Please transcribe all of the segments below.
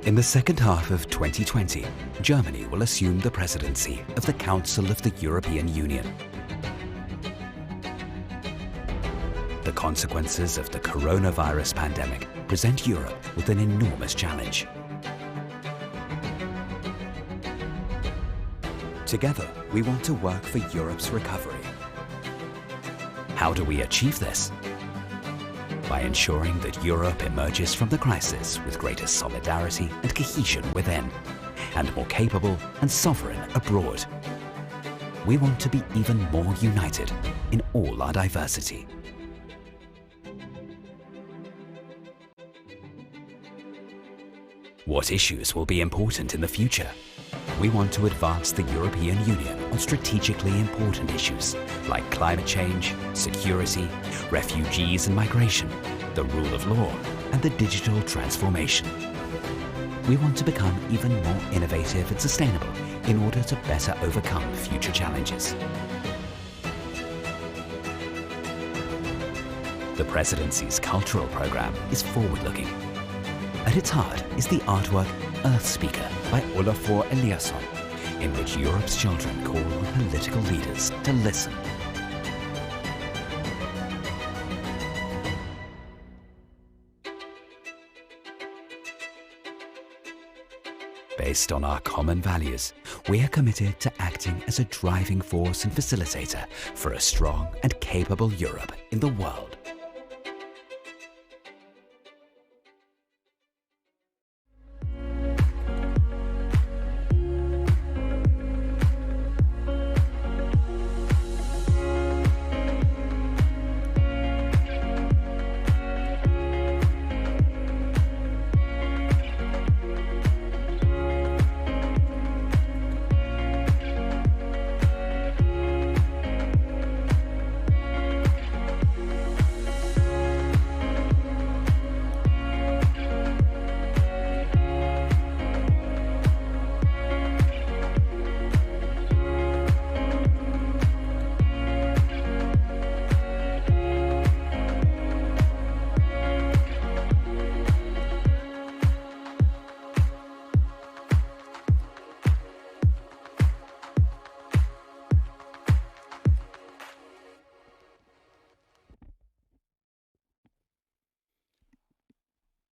In the second half of 2020, Germany will assume the presidency of the Council of the European Union. The consequences of the coronavirus pandemic present Europe with an enormous challenge. Together, we want to work for Europe's recovery. How do we achieve this? By ensuring that Europe emerges from the crisis with greater solidarity and cohesion within, and more capable and sovereign abroad. We want to be even more united in all our diversity. What issues will be important in the future? We want to advance the European Union on strategically important issues like climate change, security, refugees and migration, the rule of law, and the digital transformation. We want to become even more innovative and sustainable in order to better overcome future challenges. The Presidency's cultural program is forward-looking. At its heart is the artwork Earth Speaker by Olafur Eliasson, in which Europe's children call on political leaders to listen. Based on our common values, we are committed to acting as a driving force and facilitator for a strong and capable Europe in the world.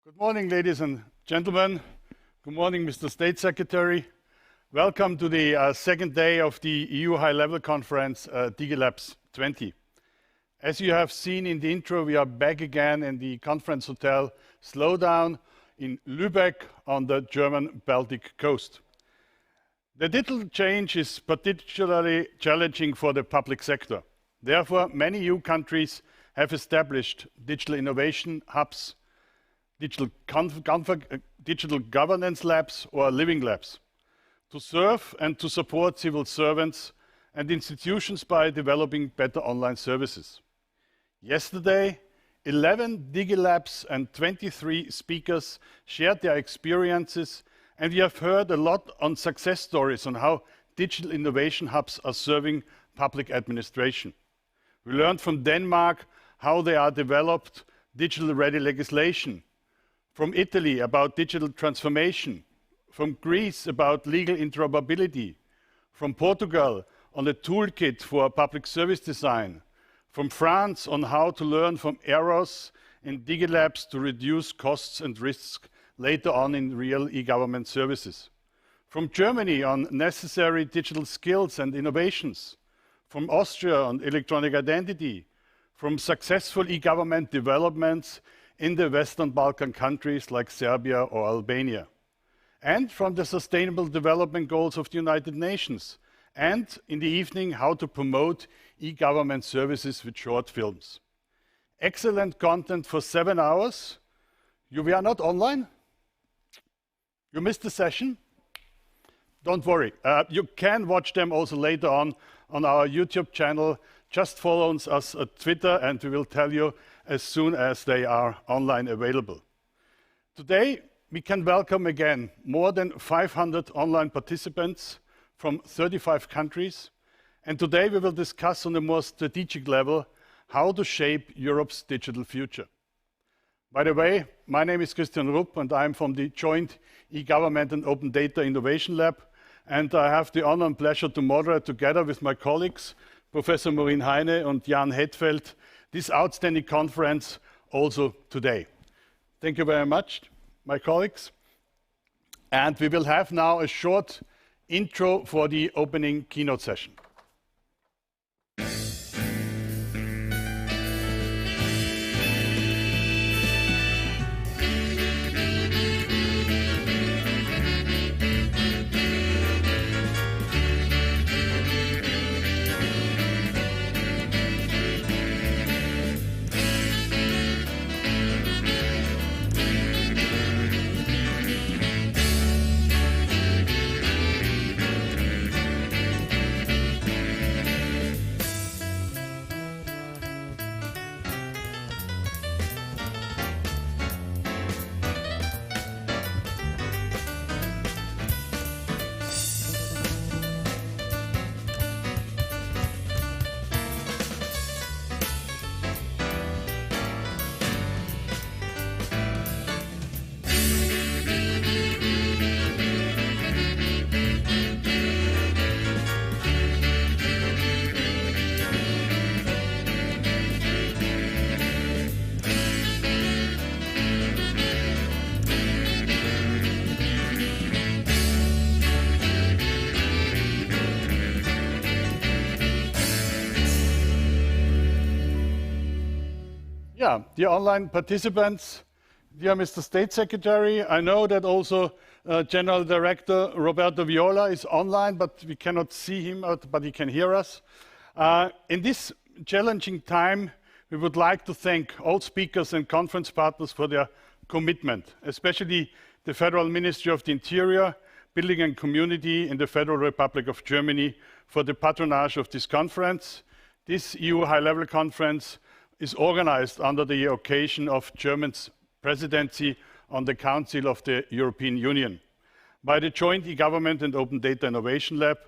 Good morning, ladies and gentlemen. Good morning, Mr. State Secretary. Welcome to the second day of the EU High-Level Conference, Digilabs20. As you have seen in the intro, we are back again in the conference hotel Slowdown in Lübeck on the German Baltic coast. The digital change is particularly challenging for the public sector. Therefore, many EU countries have established digital innovation hubs, digital governance labs or living labs to serve and to support civil servants and institutions by developing better online services. Yesterday, 11 Digilabs and 23 speakers shared their experiences, and we have heard a lot on success stories on how digital innovation hubs are serving public administration. We learned from Denmark how they are developed digital-ready legislation, from Italy about digital transformation, from Greece about legal interoperability, from Portugal on a toolkit for public service design, from France on how to learn from errors in Digilabs to reduce costs and risks later on in real e-government services, from Germany on necessary digital skills and innovations, from Austria on electronic identity, from successful e-government developments in the Western Balkan countries like Serbia or Albania, and from the Sustainable Development Goals of the United Nations, and in the evening, how to promote e-government services with short films. Excellent content for 7 hours. You were not online? You missed the session? Don't worry. You can watch them also later on our YouTube channel. Just follow us on Twitter and we will tell you as soon as they are online available. Today, we can welcome again more than 500 online participants from 35 countries. And today we will discuss on a more strategic level how to shape Europe's digital future. By the way, my name is Christian Rupp and I'm from the Joint E-Government and Open Data Innovation Lab. And I have the honor and pleasure to moderate together with my colleagues, Professor Maureen Heine and Jan Hetfeld, this outstanding conference also today. Thank you very much, my colleagues. And we will have now a short intro for the opening keynote session. Yeah, dear online participants, dear Mr. State Secretary, I know that also General Director Roberto VIOLA is online, but we cannot see him, but he can hear us. In this challenging time, we would like to thank all speakers and conference partners for their commitment, especially the Federal Ministry of the Interior, Building and Community in the Federal Republic of Germany for the patronage of this conference. This EU high-level conference is organized under the occasion of Germany's presidency on the Council of the European Union by the Joint E-Government and Open Data Innovation Lab.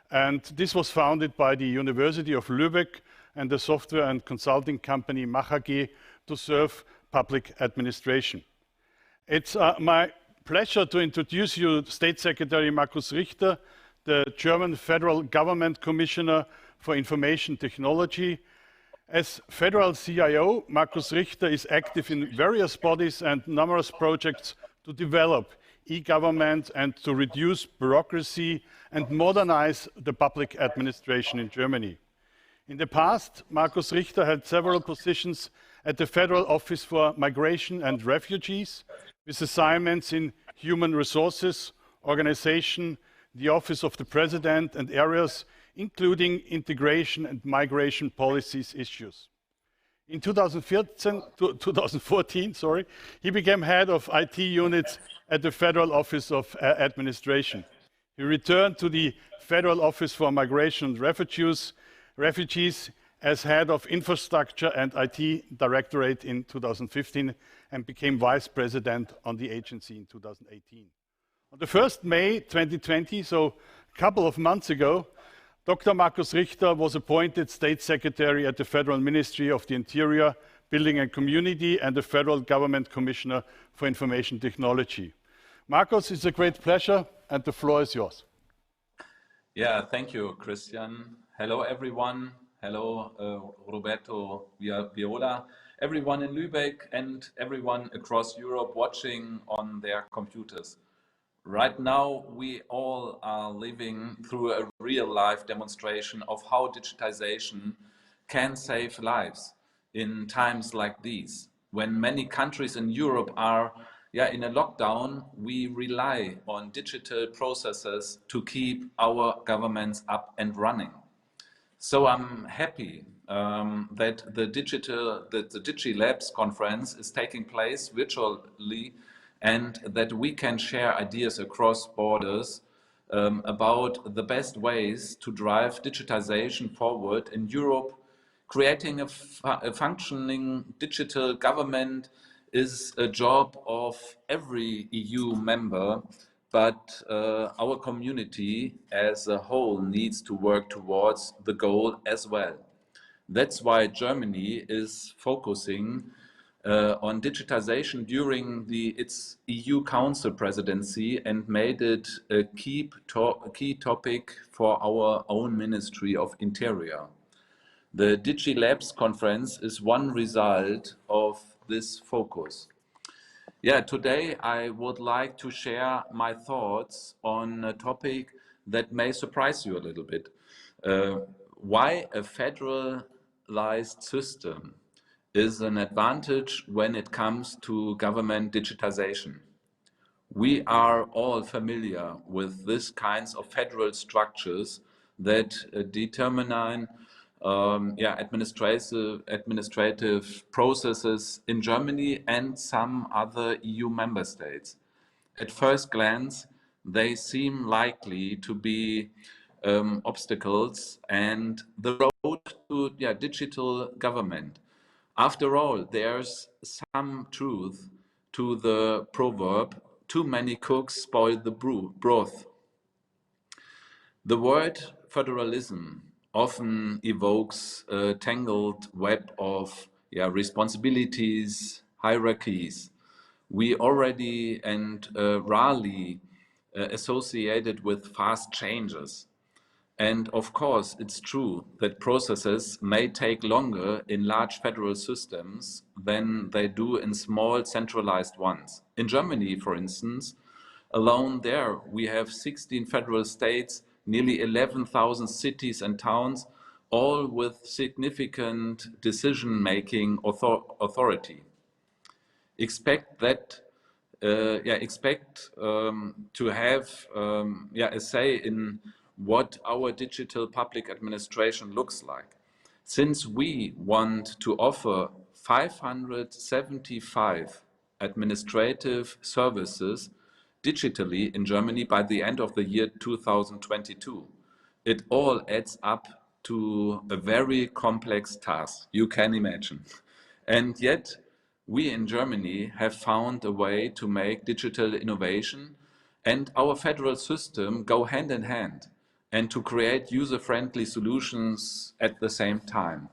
And this was founded by the University of Lübeck and the software and consulting company Mach AG to serve public administration. It's my pleasure to introduce you State Secretary Markus Richter, the German Federal Government Commissioner for Information Technology. As Federal CIO, Markus Richter is active in various bodies and numerous projects to develop e-government and to reduce bureaucracy and modernize the public administration in Germany. In the past, Markus Richter had several positions at the Federal Office for Migration and Refugees, with assignments in human resources, organization, the Office of the President, and areas including integration and migration policies issues. In 2014, he became head of IT units at the Federal Office of Administration. He returned to the Federal Office for Migration and Refugees as head of Infrastructure and IT Directorate in 2015 and became vice president on the agency in 2018. On the 1st May 2020, so a couple of months ago, Dr. Markus Richter was appointed State Secretary at the Federal Ministry of the Interior, Building and Community, and the Federal Government Commissioner for Information Technology. Markus, it's a great pleasure, and the floor is yours. Yeah, thank you, Christian. Hello, everyone. Hello, Roberto VIOLA, everyone in Lübeck, and everyone across Europe watching on their computers. Right now, we all are living through a real-life demonstration of how digitization can save lives in times like these. When many countries in Europe are in a lockdown, we rely on digital processes to keep our governments up and running. So I'm happy that the Digilabs conference is taking place virtually and that we can share ideas across borders about the best ways to drive digitization forward in Europe. Creating a functioning digital government is a job of every EU member, but our community as a whole needs to work towards the goal as well. That's why Germany is focusing on digitization during its EU Council presidency and made it a key topic for our own Ministry of Interior. The Digilabs conference is one result of this focus. Yeah, today I would like to share my thoughts on a topic that may surprise you a little bit. Why a federalized system is an advantage when it comes to government digitization. We are all familiar with these kinds of federal structures that determine administrative processes in Germany and some other EU member states. At first glance, they seem likely to be obstacles and the road to digital government. After all, there's some truth to the proverb, too many cooks spoil the broth. The word federalism often evokes a tangled web of responsibilities, hierarchies. We already and rarely associated with fast changes. And of course, it's true that processes may take longer in large federal systems than they do in small centralized ones. In Germany, for instance, alone there we have 16 federal states, nearly 11,000 cities and towns, all with significant decision-making authority. Expect that to have a say in what our digital public administration looks like. Since we want to offer 575 administrative services digitally in Germany by the end of the year 2022, it all adds up to a very complex task, you can imagine. And yet, we in Germany have found a way to make digital innovation and our federal system go hand in hand, and to create user-friendly solutions at the same time.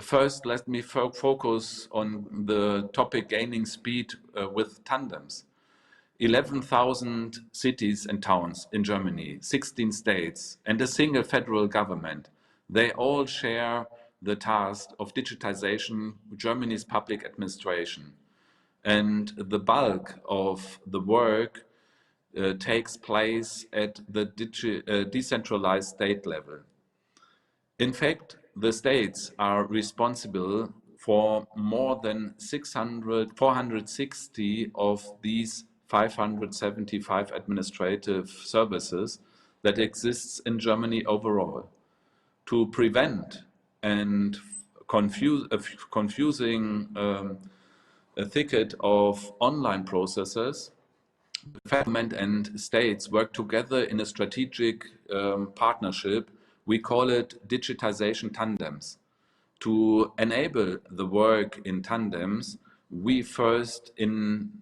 First, let me focus on the topic gaining speed with tandems. 11,000 cities and towns in Germany, 16 states, and a single federal government. They all share the task of digitization of Germany's public administration. And the bulk of the work takes place at the decentralized state level. In fact, the states are responsible for more than 460 of these 575 administrative services that exists in Germany overall. To prevent and confusing a thicket of online processes, the government and states work together in a strategic partnership. We call it digitization tandems. To enable the work in tandems, we first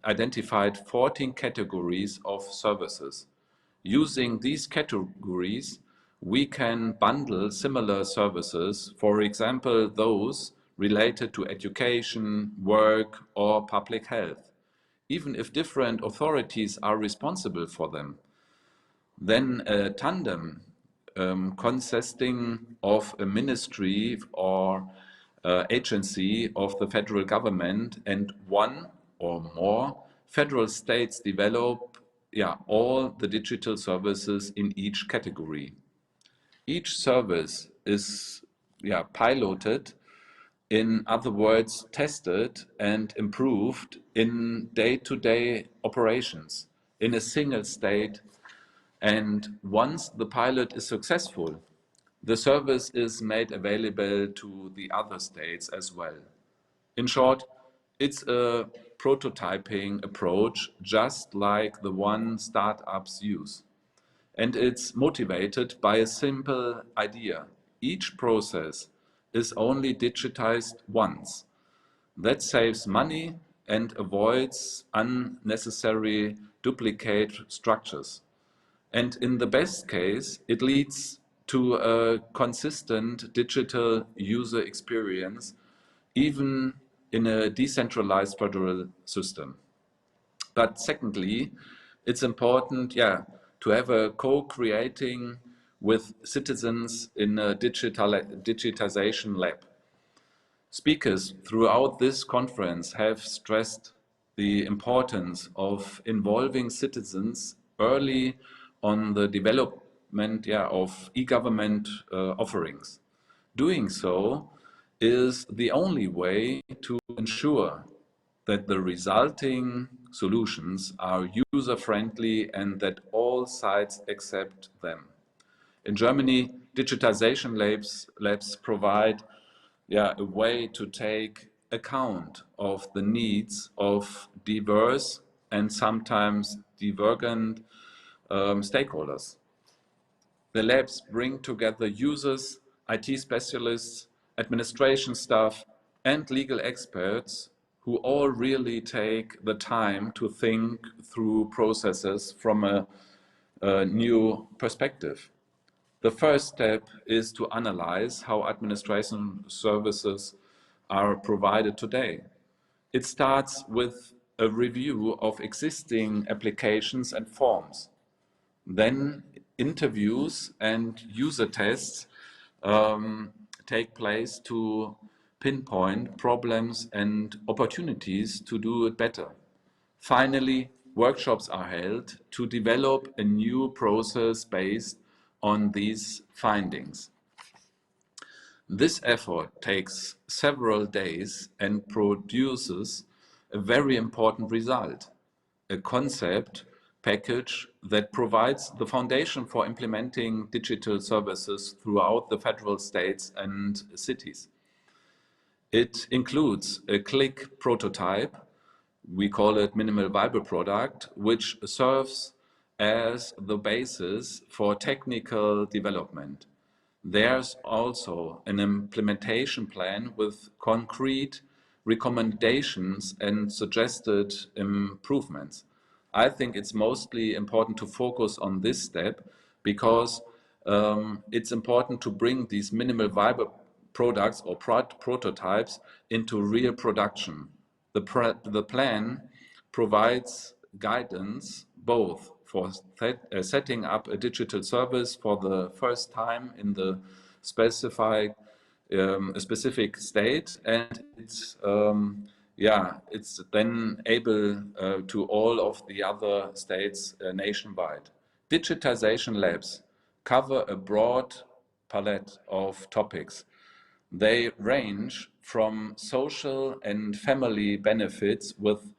identified 14 categories of services. Using these categories, we can bundle similar services, for example, those related to education, work, or public health, even if different authorities are responsible for them. Then a tandem consisting of a ministry or agency of the federal government and one or more federal states develop all the digital services in each category. Each service is piloted, in other words, tested and improved in day-to-day operations in a single state. And once the pilot is successful, the service is made available to the other states as well. In short, it's a prototyping approach, just like the one startups use. And it's motivated by a simple idea. Each process is only digitized once. That saves money and avoids unnecessary duplicate structures. And in the best case, it leads to a consistent digital user experience, even in a decentralized federal system. But secondly, it's important, to have a co-creating with citizens in a digitization lab. Speakers throughout this conference have stressed the importance of involving citizens early on the development of e-government offerings. Doing so is the only way to ensure that the resulting solutions are user-friendly and that all sides accept them. In Germany, digitization labs provide a way to take account of the needs of diverse and sometimes divergent stakeholders. The labs bring together users, IT specialists, administration staff, and legal experts who all really take the time to think through processes from a new perspective. The first step is to analyze how administration services are provided today. It starts with a review of existing applications and forms. Then interviews and user tests take place to pinpoint problems and opportunities to do it better. Finally, workshops are held to develop a new process based on these findings. This effort takes several days and produces a very important result, a concept package that provides the foundation for implementing digital services throughout the federal states and cities. It includes a click prototype, we call it minimal viable product, which serves as the basis for technical development. There's also an implementation plan with concrete recommendations and suggested improvements. I think it's mostly important to focus on this step because it's important to bring these minimal viable products or prototypes into real production. The plan provides guidance both for setting up a digital service for the first time in the specific state, and it's then able to all of the other states nationwide. Digitization labs cover a broad palette of topics. They range from social and family benefits with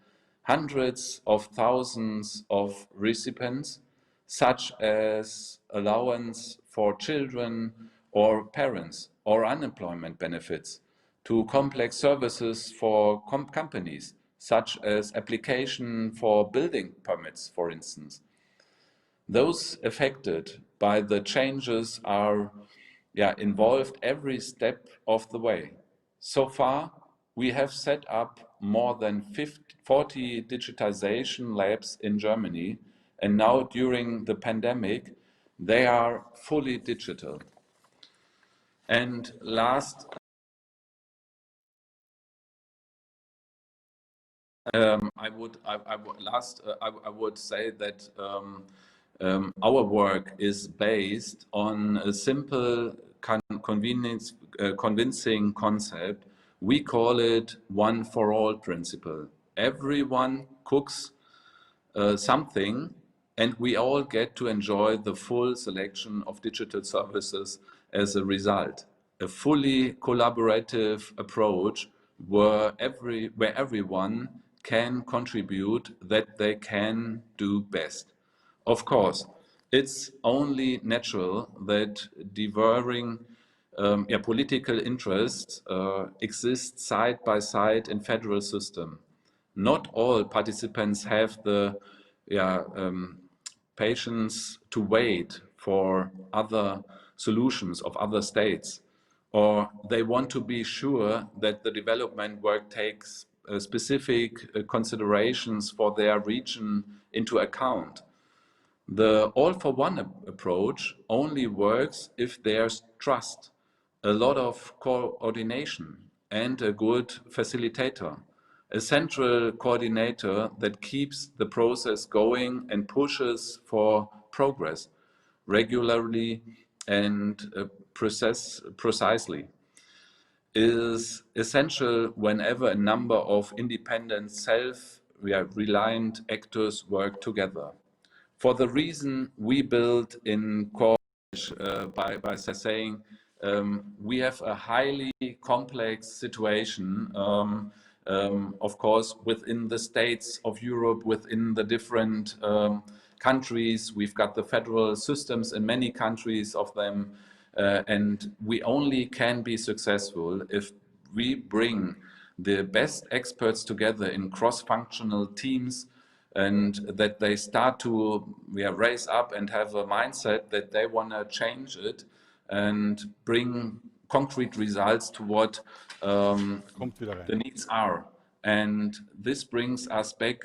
hundreds of thousands of recipients, such as allowance for children or parents or unemployment benefits, to complex services for companies, such as application for building permits, for instance. Those affected by the changes are involved every step of the way. So far, we have set up more than 40 digitization labs in Germany, and now during the pandemic, they are fully digital. And last, I would say that our work is based on a simple, convincing concept. We call it one for all principle. Everyone cooks something, and we all get to enjoy the full selection of digital services as a result. A fully collaborative approach where everyone can contribute that they can do best. Of course, it's only natural that diverging political interests exist side by side in federal system. Not all participants have the patience to wait for other solutions of other states, or they want to be sure that the development work takes specific considerations for their region into account. The all-for-one approach only works if there's trust, a lot of coordination, and a good facilitator, a central coordinator that keeps the process going and pushes for progress regularly and precisely, is essential whenever a number of independent self-reliant actors work together. For the reason we built in core by saying we have a highly complex situation, of course, within the states of Europe, within the different countries. We've got the federal systems in many countries of them, and we only can be successful if we bring the best experts together in cross-functional teams, and that they start to raise up and have a mindset that they want to change it and bring concrete results to what the needs are. And this brings us back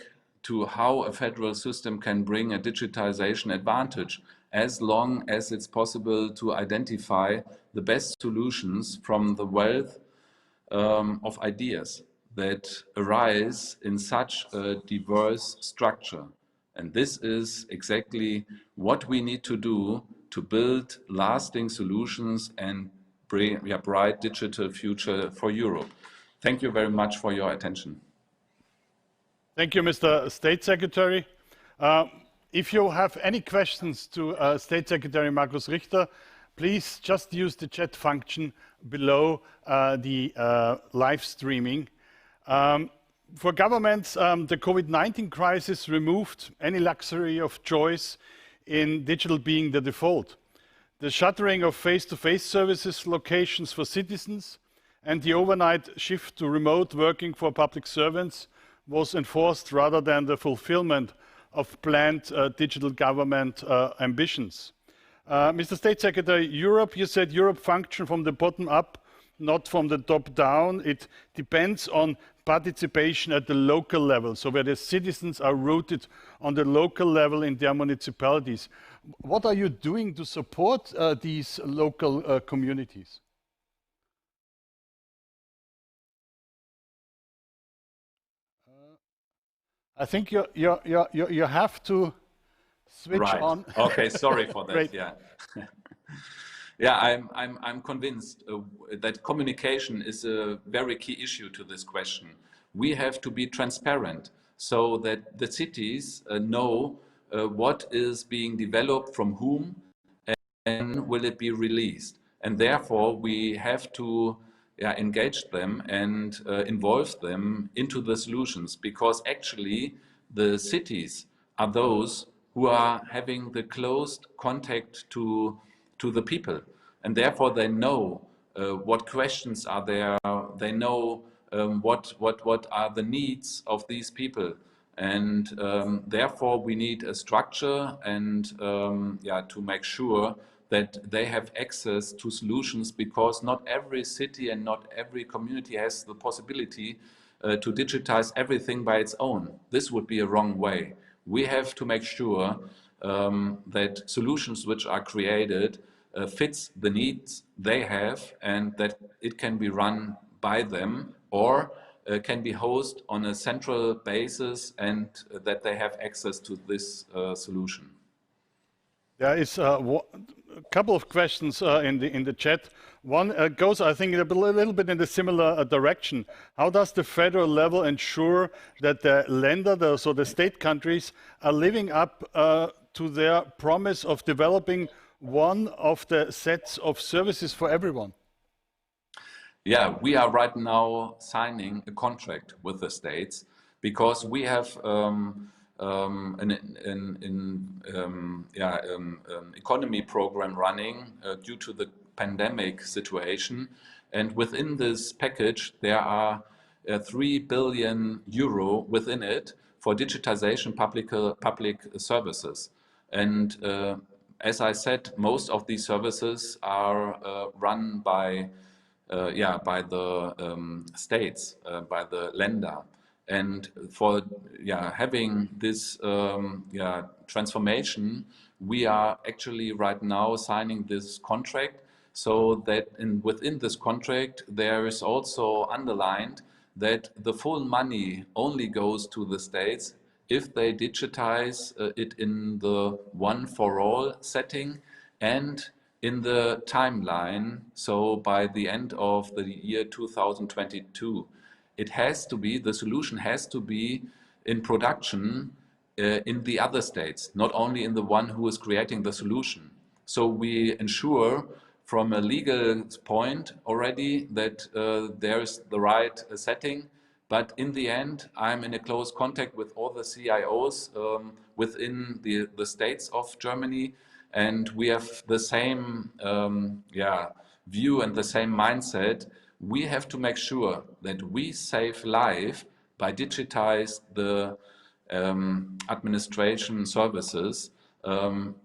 to how a federal system can bring a digitization advantage, as long as it's possible to identify the best solutions from the wealth of ideas that arise in such a diverse structure. And this is exactly what we need to do to build lasting solutions and bring a bright digital future for Europe. Thank you very much for your attention. Thank you, Mr. State Secretary. If you have any questions to State Secretary Markus Richter, please just use the chat function below the live streaming. For governments, the COVID-19 crisis removed any luxury of choice in digital being the default. The shuttering of face-to-face services locations for citizens and the overnight shift to remote working for public servants was enforced rather than the fulfillment of planned digital government ambitions. Mr. State Secretary, you said Europe functions from the bottom up, not from the top down. It depends on participation at the local level, so where the citizens are rooted on the local level in their municipalities. What are you doing to support these local communities? I think you have to switch on. Okay, sorry for that. Great. Yeah. Yeah, I'm convinced that communication is a very key issue to this question. We have to be transparent so that the cities know what is being developed from whom and will it be released. And therefore we have to engage them and involve them into the solutions, because actually the cities are those who are having the close contact to the people, and therefore they know what questions are there, they know what are the needs of these people, and therefore we need a structure and to make sure that they have access to solutions, because not every city and not every community has the possibility to digitize everything by its own. This would be a wrong way. We have to make sure that solutions which are created fits the needs they have, and that it can be run by them or can be hosted on a central basis, and that they have access to this solution. There is a couple of questions in the chat. One goes, I think, a little bit in the similar direction. How does the federal level ensure that the Länder, so the state countries, are living up to their promise of developing one of the sets of services for everyone? Yeah, we are right now signing a contract with the states, because we have an economy program running due to the pandemic situation, and within this package there are 3 billion euro within it for digitization public services. And as I said, most of these services are run by the states, by the Länder. And for having this transformation, we are actually right now signing this contract, so that within this contract there is also underlined that the full money only goes to the states if they digitize it in the one-for-all setting and in the timeline, so by the end of the year 2022. It has to be, the solution has to be in production in the other states, not only in the one who is creating the solution. So we ensure from a legal point already that there's the right setting. But in the end, I'm in a close contact with all the CIOs within the states of Germany, and we have the same view and the same mindset. We have to make sure that we save life by digitize the administration services,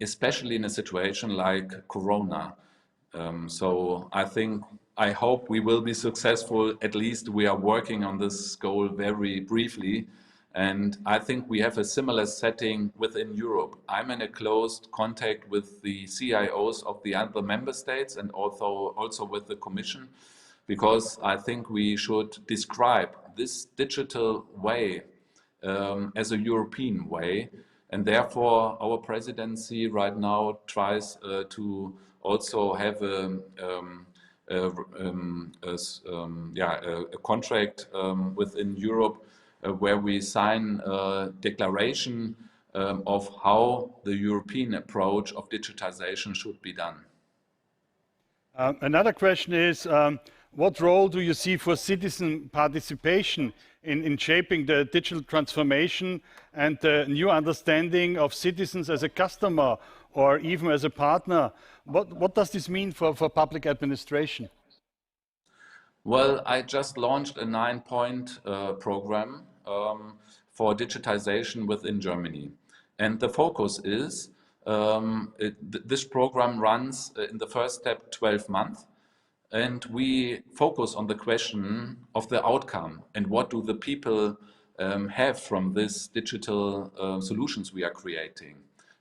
especially in a situation like Corona. So I hope we will be successful. At least we are working on this goal very briefly. And I think we have a similar setting within Europe. I'm in a close contact with the CIOs of the other member states and also with the Commission, because I think we should describe this digital way as a European way. And therefore, our presidency right now tries to also have a contract within Europe where we sign a declaration of how the European approach of digitization should be done. Another question is, what role do you see for citizen participation in shaping the digital transformation and the new understanding of citizens as a customer or even as a partner? What does this mean for public administration? Well, I just launched a 9-point program for digitization within Germany. And the focus is, this program runs in the first step 12 months. And we focus on the question of the outcome and what do the people have from this digital solutions we are creating.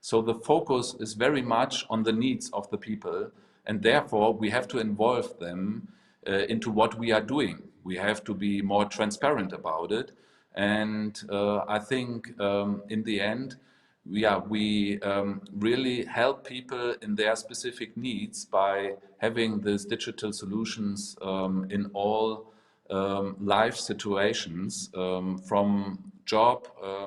So the focus is very much on the needs of the people, and therefore we have to involve them into what we are doing. We have to be more transparent about it. And I think in the end, we really help people in their specific needs by having these digital solutions in all life situations, from job,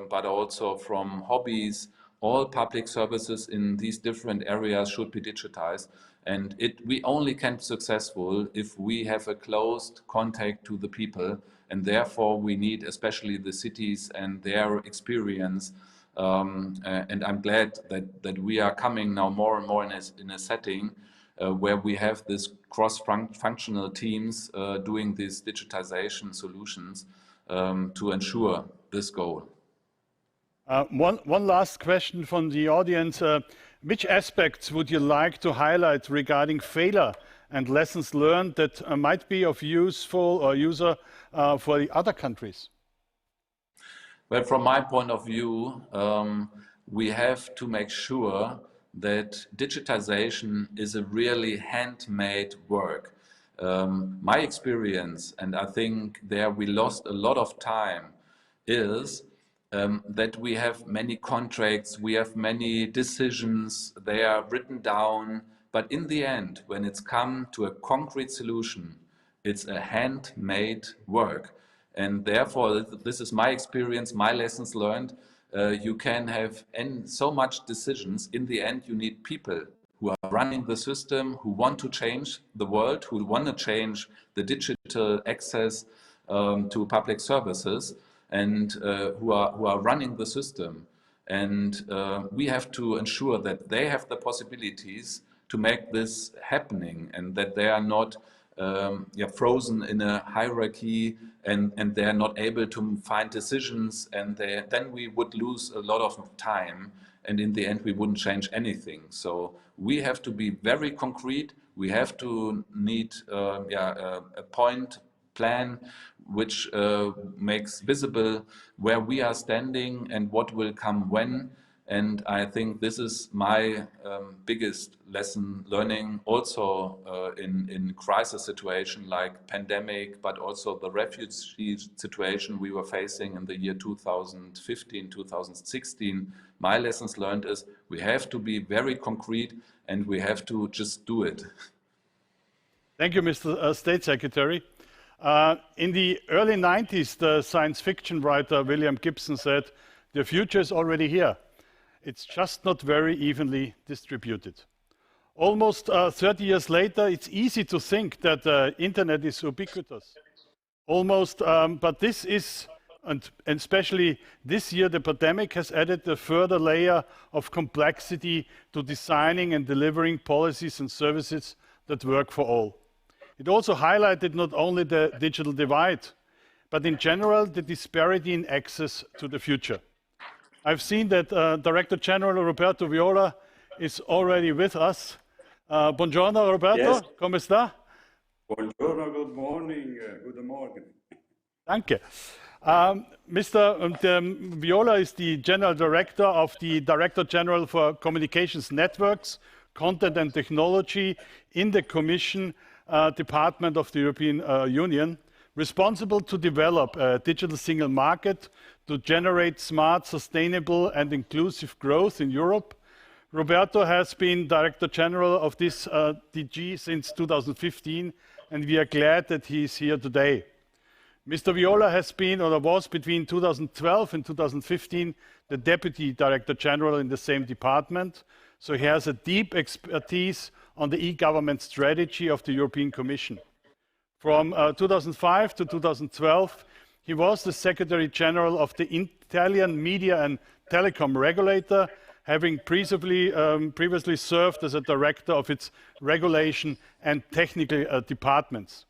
but also from hobbies. All public services in these different areas should be digitized. And we only can be successful if we have a close contact to the people. And therefore, we need especially the cities and their experience. And I'm glad that we are coming now more and more in a setting where we have this cross-functional teams doing these digitization solutions to ensure this goal. One last question from the audience. Which aspects would you like to highlight regarding failure and lessons learned that might be of useful or user for the other countries? Well, from my point of view, we have to make sure that digitization is a really handmade work. My experience, and I think there we lost a lot of time, is that we have many contracts, we have many decisions, they are written down, but in the end, when it's come to a concrete solution, it's a handmade work. And therefore, this is my experience, my lessons learned. You can have so much decisions. In the end, you need people who are running the system, who want to change the world, who want to change the digital access to public services, and who are running the system. And we have to ensure that they have the possibilities to make this happening, and that they are not frozen in a hierarchy, and they are not able to find decisions, and then we would lose a lot of time, and in the end we wouldn't change anything. So we have to be very concrete. We have to need a point plan which makes visible where we are standing and what will come when. And I think this is my biggest lesson learning also in crisis situation like pandemic, but also the refugee situation we were facing in the year 2015, 2016. My lessons learned is we have to be very concrete and we have to just do it. Thank you, Mr. State Secretary. In the early 90s, the science fiction writer William Gibson said, "The future is already here. It's just not very evenly distributed." Almost 30 years later, it's easy to think that the internet is ubiquitous. But this is, and especially this year, the pandemic has added a further layer of complexity to designing and delivering policies and services that work for all. It also highlighted not only the digital divide, but in general, the disparity in access to the future. I've seen that Director General Roberto VIOLA is already with us. Buongiorno Roberto, yes. Come sta? Buongiorno, good morning, good morning. Danke. Mr. VIOLA is the General Director of the Director General for Communications Networks, Content and Technology in the Commission Department of the European Union, responsible to develop a digital single market to generate smart, sustainable and inclusive growth in Europe. Roberto has been Director General of this DG since 2015, and we are glad that he is here today. Mr. VIOLA has been, or was between 2012 and 2015, the Deputy Director General in the same department, so he has a deep expertise on the e-government strategy of the European Commission. From 2005 to 2012, he was the Secretary General of the Italian Media and Telecom Regulator, having previously served as a director of its regulation and technical departments.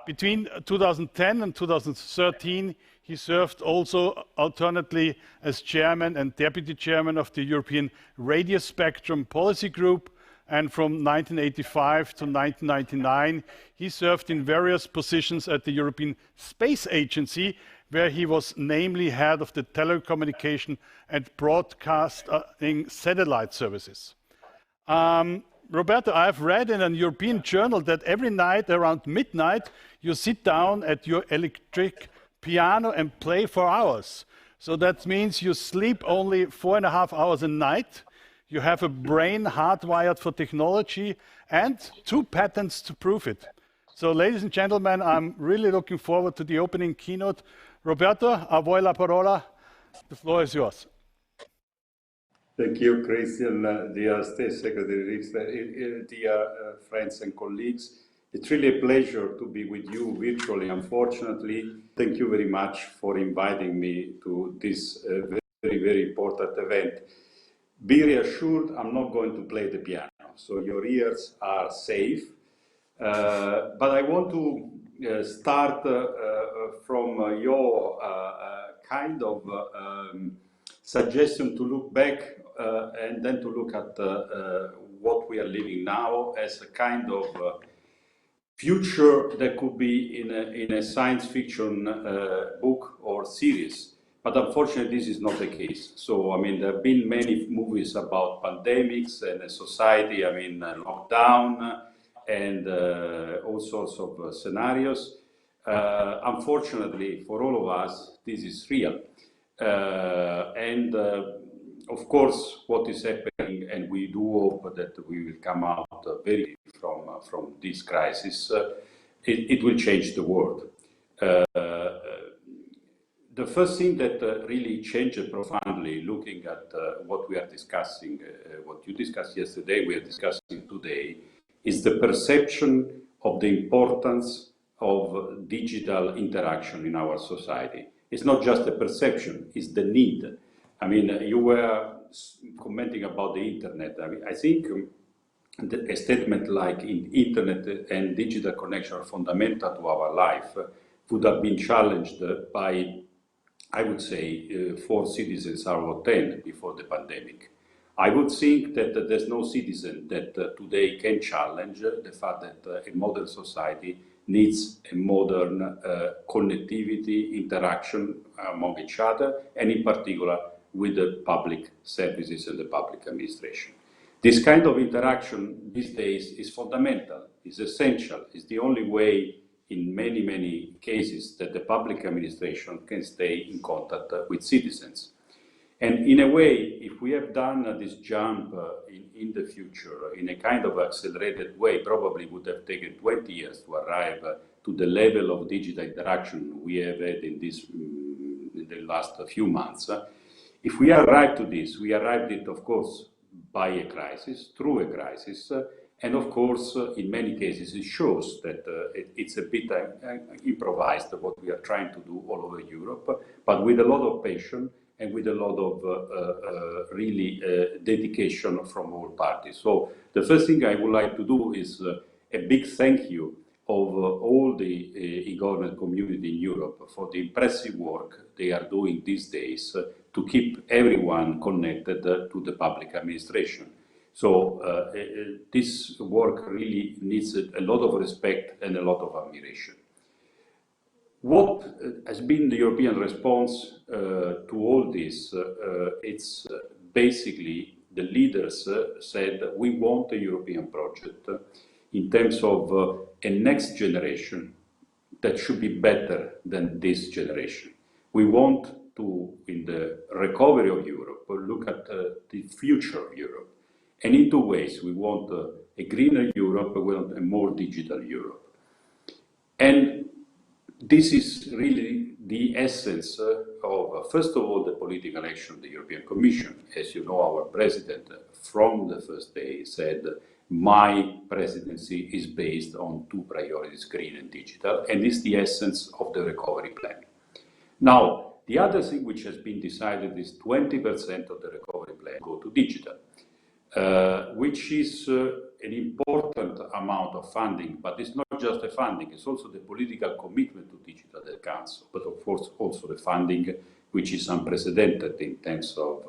Between 2010 and 2013, he served also alternately as Chairman and Deputy Chairman of the European Radio Spectrum Policy Group, and from 1985 to 1999, he served in various positions at the European Space Agency, where he was namely head of the telecommunication and broadcasting satellite services. Roberto, I've read in a European journal that every night around midnight, you sit down at your electric piano and play for hours. So that means you sleep only 4.5 hours a night. You have a brain hardwired for technology and 2 patents to prove it. So, ladies and gentlemen, I'm really looking forward to the opening keynote. Roberto, a voi la parola. The floor is yours. Thank you, Christian, dear State Secretary Richter, dear friends and colleagues. It's really a pleasure to be with you virtually, unfortunately. Thank you very much for inviting me to this very important event. Be reassured, I'm not going to play the piano, so your ears are safe. But I want to start from your kind of suggestion to look back and then to look at what we are living now as a kind of future that could be in a science fiction book or series. But unfortunately, this is not the case. So, I mean, there have been many movies about pandemics and a society, I mean, lockdown and all sorts of scenarios. Unfortunately, for all of us, this is real. Of course, what is happening, and we do hope that we will come out very from this crisis, it will change the world. The first thing that really changed profoundly, looking at what we are discussing, what you discussed yesterday, we are discussing today, is the perception of the importance of digital interaction in our society. It's not just a perception, it's the need. I mean, you were commenting about the internet. I think a statement like internet and digital connection are fundamental to our life would have been challenged by, I would say, 4 citizens out of 10 before the pandemic. I would think that there's no citizen that today can challenge the fact that a modern society needs a modern connectivity, interaction among each other, and in particular with the public services and the public administration. This kind of interaction these days is fundamental, is essential, is the only way in many, many cases that the public administration can stay in contact with citizens. And in a way, if we have done this jump in the future in a kind of accelerated way, probably would have taken 20 years to arrive to the level of digital interaction we have had in the last few months. If we arrive to this, we arrived it, of course, by a crisis, through a crisis, and of course, in many cases, it shows that it's a bit improvised what we are trying to do all over Europe, but with a lot of passion and with a lot of really dedication from all parties. So the first thing I would like to do is a big thank you of all the e-government community in Europe for the impressive work they are doing these days to keep everyone connected to the public administration. So this work really needs a lot of respect and a lot of admiration. What has been the European response to all this? It's basically the leaders said we want a European project in terms of a next generation that should be better than this generation. We want to, in the recovery of Europe, look at the future of Europe. And in two ways, we want a greener Europe, we want a more digital Europe. And this is really the essence of, first of all, the political action of the European Commission. As you know, our president, from the first day, said, my presidency is based on two priorities, green and digital, and is the essence of the recovery plan. Now, the other thing which has been decided is 20% of the recovery plan go to digital, which is an important amount of funding, but it's not just the funding, it's also the political commitment to digital that counts, but of course also the funding, which is unprecedented in terms of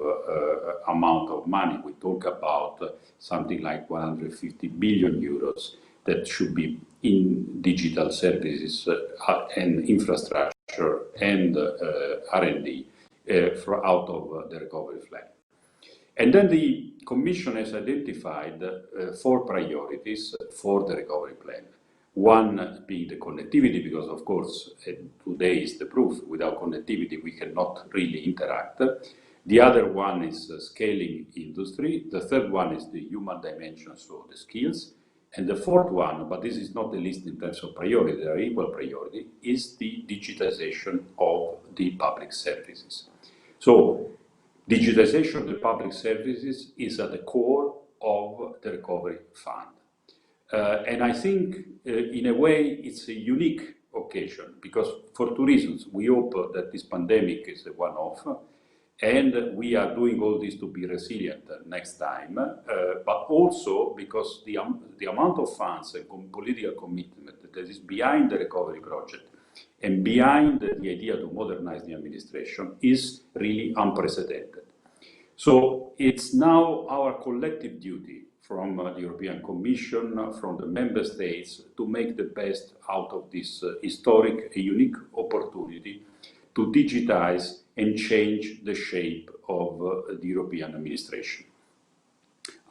amount of money. We talk about something like 150 billion euros that should be in digital services and infrastructure and R&D out of the recovery plan. And then the Commission has identified 4 priorities for the recovery plan. One being the connectivity, because of course today is the proof, without connectivity we cannot really interact. The other one is scaling industry. The third one is the human dimension, so the skills. And the fourth one, but this is not the least in terms of priority, they are equal priority, is the digitization of the public services. So digitization of the public services is at the core of the recovery fund. And I think in a way it's a unique occasion because for 2 reasons. We hope that this pandemic is a one-off and we are doing all this to be resilient next time, but also because the amount of funds and political commitment that is behind the recovery project and behind the idea to modernize the administration is really unprecedented. So it's now our collective duty from the European Commission, from the Member States, to make the best out of this historic, a unique opportunity to digitize and change the shape of the European administration.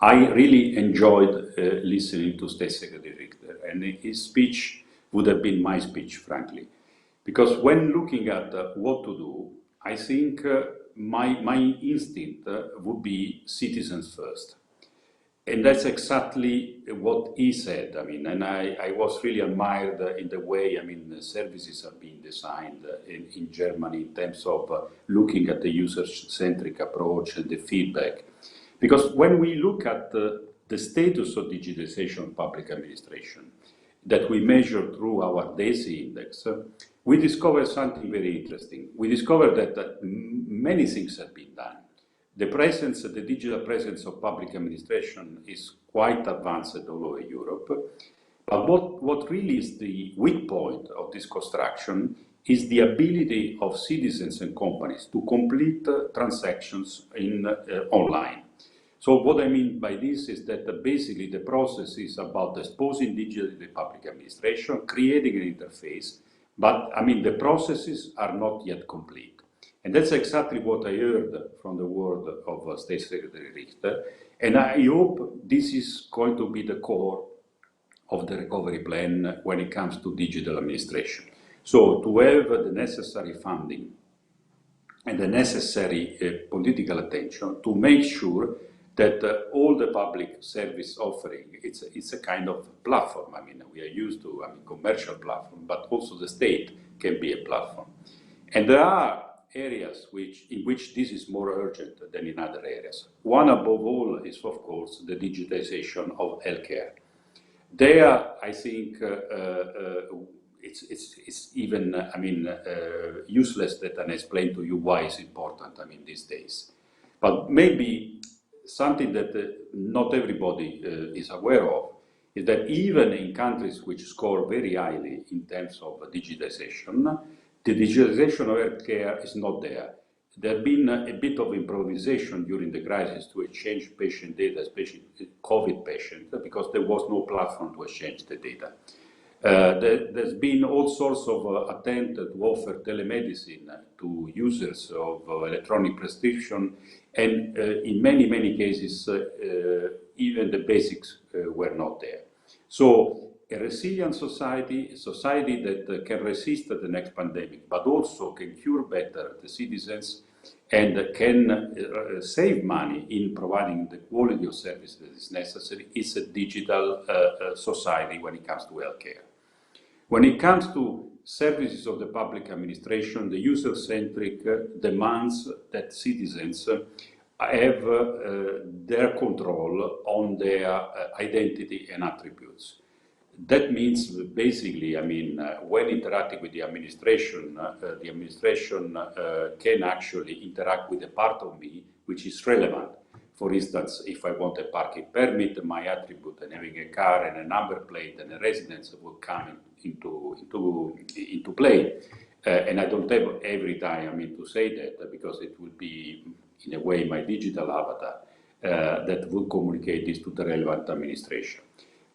I really enjoyed listening to State Secretary Richter, and his speech would have been my speech, frankly. Because when looking at what to do, I think my instinct would be citizens first. And that's exactly what he said. I mean, and I was really admired in the way, I mean, the services are being designed in Germany in terms of looking at the user-centric approach and the feedback. Because when we look at the status of digitization of public administration that we measure through our DESI index, we discovered something very interesting. We discovered that many things have been done. The presence, the digital presence of public administration is quite advanced all over Europe. But what really is the weak point of this construction is the ability of citizens and companies to complete transactions online. So what I mean by this is that basically the process is about exposing digitally the public administration, creating an interface, but I mean the processes are not yet complete. And that's exactly what I heard from the word of State Secretary Richter. And I hope this is going to be the core of the recovery plan when it comes to digital administration. So to have the necessary funding and the necessary political attention to make sure that all the public service offering, it's a kind of platform. I mean, we are used to commercial platform, but also the state can be a platform. And there are areas in which this is more urgent than in other areas. One above all is, of course, the digitization of healthcare. There, I think it's even, useless that I explain to you why it's important, these days. But maybe something that not everybody is aware of is that even in countries which score very highly in terms of digitization, the digitization of healthcare is not there. There has been a bit of improvisation during the crisis to exchange patient data, especially COVID patients, because there was no platform to exchange the data. There's been all sorts of attempts to offer telemedicine to users of electronic prescription, and in many cases, even the basics were not there. So a resilient society, a society that can resist the next pandemic, but also can cure better the citizens and can save money in providing the quality of service that is necessary, is a digital society when it comes to healthcare. When it comes to services of the public administration, the user-centric demands that citizens have their control on their identity and attributes. That means basically, when interacting with the administration can actually interact with a part of me which is relevant. For instance, if I want a parking permit, my attribute and having a car and a number plate and a residence will come into play. And I don't have every time to say that, because it will be, in a way, my digital avatar that will communicate this to the relevant administration.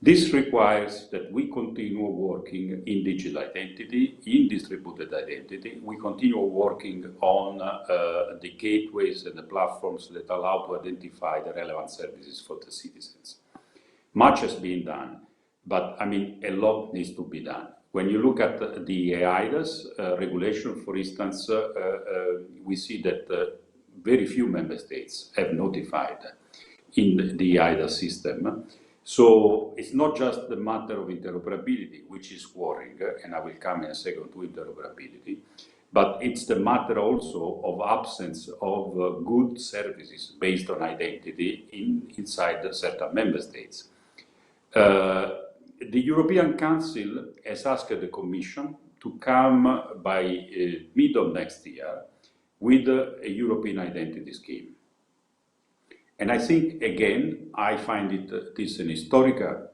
This requires that we continue working in digital identity, in distributed identity. We continue working on the gateways and the platforms that allow to identify the relevant services for the citizens. Much has been done, but a lot needs to be done. When you look at the eIDAS regulation, for instance, we see that very few member states have notified in the eIDAS system. So it's not just the matter of interoperability, which is worrying, and I will come in a second to interoperability, but it's the matter also of absence of good services based on identity inside certain member states. The European Council has asked the Commission to come by mid of next year with a European identity scheme. And I think, again, I find this an historical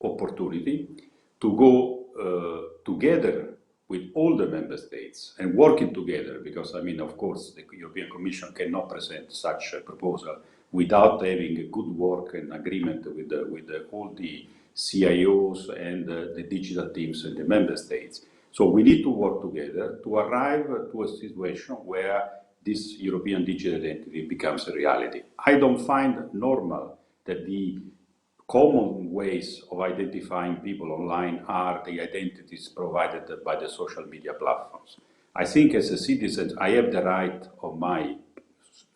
opportunity to go together with all the member states and working together, because, of course, the European Commission cannot present such a proposal without having a good work and agreement with all the CIOs and the digital teams in the member states. So we need to work together to arrive to a situation where this European digital identity becomes a reality. I don't find normal that the common ways of identifying people online are the identities provided by the social media platforms. I think as a citizen, I have the right of my,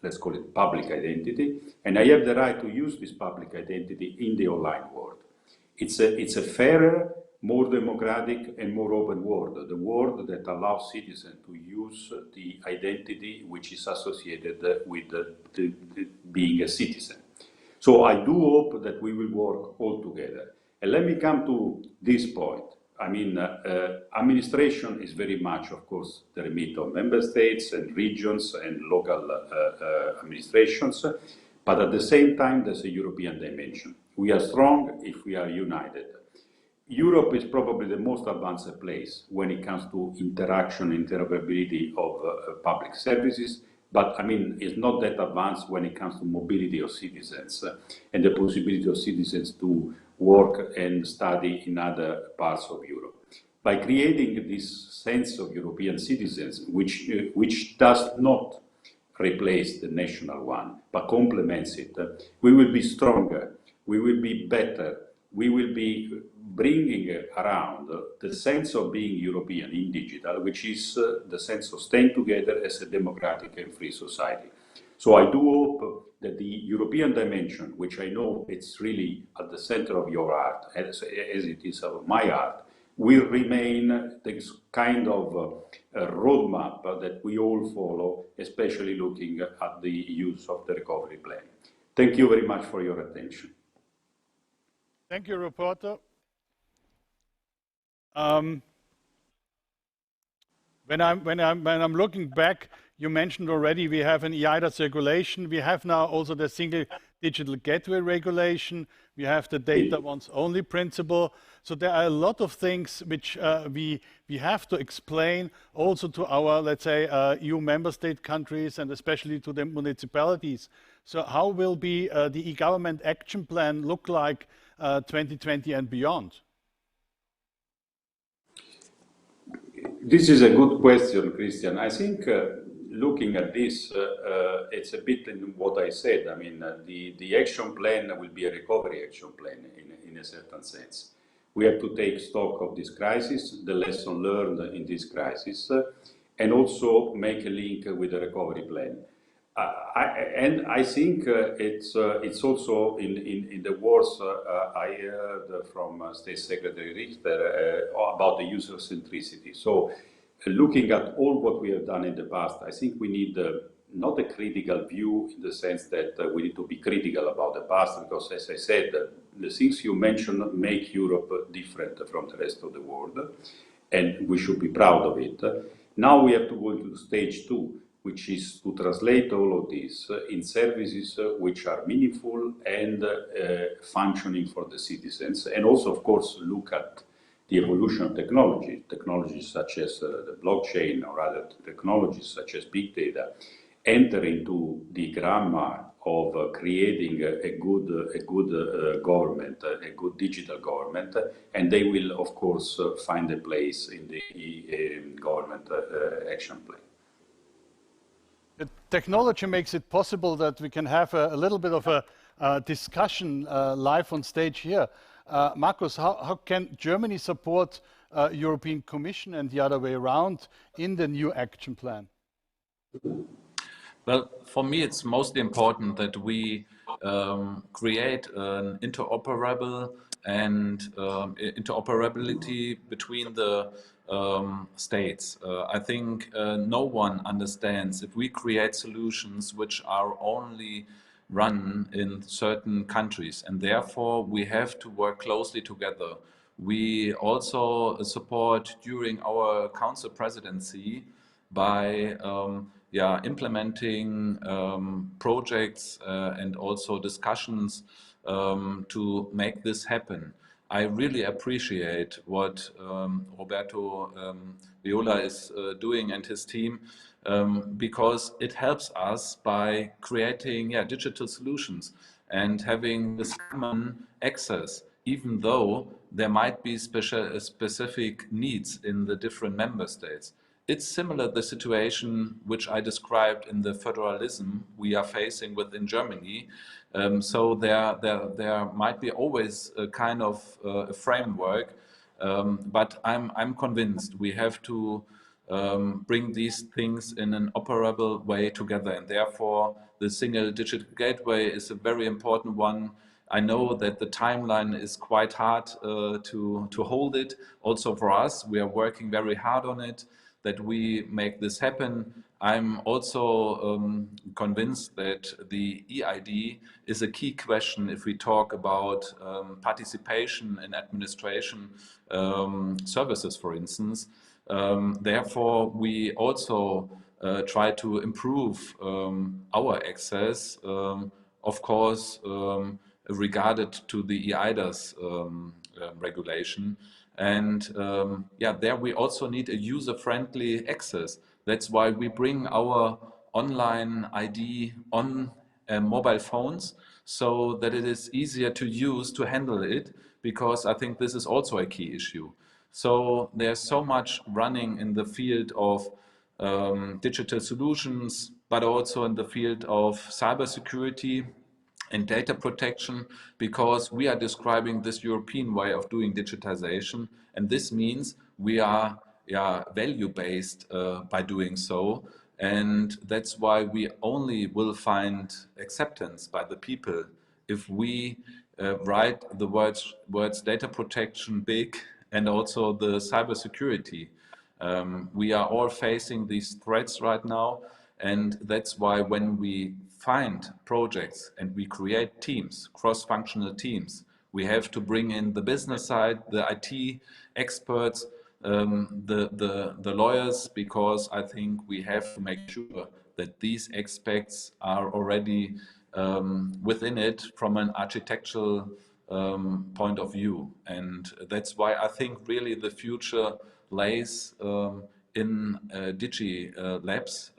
let's call it, public identity, and I have the right to use this public identity in the online world. It's a fairer, more democratic and more open world, the world that allows citizens to use the identity which is associated with being a citizen. So I do hope that we will work all together. And let me come to this point. Administration is very much, of course, the remit of member states and regions and local administrations, but at the same time, there's a European dimension. We are strong if we are united. Europe is probably the most advanced place when it comes to interaction and interoperability of public services, but it's not that advanced when it comes to mobility of citizens and the possibility of citizens to work and study in other parts of Europe. by creating this sense of European citizens, which does not replace the national one, but complements it, we will be stronger, we will be better, we will be bringing around the sense of being European in digital, which is the sense of staying together as a democratic and free society. So I do hope that the European dimension, which I know it's really at the center of your art, as it is of my art, will remain this kind of roadmap that we all follow, especially looking at the use of the recovery plan. Thank you very much for your attention. Thank you, Roberto. When I'm looking back, you mentioned already we have an EIDAS regulation. We have now also the single digital gateway regulation. We have the data once only principle. So there are a lot of things which we have to explain also to our, let's say, EU member state countries and especially to the municipalities. So how will be the e-government action plan look like 2020 and beyond? This is a good question, Christian. I think looking at this, it's a bit in what I said. I mean, the action plan will be a recovery action plan in a certain sense. We have to take stock of this crisis, the lesson learned in this crisis, and also make a link with the recovery plan. And I think it's also in the words I heard from State Secretary Richter about the user centricity. So looking at all what we have done in the past, I think we need not a critical view in the sense that we need to be critical about the past, because as I said, the things you mentioned make Europe different from the rest of the world, and we should be proud of it. Now we have to go into stage 2, which is to translate all of this in services which are meaningful and functioning for the citizens, and also, of course, look at the evolution of technologies such as the blockchain or other technologies such as big data, enter into the grammar of creating a good government, a good digital government, and they will, of course, find a place in the government action plan. The technology makes it possible that we can have a little bit of a discussion live on stage here. Markus, how can Germany support European Commission and the other way around in the new action plan? Well, for me, it's mostly important that we create an interoperable and interoperability between the states. I think no one understands if we create solutions which are only run in certain countries, and therefore we have to work closely together. We also support during our council presidency by implementing projects and also discussions to make this happen. I really appreciate what Roberto VIOLA is doing and his team, because it helps us by creating digital solutions and having this common access, even though there might be specific needs in the different member states. It's similar the situation which I described in the federalism we are facing within Germany. So there might be always a kind of a framework, but I'm convinced we have to bring these things in an operable way together, and therefore the single digital gateway is a very important one. I know that the timeline is quite hard to hold it. Also for us, we are working very hard on it, that we make this happen. I'm also convinced that the EID is a key question if we talk about participation in administration services, for instance. Therefore, we also try to improve our access, of course, regarded to the EIDAS regulation. And there we also need a user-friendly access. That's why we bring our online ID on mobile phones, so that it is easier to use, to handle it, because I think this is also a key issue. So there's so much running in the field of digital solutions, but also in the field of cybersecurity and data protection, because we are describing this European way of doing digitization, and this means we are value-based by doing so, and that's why we only will find acceptance by the people if we write the words data protection big and also the cybersecurity. We are all facing these threats right now, and that's why when we find projects and we create teams, cross-functional teams, we have to bring in the business side, the IT experts, the lawyers, because I think we have to make sure that these aspects are already within it from an architectural point of view. And that's why I think really the future lays in Digilabs,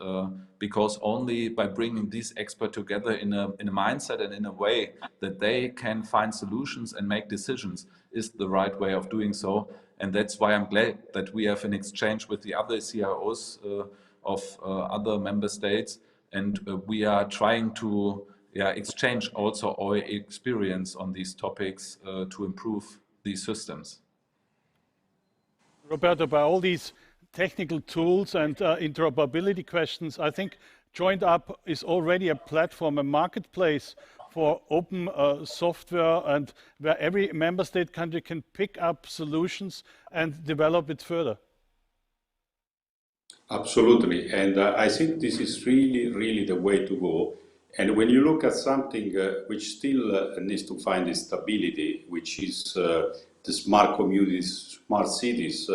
because only by bringing these experts together in a mindset and in a way that they can find solutions and make decisions is the right way of doing so. And that's why I'm glad that we have an exchange with the other CIOs of other member states, and we are trying to exchange also our experience on these topics to improve these systems. Roberto, by all these technical tools and interoperability questions, I think Joined Up is already a platform, a marketplace for open software, and where every member state country can pick up solutions and develop it further. Absolutely, and I think this is really the way to go. And when you look at something which still needs to find its stability, which is the smart communities, smart cities,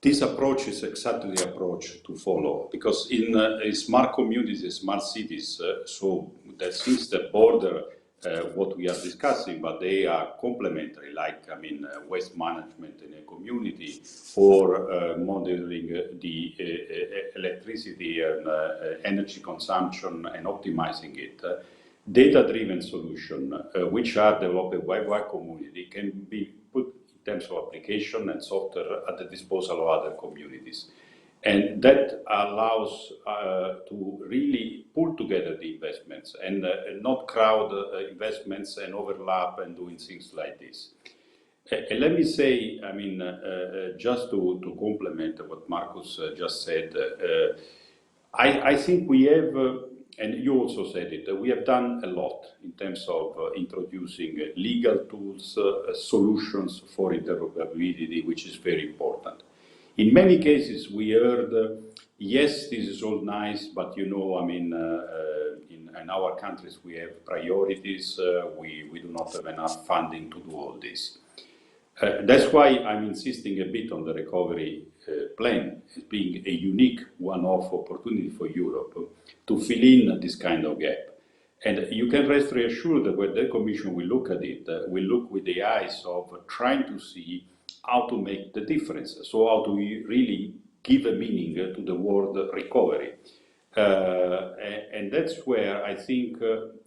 this approach is exactly the approach to follow. Because in smart communities and smart cities, so that seems the border what we are discussing, but they are complementary, like, I mean, waste management in a community, or monitoring the electricity and energy consumption and optimizing it. Data-driven solution, which are developed by one community, can be put in terms of application and software at the disposal of other communities. And that allows to really pull together the investments and not crowd investments and overlap and doing things like this. And let me say, I mean, just to complement what Markus just said, I think we have, and you also said it, we have done a lot in terms of introducing legal tools, solutions for interoperability, which is very important. In many cases, we heard, yes, this is all nice, but you know, I mean, in our countries, we have priorities. We do not have enough funding to do all this. That's why I'm insisting a bit on the recovery plan as being a unique one-off opportunity for Europe to fill in this kind of gap. And you can rest reassured that when the Commission will look at it, will look with the eyes of trying to see how to make the difference. So how do we really give a meaning to the word recovery? And that's where I think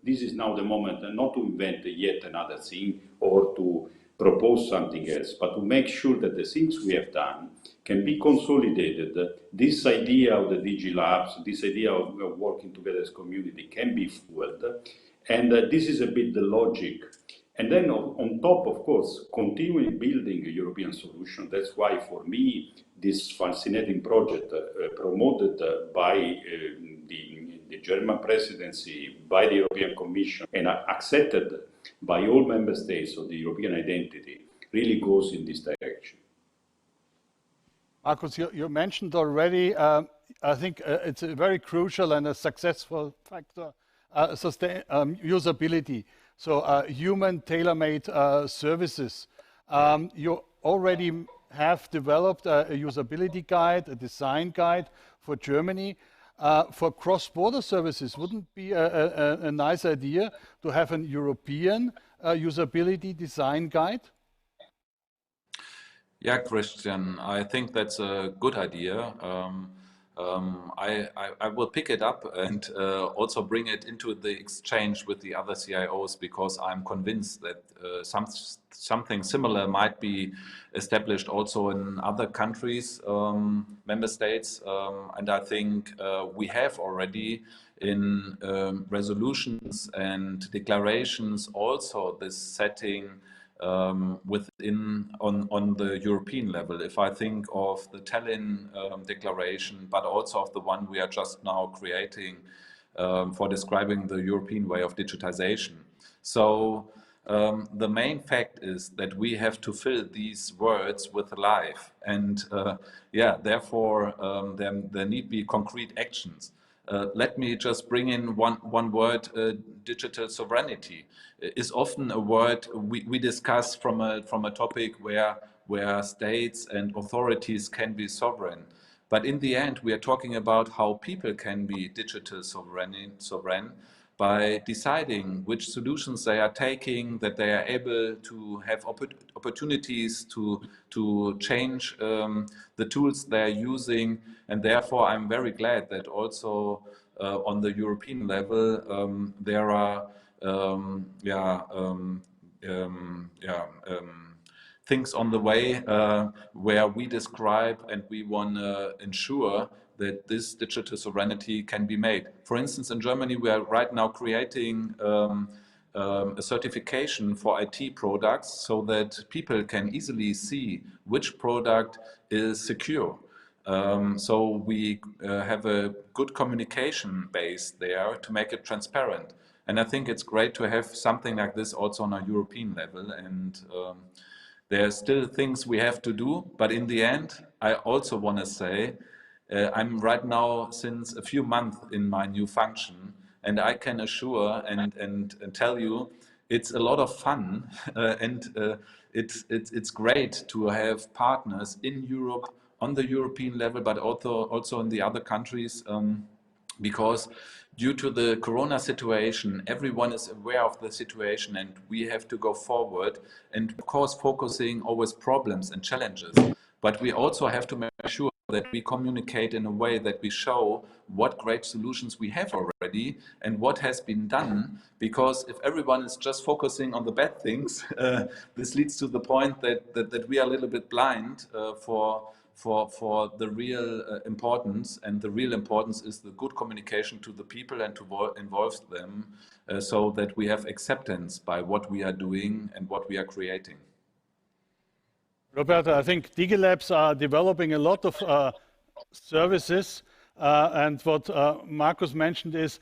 this is now the moment, not to invent yet another thing or to propose something else, but to make sure that the things we have done can be consolidated. This idea of the Digilabs, this idea of working together as community can be fueled. And this is a bit the logic. And then on top, of course, continuing building a European solution. That's why, for me, this fascinating project promoted by the German presidency, by the European Commission, and accepted by all member states of the European identity, really goes in this direction. Markus, you mentioned already, I think it's a very crucial and a successful factor, usability. So human tailor-made services. You already have developed a usability guide, a design guide for Germany. For cross-border services, wouldn't it be a nice idea to have an European usability design guide? Yeah, Christian, I think that's a good idea. I will pick it up and also bring it into the exchange with the other CIOs, because I'm convinced that something similar might be established also in other countries, member states, and I think we have already in resolutions and declarations also this setting on the European level. If I think of the Tallinn declaration, but also of the one we are just now creating for describing the European way of digitization. So the main fact is that we have to fill these words with life, and yeah, therefore there need be concrete actions. Let me just bring in one word. Digital sovereignty is often a word we discuss from a topic where states and authorities can be sovereign. But in the end, we are talking about how people can be digital sovereign by deciding which solutions they are taking, that they are able to have opportunities to change the tools they are using. And therefore, I'm very glad that also on the European level, there are things on the way where we describe and we want to ensure that this digital sovereignty can be made. For instance, in Germany, we are right now creating a certification for IT products so that people can easily see which product is secure. So we have a good communication base there to make it transparent. And I think it's great to have something like this also on a European level. And there are still things we have to do, but in the end, I also want to say, I'm right now since a few months in my new function, and I can assure and tell you, it's a lot of fun, and it's great to have partners in Europe on the European level, but also in the other countries, because due to the Corona situation, everyone is aware of the situation, and we have to go forward, and of course focusing always problems and challenges. But we also have to make sure that we communicate in a way that we show what great solutions we have already and what has been done, because if everyone is just focusing on the bad things, this leads to the point that we are a little bit blind for the real importance, and the real importance is the good communication to the people and to involve them so that we have acceptance by what we are doing and what we are creating. Roberto, I think Digilabs are developing a lot of services, and what Markus mentioned is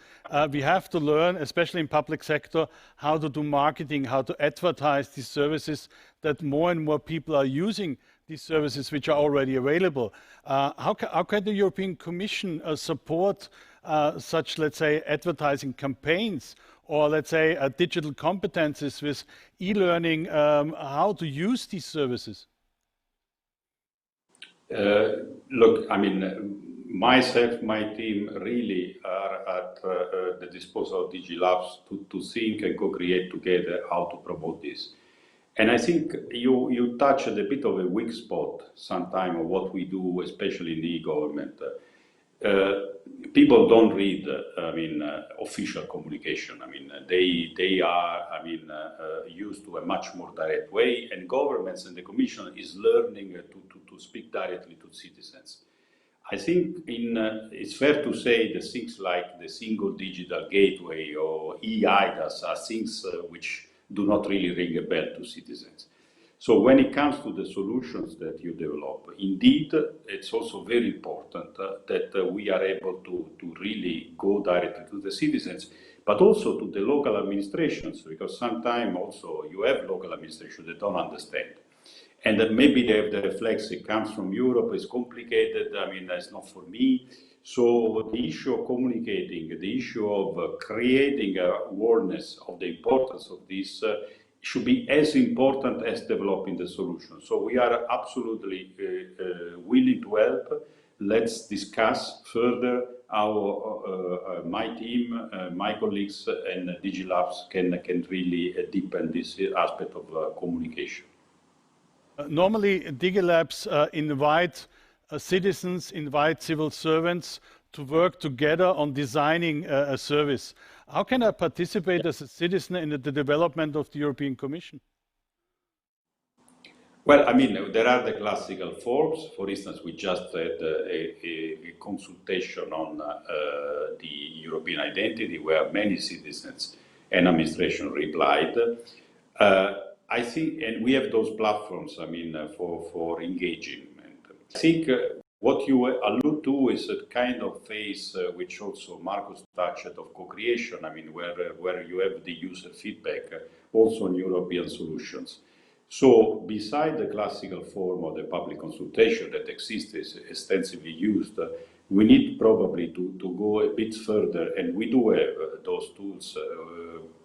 we have to learn, especially in public sector, how to do marketing, how to advertise these services, that more and more people are using these services which are already available. How can the European Commission support such, let's say, advertising campaigns, or let's say digital competences with e-learning, how to use these services? Look, I mean, myself, my team really are at the disposal of Digilabs to think and co-create together how to promote this. And I think you touched a bit of a weak spot sometime of what we do, especially in the e-government. People don't read, official communication. I mean, they are, used to a much more direct way, and governments and the Commission is learning to speak directly to citizens. I think it's fair to say that things like the single digital gateway or e-IDAS are things which do not really ring a bell to citizens. So when it comes to the solutions that you develop, indeed, it's also very important that we are able to really go directly to the citizens, but also to the local administrations, because sometimes also you have local administrations that don't understand. And that maybe they have the reflex, it comes from Europe, it's complicated, I mean, it's not for me. So the issue of communicating, the issue of creating awareness of the importance of this should be as important as developing the solution. So we are absolutely willing to help. Let's discuss further how my team, my colleagues and Digilabs can really deepen this aspect of communication. Normally, Digilabs invite citizens invite civil servants to work together on designing a service. How can I participate as a citizen in the development of the European Commission? Well, I mean, there are the classical forms. For instance, we just had a consultation on the European identity where many citizens and administration replied. I think, and we have those platforms, I mean, for engagement. I think what you allude to is a kind of phase which also Markus touched of co-creation, I mean, where you have the user feedback also on European solutions. So, beside the classical form of the public consultation that exists, is extensively used, we need probably to go a bit further, and we do have those tools,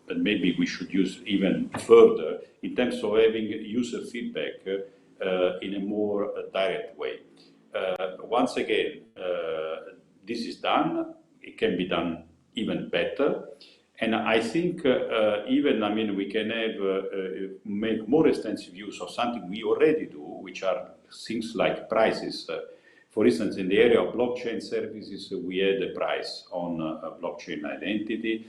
and maybe we should use even further in terms of having user feedback in a more direct way. Once again, this is done, it can be done even better. And I think even, I mean, we can have, make more extensive use of something we already do, which are things like prices. For instance, in the area of blockchain services, we had a price on blockchain identity.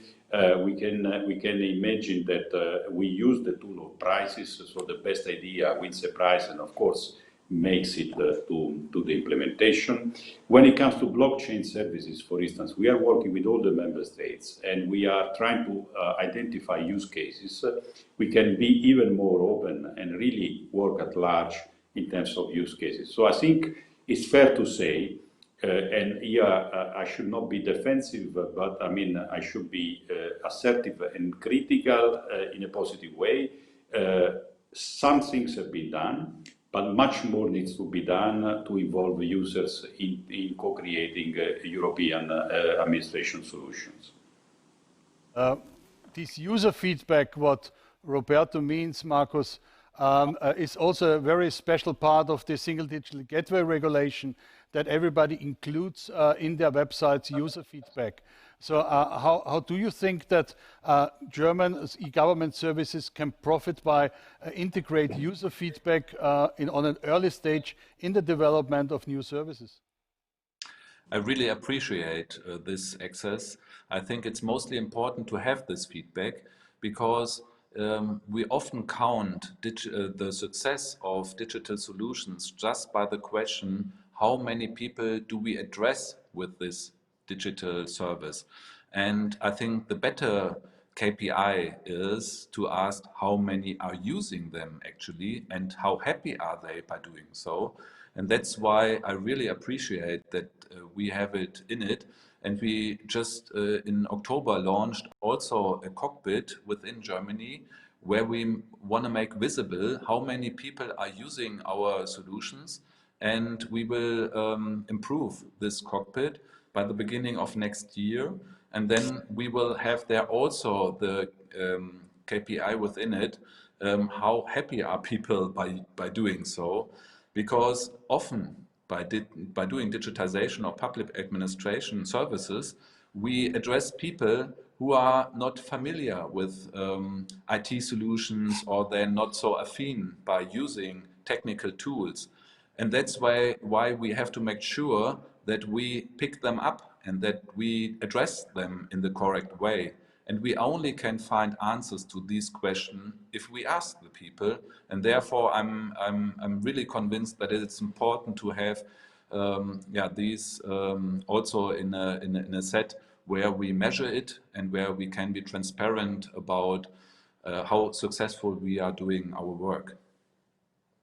We can imagine that we use the tool of prices, so the best idea wins the prize, and of course, makes it to the implementation. When it comes to blockchain services, for instance, we are working with all the member states and we are trying to identify use cases. We can be even more open and really work at large in terms of use cases. So I think it's fair to say, and here I should not be defensive, but I mean, I should be assertive and critical in a positive way. Some things have been done, but much more needs to be done to involve users in co-creating European administration solutions. This user feedback, what Roberto means, Markus, is also a very special part of the Single Digital Gateway regulation that everybody includes in their websites user feedback. So how do you think that German e-government services can profit by integrate user feedback on an early stage in the development of new services? I really appreciate this access. I think it's mostly important to have this feedback because we often count the success of digital solutions just by the question, how many people do we address with this digital service? And I think the better KPI is to ask how many are using them actually and how happy are they by doing so. And that's why I really appreciate that we have it in it. And we just in October launched also a cockpit within Germany where we want to make visible how many people are using our solutions. And we will improve this cockpit by the beginning of next year. And then we will have there also the KPI within it, how happy are people by doing so. Because often by doing digitization of public administration services, we address people who are not familiar with IT solutions or they're not so affine by using technical tools. And that's why we have to make sure that we pick them up and that we address them in the correct way. And we only can find answers to these questions if we ask the people. And therefore, I'm really convinced that it's important to have these also in a set where we measure it and where we can be transparent about how successful we are doing our work.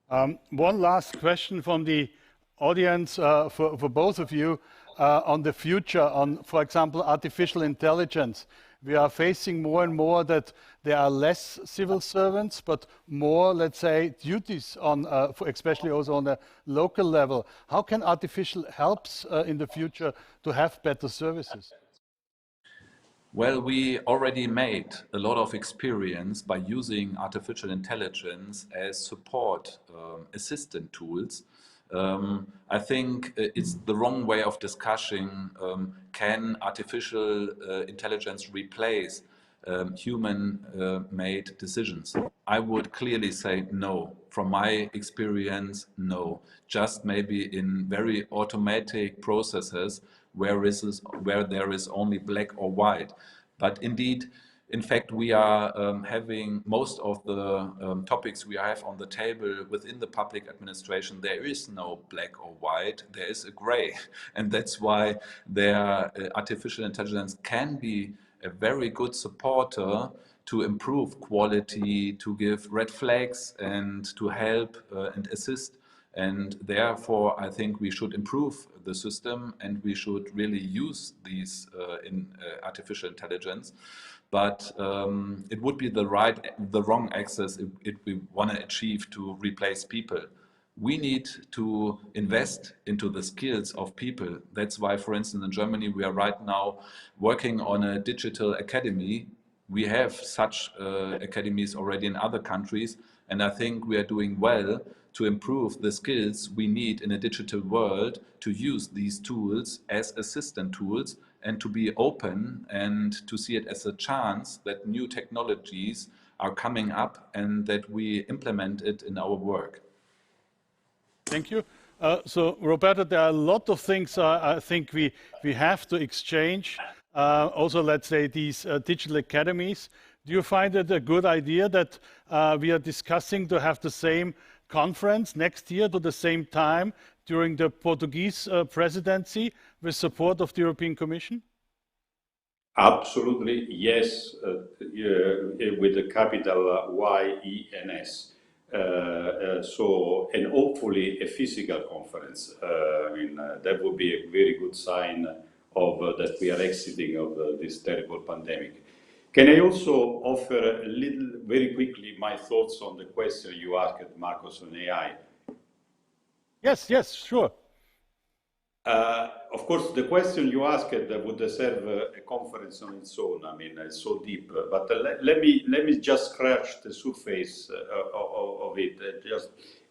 One last question from the audience for both of you on the future, on, for example, artificial intelligence. We are facing more and more that there are less civil servants, but more, let's say, duties on, especially also on a local level. How can artificial helps in the future to have better services? Well, we already made a lot of experience by using artificial intelligence as support assistant tools. I think it's the wrong way of discussing can artificial intelligence replace human-made decisions? I would clearly say no. From my experience, no. Just maybe in very automatic processes where there is only black or white. But indeed, in fact, we are having most of the topics we have on the table within the public administration. There is no black or white, there is a gray. And that's why artificial intelligence can be a very good supporter to improve quality, to give red flags, and to help and assist. And therefore, I think we should improve the system and we should really use these artificial intelligence. But it would be the wrong access if we want to achieve to replace people. We need to invest into the skills of people. That's why, for instance, in Germany, we are right now working on a digital academy. We have such academies already in other countries, and I think we are doing well to improve the skills we need in a digital world to use these tools as assistant tools and to be open and to see it as a chance that new technologies are coming up and that we implement it in our work. Thank you. So, Roberto, there are a lot of things I think we have to exchange. Also, let's say these digital academies. Do you find it a good idea that we are discussing to have the same conference next year to the same time during the Portuguese presidency with support of the European Commission? Absolutely, yes, with the capital YENS. And hopefully a physical conference. That would be a very good sign of that we are exiting of this terrible pandemic. Can I also offer a little, very quickly, my thoughts on the question you asked, Markus, on AI? Yes, sure. Of course, the question you asked would deserve a conference on its own. It's so deep. But let me just scratch the surface of it,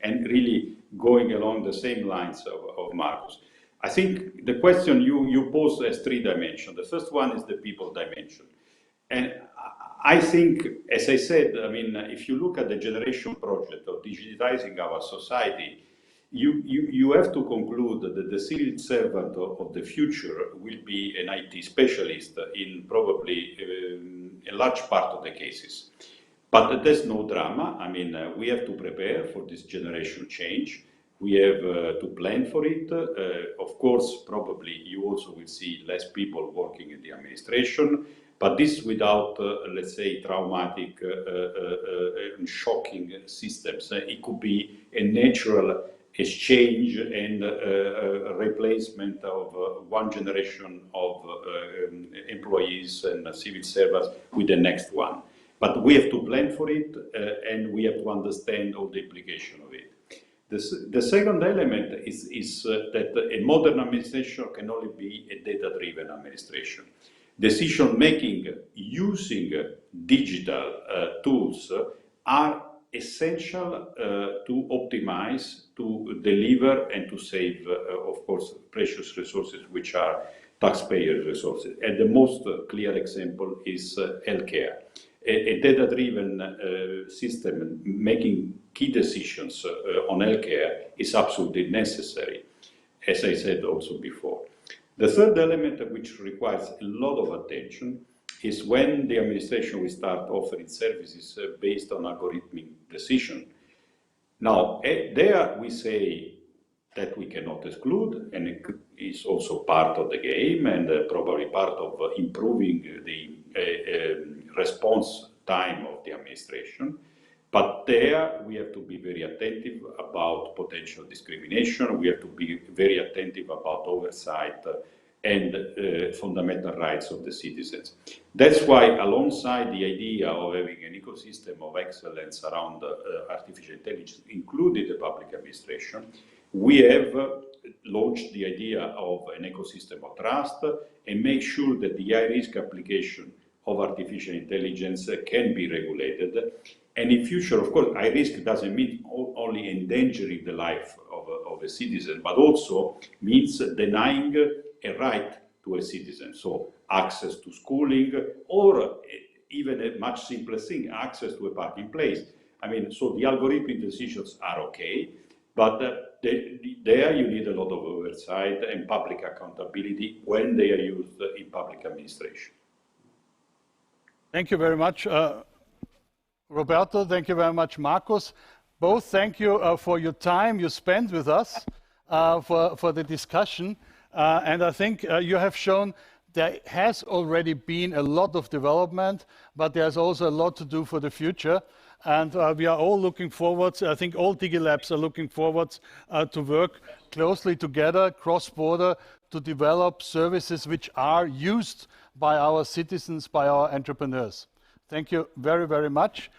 and really going along the same lines of Markus. I think the question you pose has three dimensions. The first one is the people dimension. And I think, as I said, if you look at the generation project of digitizing our society, you have to conclude that the civil servant of the future will be an IT specialist in probably a large part of the cases. But there's no drama. We have to prepare for this generation change. We have to plan for it. Of course, probably you also will see less people working in the administration, but this without, let's say, traumatic and shocking systems. It could be a natural exchange and replacement of one generation of employees and civil servants with the next one. But we have to plan for it, and we have to understand all the implications of it. The second element is that a modern administration can only be a data-driven administration. Decision-making using digital tools are essential to optimize, to deliver, and to save, of course, precious resources, which are taxpayer resources. And the most clear example is healthcare. A data-driven system making key decisions on healthcare is absolutely necessary, as I said also before. The third element, which requires a lot of attention, is when the administration will start offering services based on algorithmic decision. Now, there we say that we cannot exclude, and it is also part of the game and probably part of improving the response time of the administration. But there we have to be very attentive about potential discrimination. We have to be very attentive about oversight and fundamental rights of the citizens. That's why, alongside the idea of having an ecosystem of excellence around artificial intelligence, including the public administration, we have launched the idea of an ecosystem of trust and make sure that the high-risk application of artificial intelligence can be regulated. And in future, of course, high risk doesn't mean only endangering the life of a citizen, but also means denying a right to a citizen. So access to schooling, or even a much simpler thing, access to a parking place. I mean, so the algorithmic decisions are okay, but there you need a lot of oversight and public accountability when they are used in public administration. Thank you very much, Roberto. Thank you very much, Markus. Both thank you for your time you spent with us for the discussion. And I think you have shown there has already been a lot of development, but there's also a lot to do for the future. And we are all looking forward, I think all Digilabs are looking forward to work closely together, cross-border, to develop services which are used by our citizens, by our entrepreneurs. Thank you very, very much.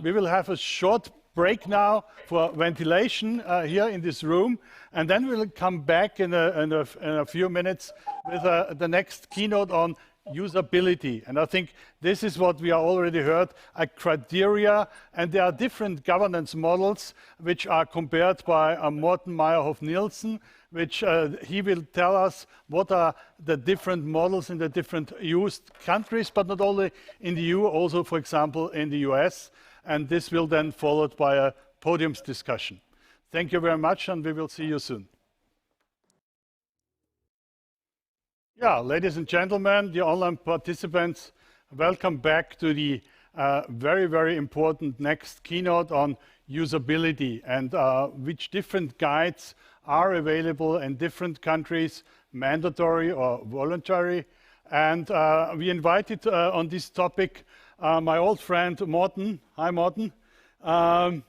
We will have a short break now for ventilation here in this room, and then we'll come back in a few minutes with the next keynote on usability. And I think this is what we are already heard, a criteria, and there are different governance models which are compared by Morten MEYERHOFF-Nielsen, which he will tell us what are the different models in the different used countries, but not only in the EU, also, for example, in the US. And this will then followed by a podiums discussion. Thank you very much, and we will see you soon. Yeah, ladies and gentlemen, the online participants, welcome back to the very, very important next keynote on usability and which different guides are available in different countries, mandatory or voluntary. And we invited on this topic my old friend Morten. Hi, Morten. Morten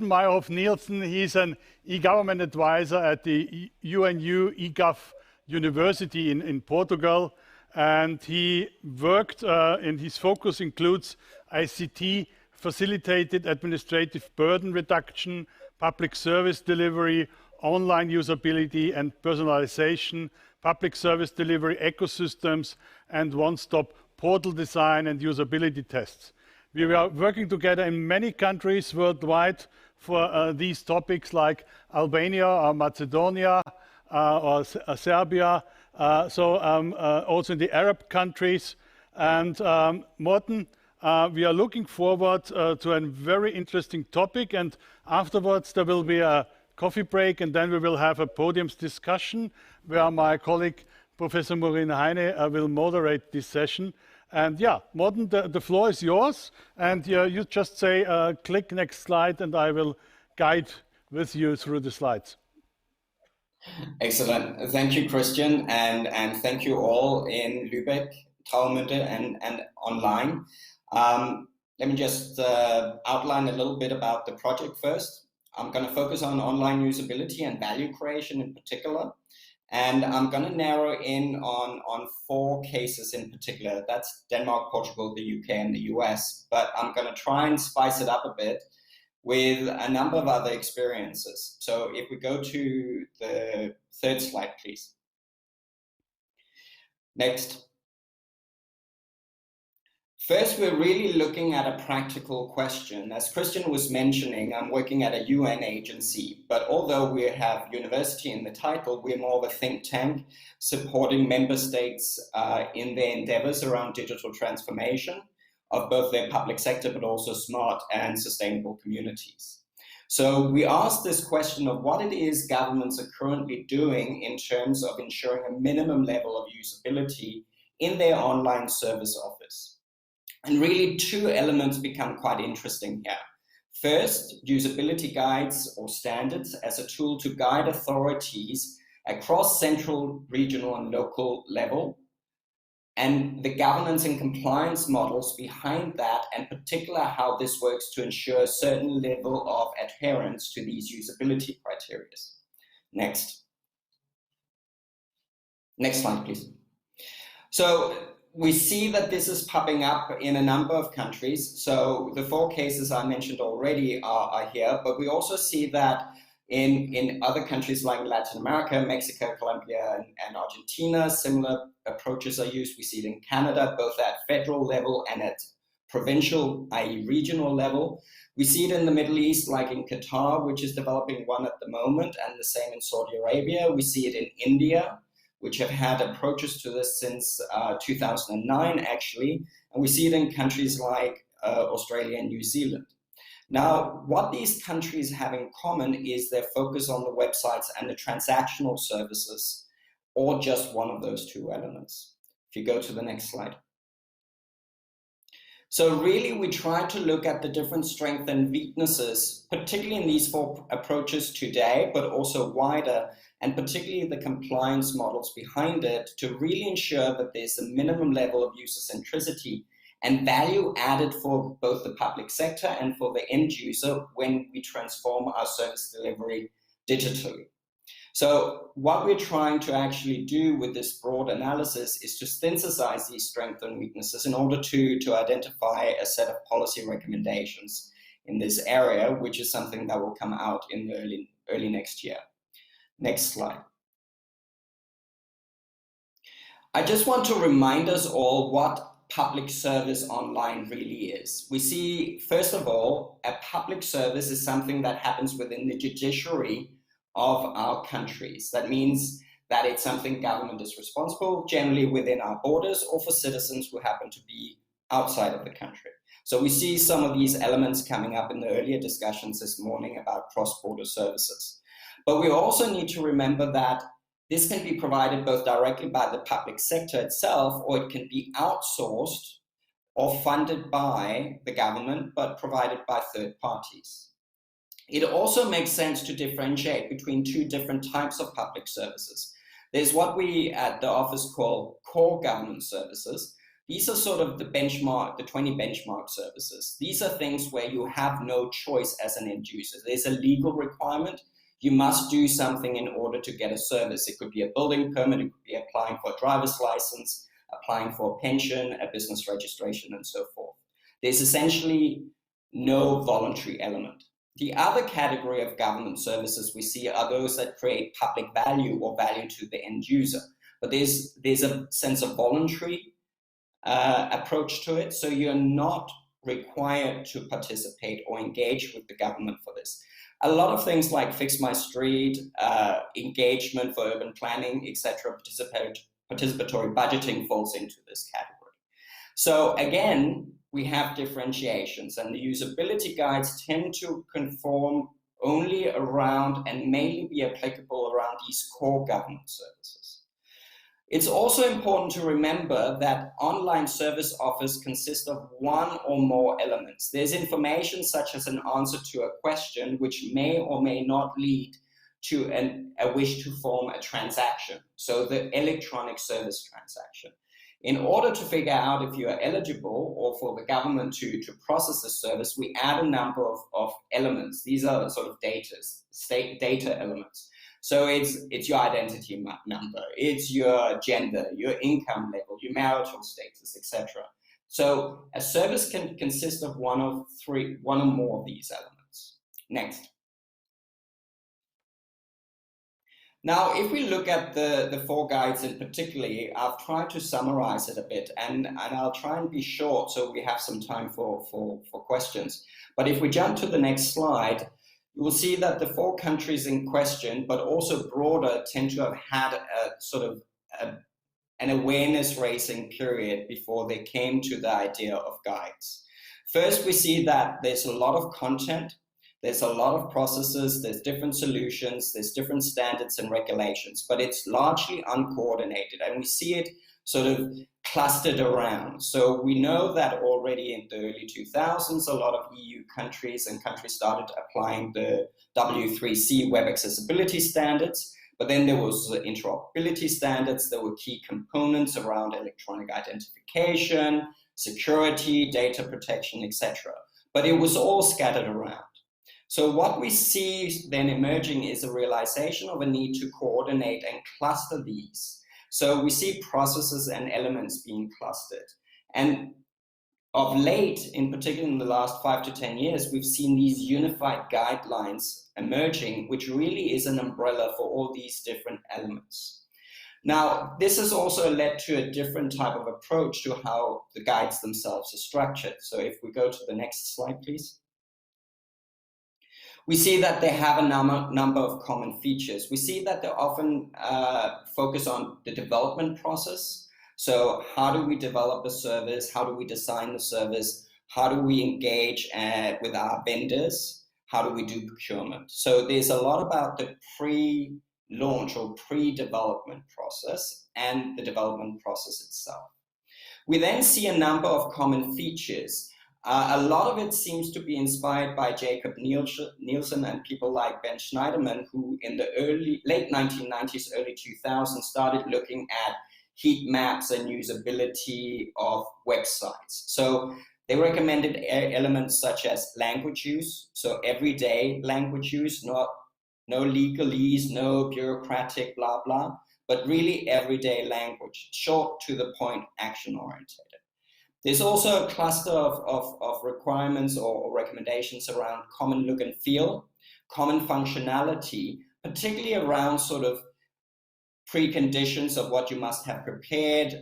MEYERHOFF-Nielsen, he's an e-government advisor at the UNU-EGOV University in Portugal, and he worked, and his focus includes ICT, facilitated administrative burden reduction, public service delivery, online usability and personalization, public service delivery ecosystems, and one-stop portal design and usability tests. We are working together in many countries worldwide for these topics like Albania or Macedonia, or Serbia, also in the Arab countries. And Morten, we are looking forward to a very interesting topic, and afterwards there will be a coffee break, and then we will have a podiums discussion where my colleague Professor Maureen Heine will moderate this session. And yeah, Morten, the floor is yours, and you just say click next slide, and I will guide with you through the slides. Excellent. Thank you, Christian, and thank you all in Lübeck, Travemünde, and online. Let me just outline a little bit about the project first. I'm going to focus on online usability and value creation in particular, and I'm going to narrow in on 4 cases in particular. That's Denmark, Portugal, the UK, and the US, but I'm going to try and spice it up a bit with a number of other experiences. So if we go to the 3rd slide, please. Next. First, we're really looking at a practical question. As Christian was mentioning, I'm working at a UN agency, but although we have university in the title, we're more of a think tank supporting member states in their endeavors around digital transformation of both their public sector, but also smart and sustainable communities. So we asked this question of what it is governments are currently doing in terms of ensuring a minimum level of usability in their online service office. And really 2 elements become quite interesting here. First, usability guides or standards as a tool to guide authorities across central, regional, and local level, and the governance and compliance models behind that, and particular how this works to ensure a certain level of adherence to these usability criteria. Next. Next slide, please. So we see that this is popping up in a number of countries. So the 4 cases I mentioned already are here, but we also see that in other countries like Latin America, Mexico, Colombia, and Argentina, similar approaches are used. We see it in Canada, both at federal level and at provincial, i.e. regional level. We see it in the Middle East, like in Qatar, which is developing one at the moment, and the same in Saudi Arabia. We see it in India, which have had approaches to this since 2009, actually, and we see it in countries like Australia and New Zealand. Now, what these countries have in common is their focus on the websites and the transactional services, or just one of those two elements. If you go to the next slide. So really, we try to look at the different strengths and weaknesses, particularly in these four approaches today, but also wider, and particularly the compliance models behind it, to really ensure that there's a minimum level of user centricity and value added for both the public sector and for the end user when we transform our service delivery digitally. So what we're trying to actually do with this broad analysis is to synthesize these strengths and weaknesses in order to identify a set of policy recommendations in this area, which is something that will come out in the early next year. Next slide. I just want to remind us all what public service online really is. We see, first of all, a public service is something that happens within the judiciary of our countries. That means that it's something government is responsible, generally within our borders, or for citizens who happen to be outside of the country. So we see some of these elements coming up in the earlier discussions this morning about cross-border services. But we also need to remember that this can be provided both directly by the public sector itself, or it can be outsourced or funded by the government, but provided by third parties. It also makes sense to differentiate between two different types of public services. There's what we at the office call core government services. These are sort of the benchmark, the 20 benchmark services. These are things where you have no choice as an end user. There's a legal requirement. You must do something in order to get a service. It could be a building permit, it could be applying for a driver's license, applying for a pension, a business registration, and so forth. There's essentially no voluntary element. The other category of government services we see are those that create public value or value to the end user. But there's a sense of voluntary approach to it, so you're not required to participate or engage with the government for this. A lot of things like Fix My Street, engagement for urban planning, etc., participatory budgeting falls into this category. So again, we have differentiations, and the usability guides tend to conform only around and mainly be applicable around these core government services. It's also important to remember that online service offers consist of one or more elements. There's information such as an answer to a question, which may or may not lead to a wish to form a transaction, so the electronic service transaction. In order to figure out if you are eligible or for the government to process the service, we add a number of elements. These are sort of data elements. So it's your identity number, it's your gender, your income level, your marital status, etc. So a service can consist of one or more of these elements. Next. Now, if we look at the four guides in particular, I've tried to summarize it a bit, and I'll try and be short so we have some time for questions. But if we jump to the next slide, you will see that the four countries in question, but also broader, tend to have had a sort of an awareness raising period before they came to the idea of guides. First, we see that there's a lot of content. There's a lot of processes, there's different solutions, there's different standards and regulations, but it's largely uncoordinated, and we see it sort of clustered around. So we know that already in the early 2000s, a lot of EU countries started applying the W3C web accessibility standards, but then there was the interoperability standards, there were key components around electronic identification, security, data protection, etc. But it was all scattered around. So what we see then emerging is a realization of a need to coordinate and cluster these. So we see processes and elements being clustered. And of late, in particular in the last 5 to 10 years, we've seen these unified guidelines emerging, which really is an umbrella for all these different elements. Now, this has also led to a different type of approach to how the guides themselves are structured. So if we go to the next slide, please. We see that they have a number of common features. We see that they often focus on the development process. So how do we develop a service? How do we design the service? How do we engage with our vendors? How do we do procurement? So there's a lot about the pre-launch or pre-development process and the development process itself. We then see a number of common features. A lot of it seems to be inspired by Jacob Nielsen and people like Ben Schneiderman, who in the late 1990s, early 2000s started looking at heat maps and usability of websites. So they recommended elements such as language use, so everyday language use, no legalese, no bureaucratic blah blah, but really everyday language, short, to the point, action oriented. There's also a cluster of requirements or recommendations around common look and feel, common functionality, particularly around sort of preconditions of what you must have prepared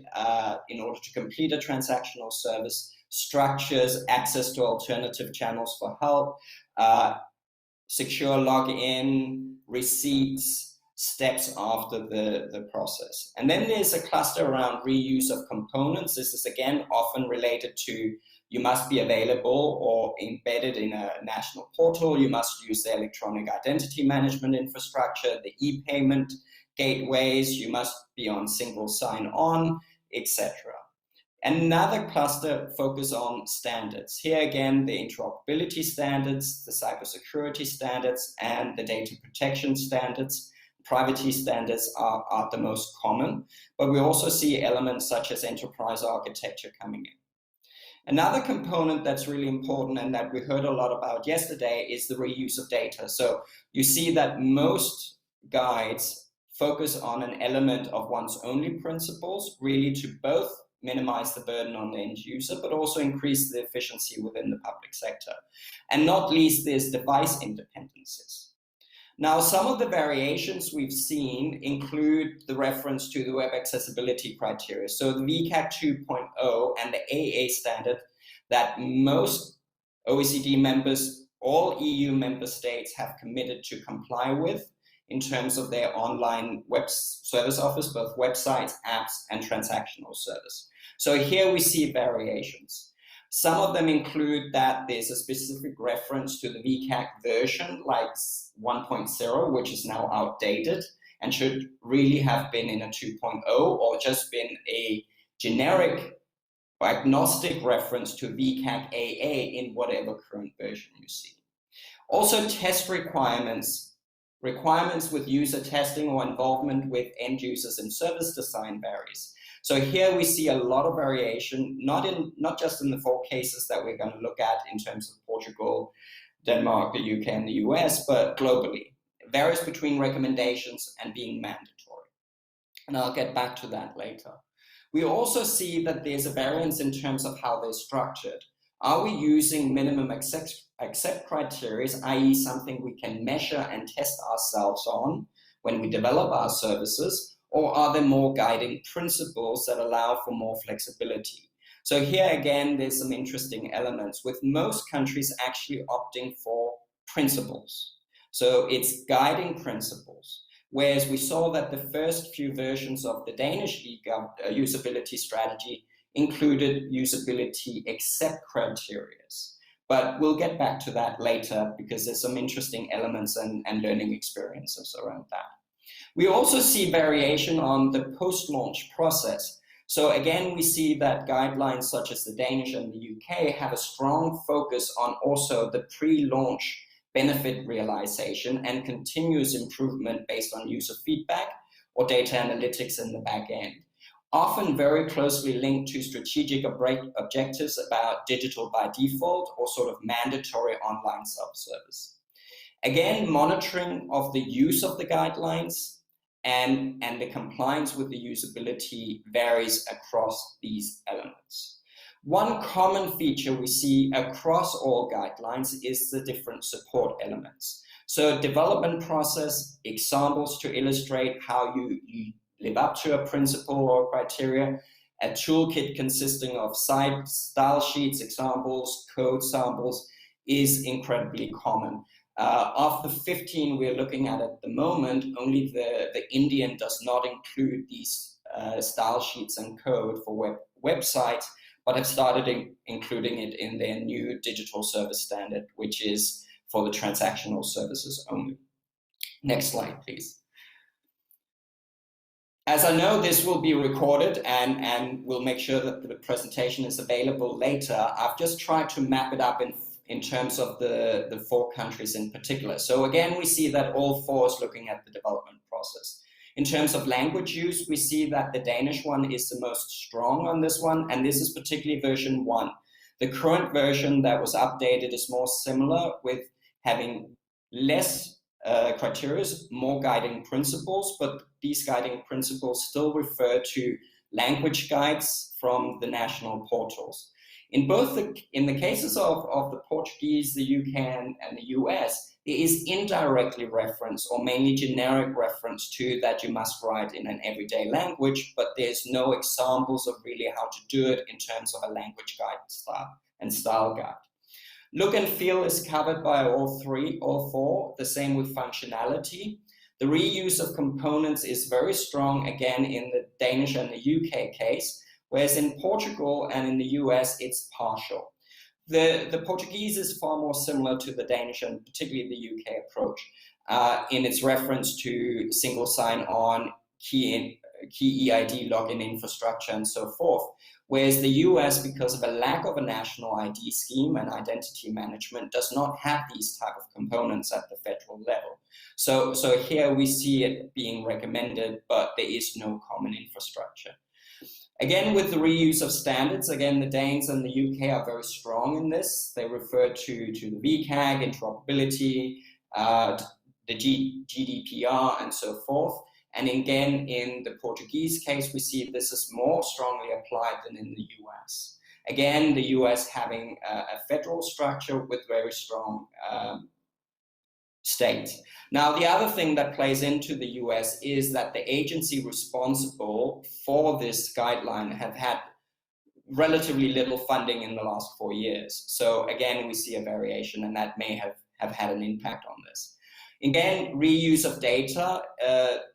in order to complete a transactional service, structures, access to alternative channels for help, secure login, receipts, steps after the process. And then there's a cluster around reuse of components. This is again often related to you must be available or embedded in a national portal. You must use the electronic identity management infrastructure, the e-payment gateways. You must be on single sign-on, etc. Another cluster focus on standards. Here again, the interoperability standards, the cybersecurity standards, and the data protection standards. Privacy standards are the most common, but we also see elements such as enterprise architecture coming in. Another component that's really important and that we heard a lot about yesterday is the reuse of data. So you see that most guides focus on an element of once only principles, really to both minimize the burden on the end user, but also increase the efficiency within the public sector. And not least, there's device independencies. Now, some of the variations we've seen include the reference to the web accessibility criteria. So the VCAC 2.0 and the AA standard that most OECD members, all EU member states have committed to comply with in terms of their online web service offers, both websites, apps, and transactional service. So here we see variations. Some of them include that there's a specific reference to the VCAC version like 1.0, which is now outdated and should really have been in a 2.0 or just been a generic or agnostic reference to VCAC AA in whatever current version you see. Also, test requirements with user testing or involvement with end users in service design varies. So here we see a lot of variation, not just in the 4 cases that we're going to look at in terms of Portugal, Denmark, the UK, and the US, but globally. It varies between recommendations and being mandatory. And I'll get back to that later. We also see that there's a variance in terms of how they're structured. Are we using minimum accept criteria, i.e. something we can measure and test ourselves on when we develop our services? Or are there more guiding principles that allow for more flexibility? So here again, there's some interesting elements, with most countries actually opting for principles. So it's guiding principles, whereas we saw that the first few versions of the Danish EGOV usability strategy included usability accept criteria. But we'll get back to that later because there's some interesting elements and learning experiences around that. We also see variation on the post-launch process. So again, we see that guidelines such as the Danish and the UK have a strong focus on also the pre-launch benefit realization and continuous improvement based on user feedback or data analytics in the back end, often very closely linked to strategic objectives about digital by default or sort of mandatory online self-service. Again, monitoring of the use of the guidelines and the compliance with the usability varies across these elements. One common feature we see across all guidelines is the different support elements. So development process, examples to illustrate how you live up to a principle or criteria, a toolkit consisting of style sheets, examples, code samples is incredibly common. Of the 15 we're looking at the moment, only the Indian does not include these style sheets and code for websites, but have started including it in their new digital service standard, which is for the transactional services only. Next slide, please. As I know this will be recorded and we'll make sure that the presentation is available later, I've just tried to map it up in terms of the 4 countries in particular. So again, we see that all 4 is looking at the development process. In terms of language use, we see that the Danish one is the most strong on this one, and this is particularly version 1. The current version that was updated is more similar, with having less criteria, more guiding principles, but these guiding principles still refer to language guides from the national portals. In the cases of the Portuguese, the UK, and the US, there is indirectly reference or mainly generic reference to that you must write in an everyday language, but there's no examples of really how to do it in terms of a language guide style guide. Look and feel is covered by all 4, the same with functionality. The reuse of components is very strong, again, in the Danish and the UK case, whereas in Portugal and in the US, it's partial. The Portuguese is far more similar to the Danish and particularly the UK approach in its reference to single sign-on, key EID login infrastructure and so forth. Whereas the US, because of a lack of a national ID scheme and identity management, does not have these type of components at the federal level. So here we see it being recommended, but there is no common infrastructure. Again, with the reuse of standards, again, the Danes and the UK are very strong in this. They refer to the VCAG, interoperability, the GDPR, and so forth. And again, in the Portuguese case, we see this is more strongly applied than in the US. Again, the US having a federal structure with very strong state. Now, the other thing that plays into the US is that the agency responsible for this guideline have had relatively little funding in the last 4 years. So again, we see a variation, and that may have had an impact on this. Again, reuse of data,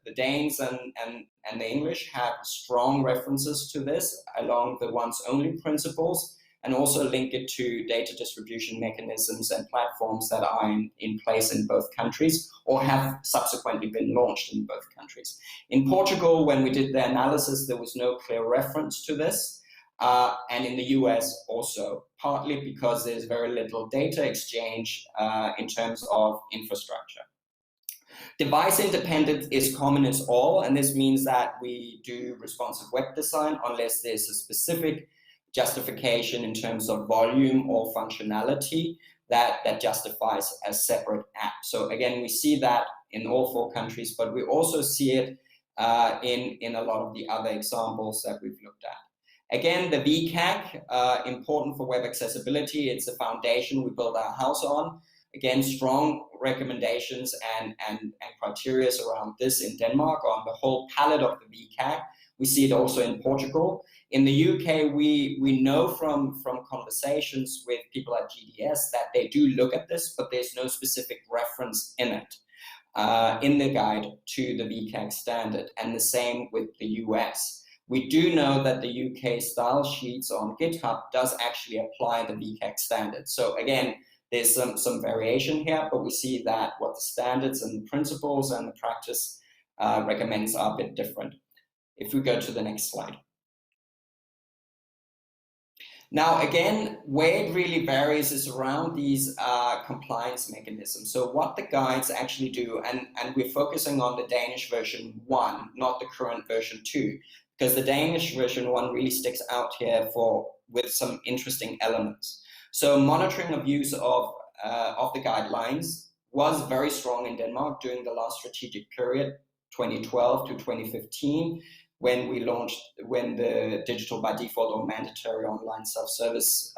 the Danes and the English have strong references to this along the once-only principles, and also link it to data distribution mechanisms and platforms that are in place in both countries or have subsequently been launched in both countries. In Portugal, when we did the analysis, there was no clear reference to this, and in the US also, partly because there's very little data exchange in terms of infrastructure. Device independence is common as all, and this means that we do responsive web design unless there's a specific justification in terms of volume or functionality that justifies a separate app. So again, we see that in all 4 countries, but we also see it in a lot of the other examples that we've looked at. Again, the VCAG, important for web accessibility. It's a foundation we build our house on. Again, strong recommendations and criteria around this in Denmark on the whole palette of the VCAG. We see it also in Portugal. In the UK, we know from conversations with people at GDS that they do look at this, but there's no specific reference in it, in the guide to the VCAG standard, and the same with the US. We do know that the UK style sheets on GitHub does actually apply the VCAG standard. So again, there's some variation here, but we see that what the standards and the principles and the practice recommends are a bit different. If we go to the next slide. Now, again, where it really varies is around these compliance mechanisms. So what the guides actually do, and we're focusing on the Danish version 1, not the current version 2, because the Danish version 1 really sticks out here with some interesting elements. So monitoring of use of the guidelines was very strong in Denmark during the last strategic period, 2012 to 2015, when the digital by default or mandatory online self-service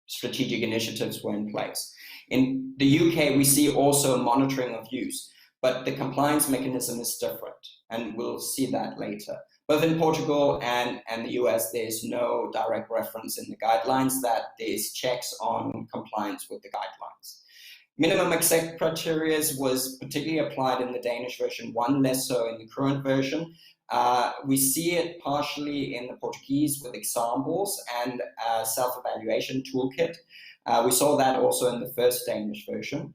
strategic initiatives were in place. In the UK, we see also monitoring of use, but the compliance mechanism is different, and we'll see that later. Both in Portugal and the US, there's no direct reference in the guidelines that there's checks on compliance with the guidelines. Minimum accept criteria was particularly applied in the Danish version 1, less so in the current version. We see it partially in the Portuguese with examples and self-evaluation toolkit. We saw that also in the first Danish version.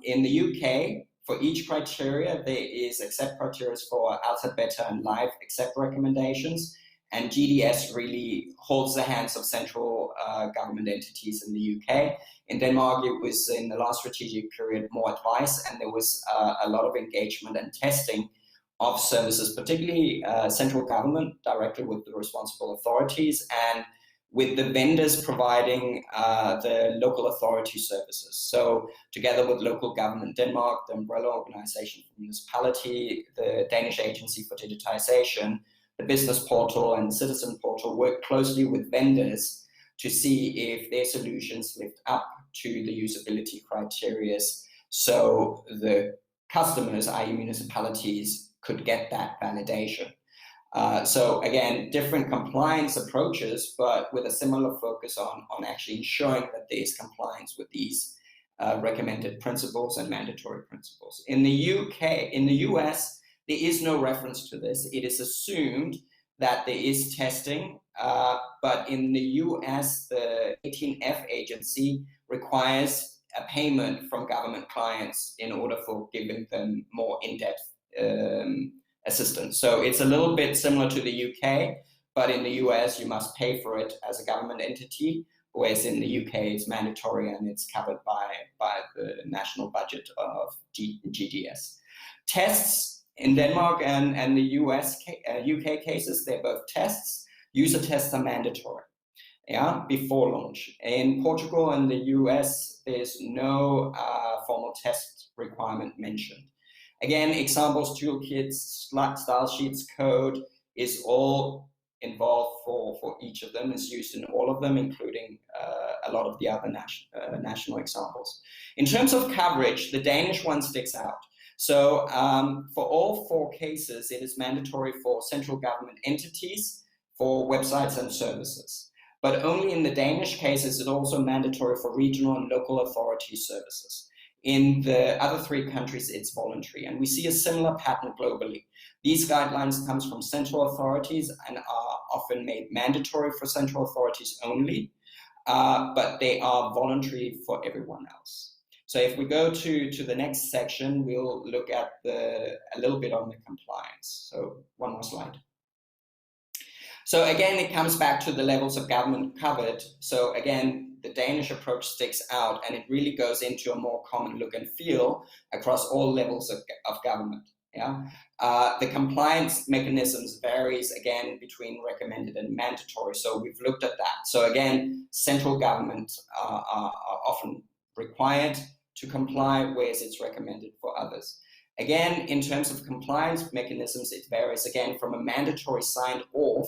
In the UK, for each criteria, there is accept criteria for alpha, beta, and live accept recommendations. And GDS really holds the hands of central government entities in the UK. In Denmark, it was in the last strategic period more advice, and there was a lot of engagement and testing of services, particularly central government directly with the responsible authorities and with the vendors providing the local authority services. So together with local government Denmark, the umbrella organization for municipality, the Danish Agency for Digitization, the business portal and citizen portal work closely with vendors to see if their solutions lived up to the usability criteria, so the customers, i.e. municipalities, could get that validation. So again, different compliance approaches, but with a similar focus on actually ensuring that there is compliance with these recommended principles and mandatory principles. In the US, there is no reference to this. It is assumed that there is testing, but in the US, the 18F agency requires a payment from government clients in order for giving them more in-depth assistance. So it's a little bit similar to the UK, but in the US, you must pay for it as a government entity, whereas in the UK, it's mandatory and it's covered by the national budget of GDS. Tests in Denmark and the UK cases, they're both tests. User tests are mandatory, before launch. In Portugal and the US, there's no formal test requirement mentioned. Again, examples, toolkits, style sheets, code is all involved for each of them. It's used in all of them, including a lot of the other national examples. In terms of coverage, the Danish one sticks out. So for all 4 cases, it is mandatory for central government entities, for websites and services. But only in the Danish case is it also mandatory for regional and local authority services. In the other 3 countries, it's voluntary. And we see a similar pattern globally. These guidelines come from central authorities and are often made mandatory for central authorities only, but they are voluntary for everyone else. So if we go to the next section, we'll look at a little bit on the compliance. So one more slide. So again, it comes back to the levels of government covered. So again, the Danish approach sticks out and it really goes into a more common look and feel across all levels of government. The compliance mechanisms varies again between recommended and mandatory. So we've looked at that. So again, central government are often required to comply, whereas it's recommended for others. Again, in terms of compliance mechanisms, it varies again from a mandatory signed off.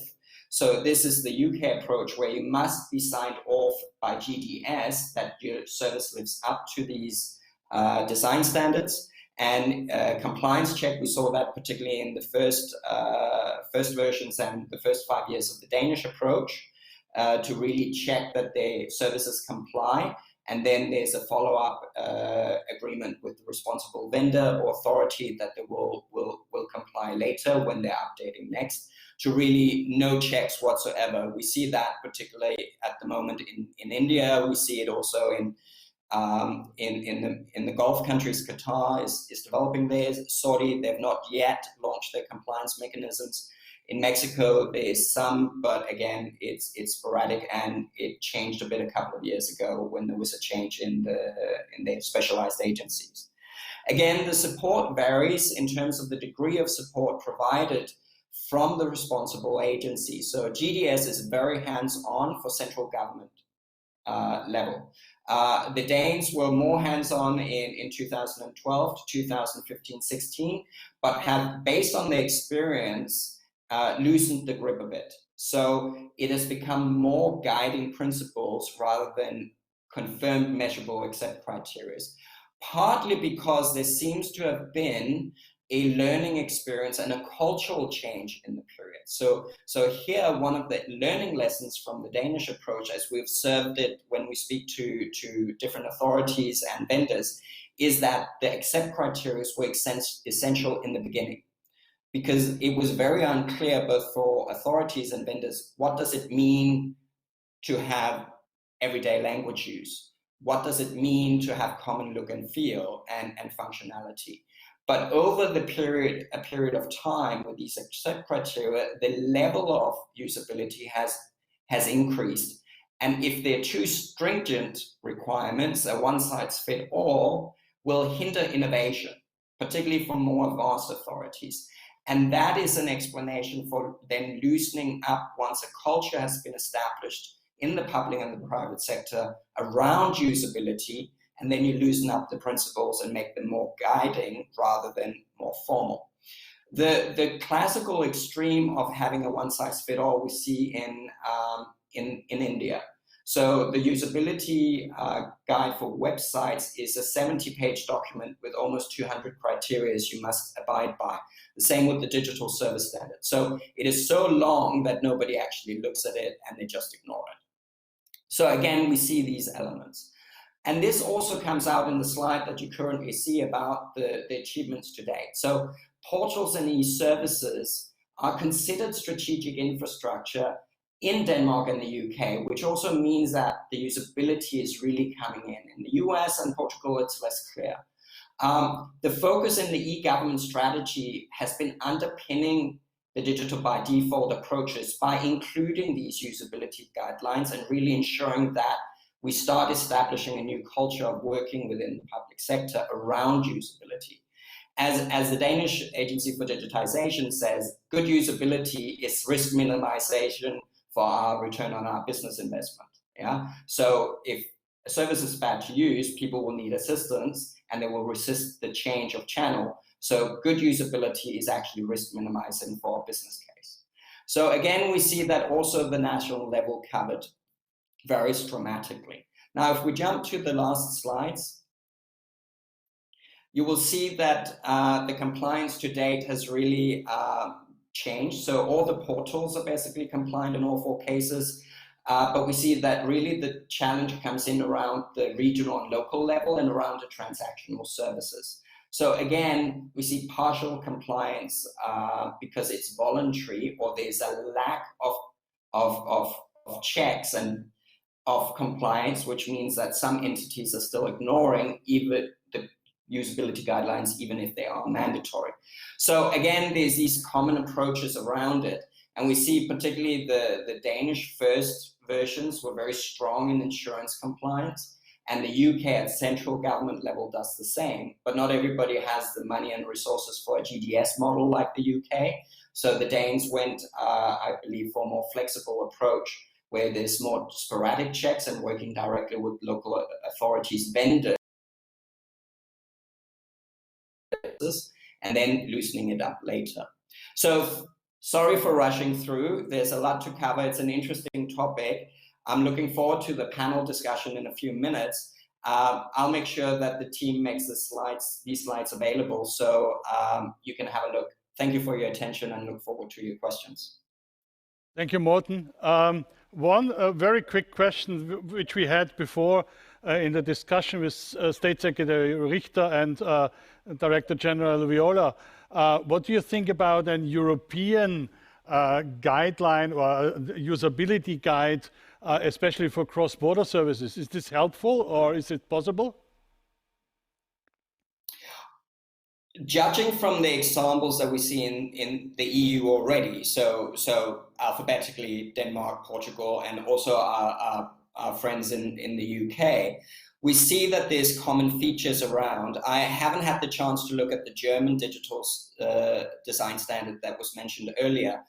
So this is the UK approach where you must be signed off by GDS that your service lives up to these design standards. And compliance check, we saw that particularly in the first versions and the first 5 years of the Danish approach to really check that the services comply. And then there's a follow-up agreement with the responsible vendor or authority that they will comply later when they're updating next, to really no checks whatsoever. We see that particularly at the moment in India. We see it also in the Gulf countries. Qatar is developing theirs. Saudi, they've not yet launched their compliance mechanisms. In Mexico, there is some, but again, it's sporadic, and it changed a bit a couple of years ago when there was a change in their specialized agencies. Again, the support varies in terms of the degree of support provided from the responsible agency. So GDS is very hands-on for central government level. The Danes were more hands-on in 2012 to 2015-16, but have, based on their experience, loosened the grip a bit. So it has become more guiding principles rather than confirmed measurable accept criteria. Partly because there seems to have been a learning experience and a cultural change in the period. So here, one of the learning lessons from the Danish approach, as we've observed it when we speak to different authorities and vendors, is that the accept criteria were essential in the beginning, because it was very unclear both for authorities and vendors, what does it mean to have everyday language use? What does it mean to have common look and feel and functionality? But over a period of time with these accept criteria, the level of usability has increased. And if they're too stringent requirements, a one-size-fits-all will hinder innovation, particularly from more advanced authorities. And that is an explanation for then loosening up once a culture has been established in the public and the private sector around usability, and then you loosen up the principles and make them more guiding rather than more formal. The classical extreme of having a one-size-fits-all we see in India. So the usability guide for websites is a 70-page document with almost 200 criteria you must abide by. The same with the digital service standard. So it is so long that nobody actually looks at it and they just ignore it. So again, we see these elements. And this also comes out in the slide that you currently see about the achievements to date. So portals and e-services are considered strategic infrastructure in Denmark and the UK, which also means that the usability is really coming in. In the US and Portugal, it's less clear. The focus in the e-government strategy has been underpinning the digital by default approaches by including these usability guidelines and really ensuring that we start establishing a new culture of working within the public sector around usability. As the Danish Agency for Digitization says, good usability is risk minimization for our return on our business investment. Yeah. So if a service is bad to use, people will need assistance and they will resist the change of channel. So good usability is actually risk minimizing for a business case. So again, we see that also the national level covered varies dramatically. Now, if we jump to the last slides, you will see that the compliance to date has really changed. So all the portals are basically compliant in all 4 cases, but we see that really the challenge comes in around the regional and local level and around the transactional services. So again, we see partial compliance because it's voluntary, or there's a lack of checks and of compliance, which means that some entities are still ignoring even the usability guidelines, even if they are mandatory. So again, there's these common approaches around it. And we see particularly the Danish first versions were very strong in insurance compliance, and the UK at central government level does the same, but not everybody has the money and resources for a GDS model like the UK. So the Danes went, I believe, for a more flexible approach, where there's more sporadic checks and working directly with local authorities, vendors, and then loosening it up later. So sorry for rushing through. There's a lot to cover. It's an interesting topic. I'm looking forward to the panel discussion in a few minutes. I'll make sure that the team makes these slides available so you can have a look. Thank you for your attention and look forward to your questions. Thank you, Morten. One very quick question which we had before in the discussion with State Secretary RICHTER and Director General VIOLA. What do you think about an European guideline or usability guide, especially for cross-border services? Is this helpful or is it possible? Judging from the examples that we see in the EU already, so alphabetically Denmark, Portugal, and also our friends in the UK, we see that there's common features around. I haven't had the chance to look at the German digital design standard that was mentioned earlier,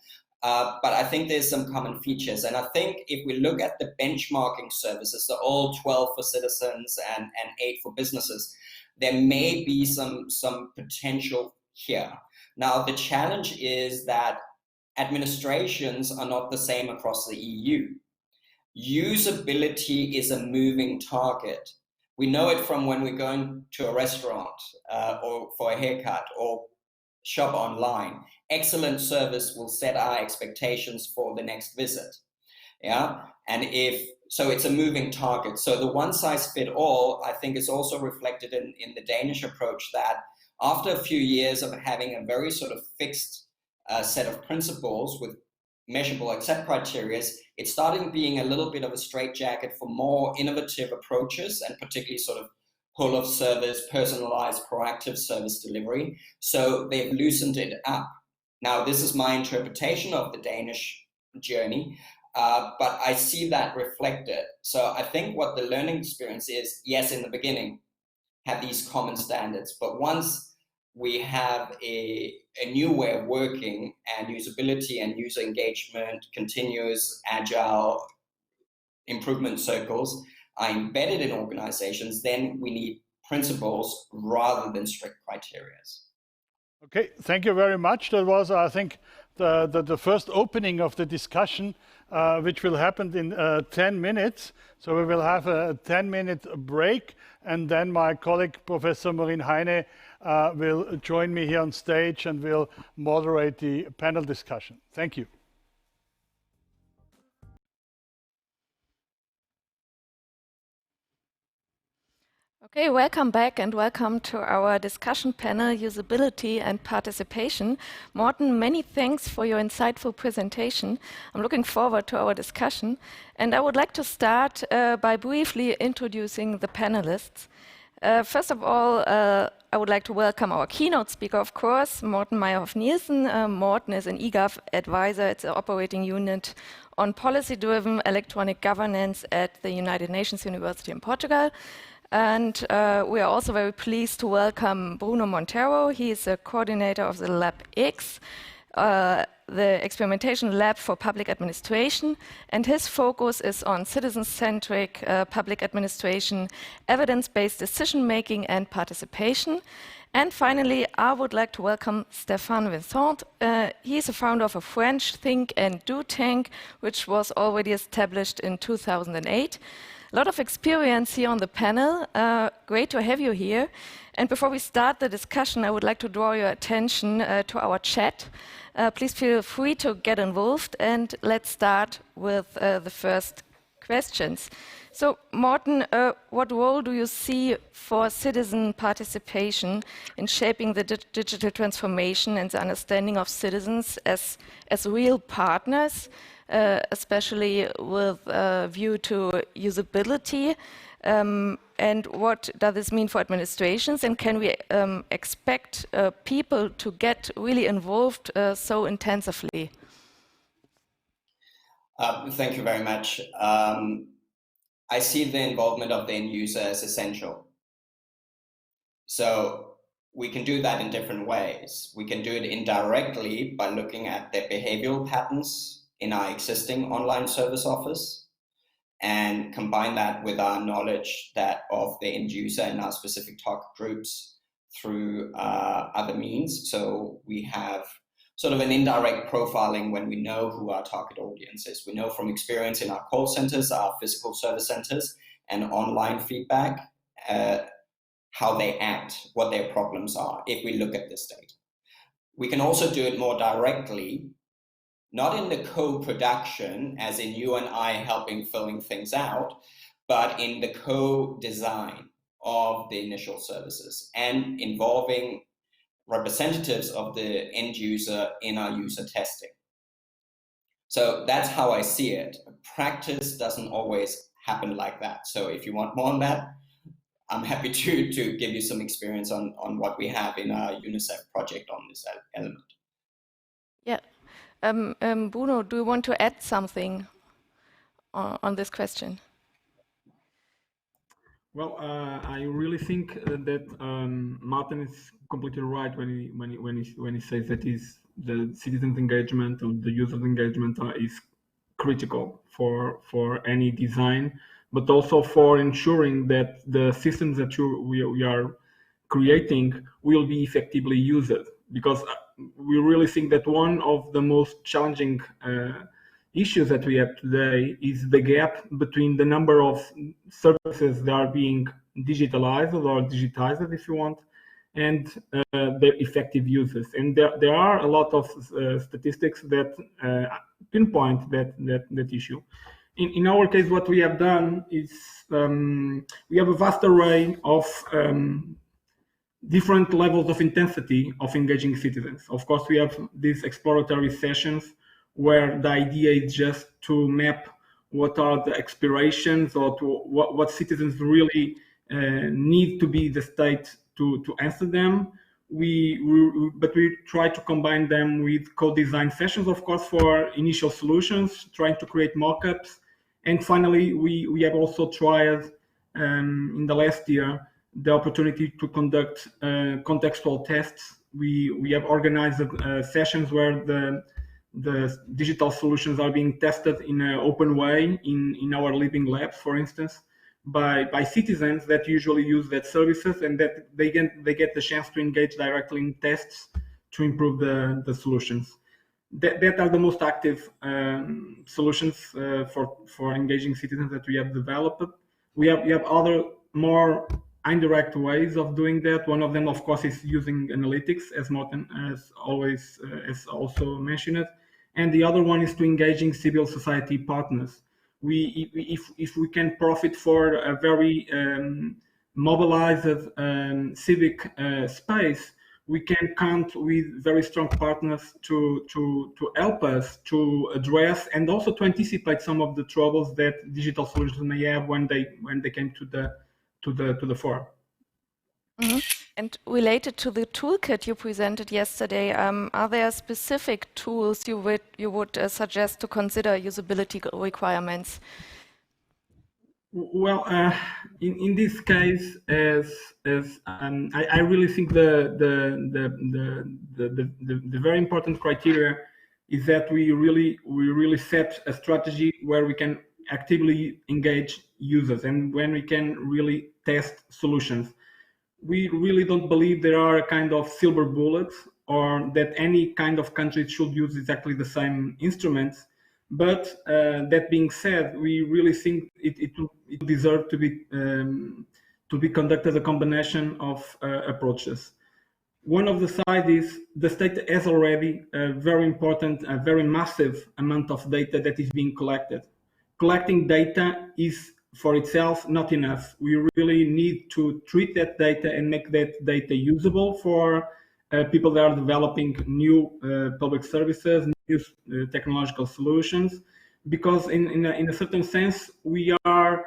but I think there's some common features. And I think if we look at the benchmarking services, the all 12 for citizens and 8 for businesses, there may be some potential here. Now, the challenge is that administrations are not the same across the EU. Usability is a moving target. We know it from when we're going to a restaurant or for a haircut, or shop online. Excellent service will set our expectations for the next visit. Yeah, and so it's a moving target. So the one size fit all, I think, is also reflected in the Danish approach, that after a few years of having a very sort of fixed set of principles with measurable accept criteria, it's starting being a little bit of a straitjacket for more innovative approaches, and particularly sort of whole of service, personalized, proactive service delivery. So they've loosened it up. Now, this is my interpretation of the Danish journey, but I see that reflected. So I think what the learning experience is, yes, in the beginning, have these common standards, but once we have a new way of working, and usability and user engagement, continuous agile improvement circles are embedded in organizations, then we need principles rather than strict criteria. Okay, thank you very much. That was, I think, the first opening of the discussion, which will happen in 10 minutes. So we will have a 10-minute break, and then my colleague, Professor Maureen Heine, will join me here on stage and will moderate the panel discussion. Thank you. Okay, welcome back and welcome to our discussion panel, Usability and Participation. Morten, many thanks for your insightful presentation. I'm looking forward to our discussion. And I would like to start by briefly introducing the panelists. First of all, I would like to welcome our keynote speaker, of course, Morten MEYERHOFF-Nielsen. Morten is an EGOV advisor at the operating unit on policy-driven electronic governance at the United Nations University in Portugal. And we are also very pleased to welcome Bruno MONTEIRO. He is a coordinator of the LabX, the experimentation lab for public administration, and his focus is on citizen-centric public administration, evidence-based decision-making and participation. And finally, I would like to welcome Stéphane VINCENT. He is a founder of a French think and do tank, which was already established in 2008. A lot of experience here on the panel. Great to have you here. And before we start the discussion, I would like to draw your attention to our chat. Please feel free to get involved, and let's start with the first questions. So, Morten, what role do you see for citizen participation in shaping the digital transformation and the understanding of citizens as real partners, especially with view to usability? And what does this mean for administrations? And can we expect people to get really involved so intensively? Thank you very much. I see the involvement of the end user as essential. So we can do that in different ways. We can do it indirectly by looking at their behavioral patterns in our existing online service office, and combine that with our knowledge of the end user and our specific target groups through other means. So we have sort of an indirect profiling when we know who our target audience is. We know from experience in our call centers, our physical service centers, and online feedback, how they act, what their problems are, if we look at this data. We can also do it more directly, not in the co-production, as in you and I helping filling things out, but in the co-design of the initial services and involving representatives of the end user in our user testing. So that's how I see it. Practice doesn't always happen like that. So if you want more on that, I'm happy to give you some experience on what we have in our UNICEF project on this element. Yeah. Bruno, do you want to add something on this question? Well, I really think that Martin is completely right when he says that the citizens' engagement or the users' engagement is critical for any design, but also for ensuring that the systems that we are creating will be effectively used. Because we really think that one of the most challenging issues that we have today is the gap between the number of services that are being digitalized or digitized, if you want, and their effective uses. And there are a lot of statistics that pinpoint that issue. In our case, what we have done is we have a vast array of different levels of intensity of engaging citizens. Of course, we have these exploratory sessions where the idea is just to map what are the aspirations or to what citizens really need to be the state to answer them. But we try to combine them with co-design sessions, of course, for initial solutions, trying to create mock-ups. And finally, we have also tried in the last year the opportunity to conduct contextual tests. We have organized sessions where the digital solutions are being tested in an open way in our living labs, for instance, by citizens that usually use that services, and that they get the chance to engage directly in tests to improve the solutions. That are the most active solutions for engaging citizens that we have developed. We have other more indirect ways of doing that. One of them, of course, is using analytics, as Morten has also mentioned. And the other one is to engaging civil society partners. If we can profit for a very mobilized civic space, we can count with very strong partners to help us to address and also to anticipate some of the troubles that digital solutions may have when they came to the fore. Mm-hmm. And related to the toolkit you presented yesterday, are there specific tools you would suggest to consider usability requirements? Well, in this case, I really think the very important criteria is that we really set a strategy where we can actively engage users and when we can really test solutions. We really don't believe there are a kind of silver bullets or that any kind of country should use exactly the same instruments. But that being said, we really think it deserves to be conducted a combination of approaches. One of the sides is the state has already a very important, a very massive amount of data that is being collected. Collecting data is for itself not enough. We really need to treat that data and make that data usable for people that are developing new public services, new technological solutions, because in a certain sense we are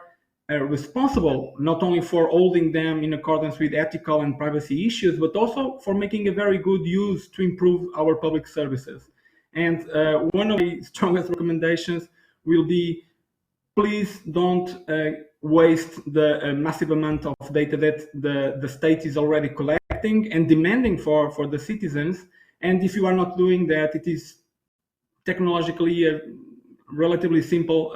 responsible not only for holding them in accordance with ethical and privacy issues, but also for making a very good use to improve our public services. And one of the strongest recommendations will be, please don't waste the massive amount of data that the state is already collecting and demanding for the citizens. And if you are not doing that, it is technologically a relatively simple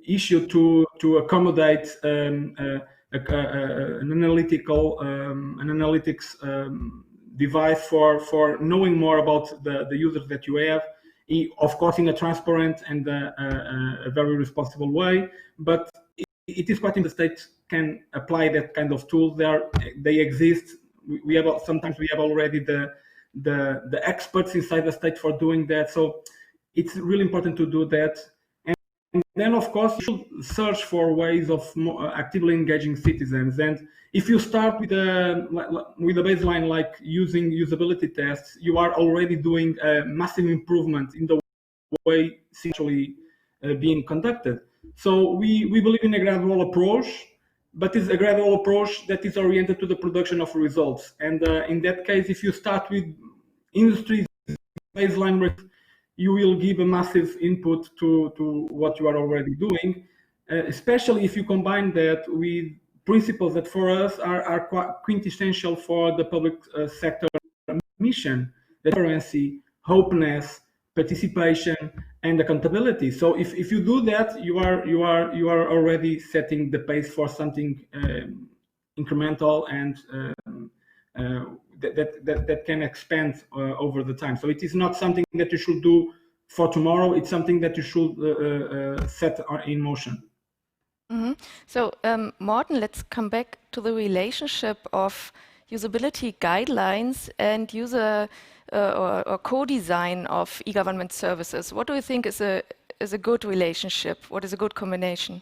issue to accommodate an analytics device for knowing more about the users that you have. Of course, in a transparent and a very responsible way, but it is quite in the state can apply that kind of tools. They exist. We have sometimes we have already the experts inside the state for doing that. So it's really important to do that. And then, of course, you should search for ways of more actively engaging citizens. And if you start with a baseline like using usability tests, you are already doing a massive improvement in the way it's actually being conducted. So we believe in a gradual approach, but it's a gradual approach that is oriented to the production of results. And in that case, if you start with industry baseline, you will give a massive input to what you are already doing, especially if you combine that with principles that for us are quite quintessential for the public sector mission: transparency, openness, participation, and accountability. So if you do that, you are already setting the pace for something incremental and that can expand over the time. So it is not something that you should do for tomorrow. It's something that you should set in motion. Mm-hmm. So Morten, let's come back to the relationship of usability guidelines and user or co-design of e-government services. What do you think is a good relationship? What is a good combination?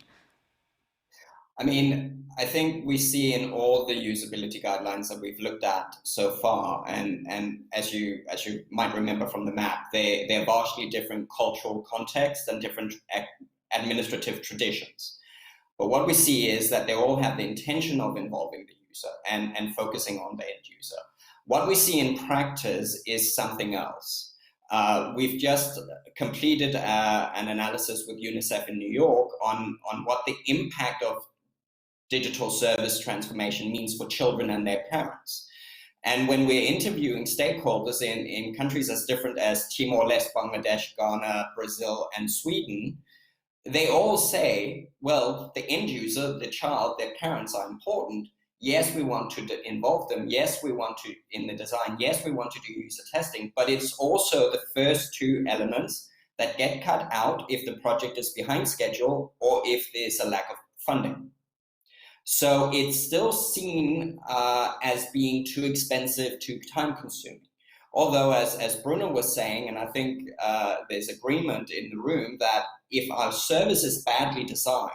I mean, I think we see in all the usability guidelines that we've looked at so far, and as you might remember from the map, they're vastly different cultural contexts and different administrative traditions. But what we see is that they all have the intention of involving the user and focusing on the end user. What we see in practice is something else. We've just completed an analysis with UNICEF in New York on what the impact of digital service transformation means for children and their parents. And when we're interviewing stakeholders in countries as different as Timor-Leste, Bangladesh, Ghana, Brazil, and Sweden, they all say, well, the end user, the child, their parents are important. Yes, we want to involve them. Yes, we want to in the design. Yes, we want to do user testing, but it's also the first two elements that get cut out if the project is behind schedule or if there's a lack of funding. So it's still seen as being too expensive, too time-consuming. Although, as Bruno was saying, and I think there's agreement in the room, that if our service is badly designed,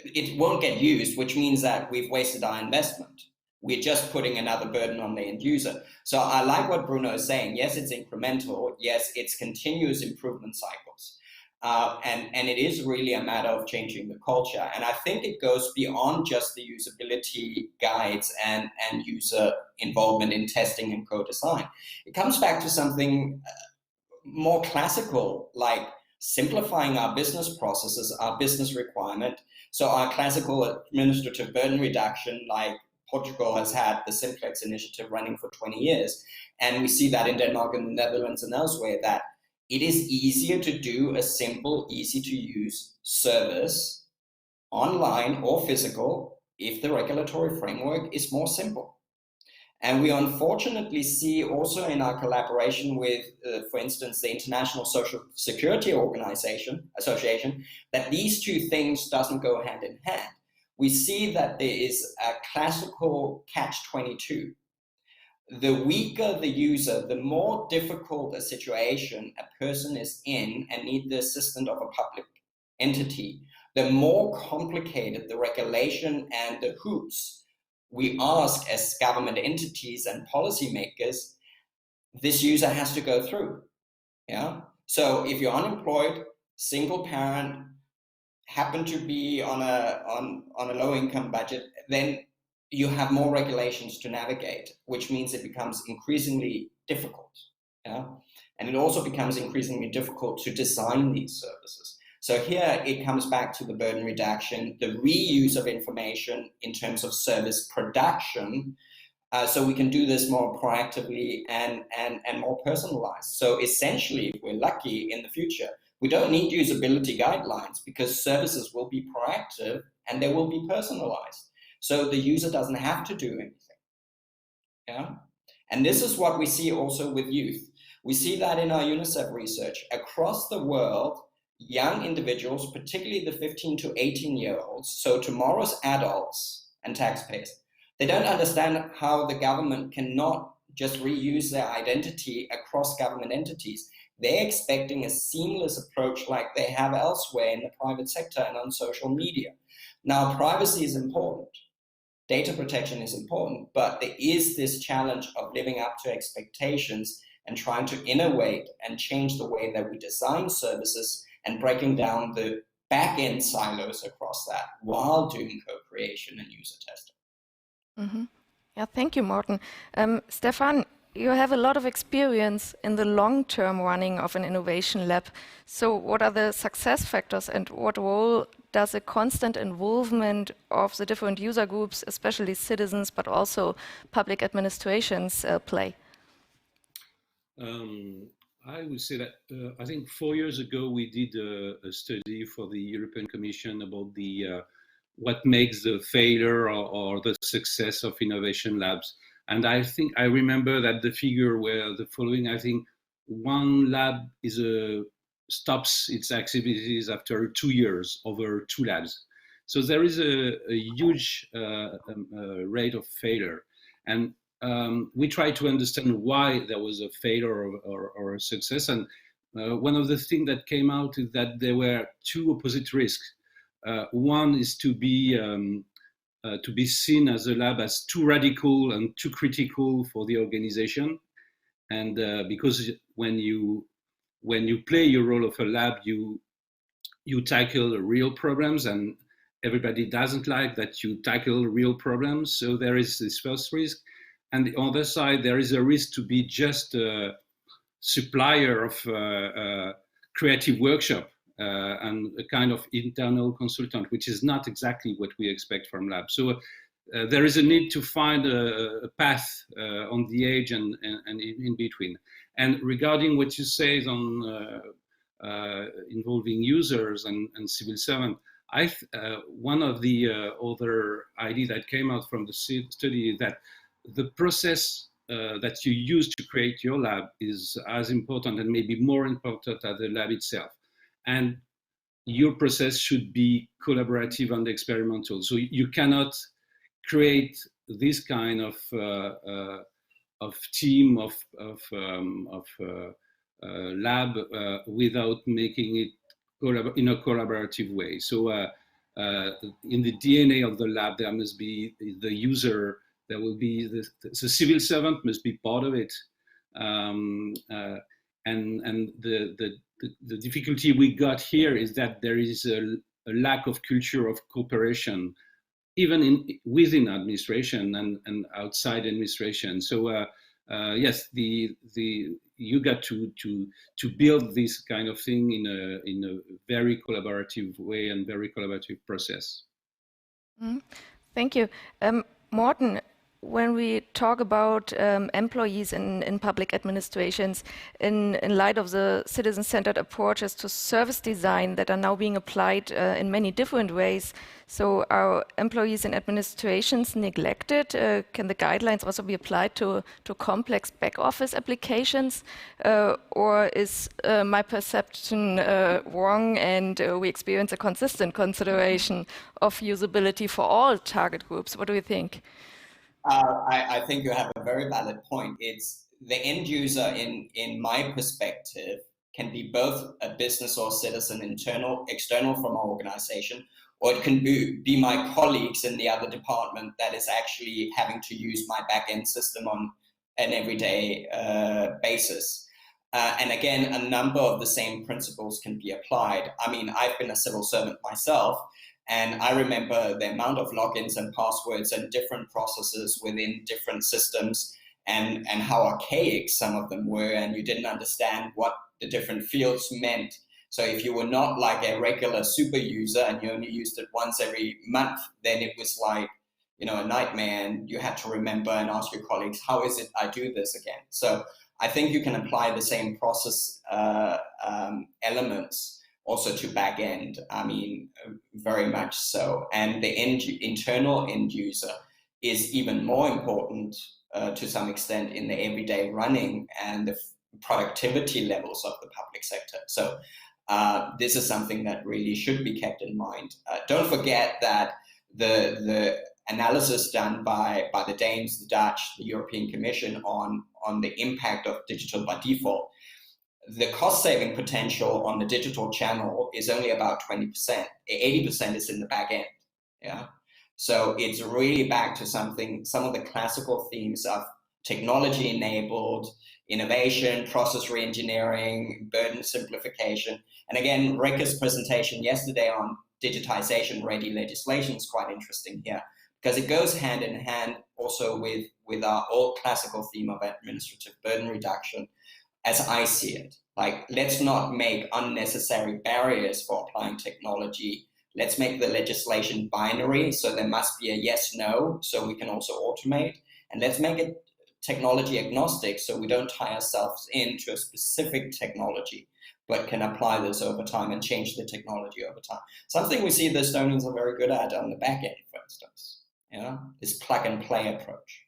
it won't get used, which means that we've wasted our investment. We're just putting another burden on the end user. So I like what Bruno is saying. Yes, it's incremental. Yes, it's continuous improvement cycles. And it is really a matter of changing the culture. And I think it goes beyond just the usability guides and user involvement in testing and co-design. It comes back to something more classical, like simplifying our business processes, our business requirement. So our classical administrative burden reduction, like Portugal has had the Simplex initiative running for 20 years. And we see that in Denmark and the Netherlands and elsewhere, that it is easier to do a simple, easy-to-use service online or physical if the regulatory framework is more simple. And we unfortunately see also in our collaboration with, for instance, the International Social Security Association, that these two things doesn't go hand in hand. We see that there is a classical catch-22. The weaker the user, the more difficult a situation a person is in and need the assistance of a public entity, the more complicated the regulation and the hoops we ask as government entities and policymakers this user has to go through. Yeah. So if you're unemployed, single parent, happen to be on a low income budget, then you have more regulations to navigate, which means it becomes increasingly difficult. Yeah? And it also becomes increasingly difficult to design these services. So here it comes back to the burden reduction, the reuse of information in terms of service production, so we can do this more proactively and more personalized. So essentially, if we're lucky in the future, we don't need usability guidelines because services will be proactive and they will be personalized. So the user doesn't have to do anything. Yeah? And this is what we see also with youth. We see that in our UNICEF research. Across the world, young individuals, particularly the 15 to 18-year-olds, so tomorrow's adults and taxpayers, they don't understand how the government cannot just reuse their identity across government entities. They're expecting a seamless approach like they have elsewhere in the private sector and on social media. Now, privacy is important. Data protection is important, but there is this challenge of living up to expectations and trying to innovate and change the way that we design services and breaking down the back-end silos across that while doing co-creation and user testing. Mm-hmm. Yeah, thank you, Morten. Stéphane, you have a lot of experience in the long-term running of an innovation lab. So what are the success factors and what role does a constant involvement of the different user groups, especially citizens, but also public administrations, play? I would say that I think 4 years ago we did a study for the European Commission about the what makes the failure or the success of innovation labs. And I think I remember that the figure were the following. I think one lab stops its activities after 2 years over 2 labs. So there is a huge rate of failure. And we try to understand why there was a failure or a success. And one of the things that came out is that there were two opposite risks. One is to be seen as a lab as too radical and too critical for the organization. And because when you play your role of a lab, you tackle real problems, and everybody doesn't like that you tackle real problems. So there is this first risk. And the other side, there is a risk to be just a supplier of creative workshop and a kind of internal consultant, which is not exactly what we expect from labs. So there is a need to find a path on the edge and in between. And regarding what you say on involving users and civil servants, one of the other ideas that came out from the study is that the process that you use to create your lab is as important and maybe more important than the lab itself. And your process should be collaborative and experimental. So you cannot create this kind of team of lab without making it in a collaborative way. So in the DNA of the lab, there must be the user. There will be the civil servant must be part of it, and the difficulty we got here is that there is a lack of culture of cooperation, even within administration and outside administration. So yes, you got to build this kind of thing in a very collaborative way and very collaborative process. Thank you, Morten. When we talk about employees in public administrations, in light of the citizen-centered approaches to service design that are now being applied in many different ways, so are employees in administrations neglected? Can the guidelines also be applied to complex back-office applications? Or is my perception wrong, and we experience a consistent consideration of usability for all target groups? What do you think? I think you have a very valid point. It's the end user, in my perspective, can be both a business or citizen, internal, external from our organization, or it can be my colleagues in the other department that is actually having to use my back-end system on an everyday basis. And again, a number of the same principles can be applied. I mean, I've been a civil servant myself, and I remember the amount of logins and passwords and different processes within different systems, and how archaic some of them were, and you didn't understand what the different fields meant. So if you were not like a regular super user and you only used it once every month, then it was like, you know, a nightmare, and you had to remember and ask your colleagues, how is it I do this again? So I think you can apply the same process elements also to back end. I mean, very much so. And the internal end user is even more important to some extent in the everyday running and the productivity levels of the public sector. So this is something that really should be kept in mind. Don't forget that the analysis done by the Danes, the Dutch, the European Commission on the impact of digital by default, the cost saving potential on the digital channel is only about 20%. 80% is in the back end. Yeah. So it's really back to some of the classical themes of technology enabled innovation, process reengineering, burden simplification. And again, Rekke's presentation yesterday on digitization ready legislation is quite interesting here, because it goes hand in hand also with our old classical theme of administrative burden reduction. As I see it, like, let's not make unnecessary barriers for applying technology. Let's make the legislation binary, so there must be a yes, no, so we can also automate. And let's make it technology agnostic, so we don't tie ourselves into a specific technology, but can apply this over time and change the technology over time. Something we see the Estonians are very good at on the back end, for instance, this plug and play approach.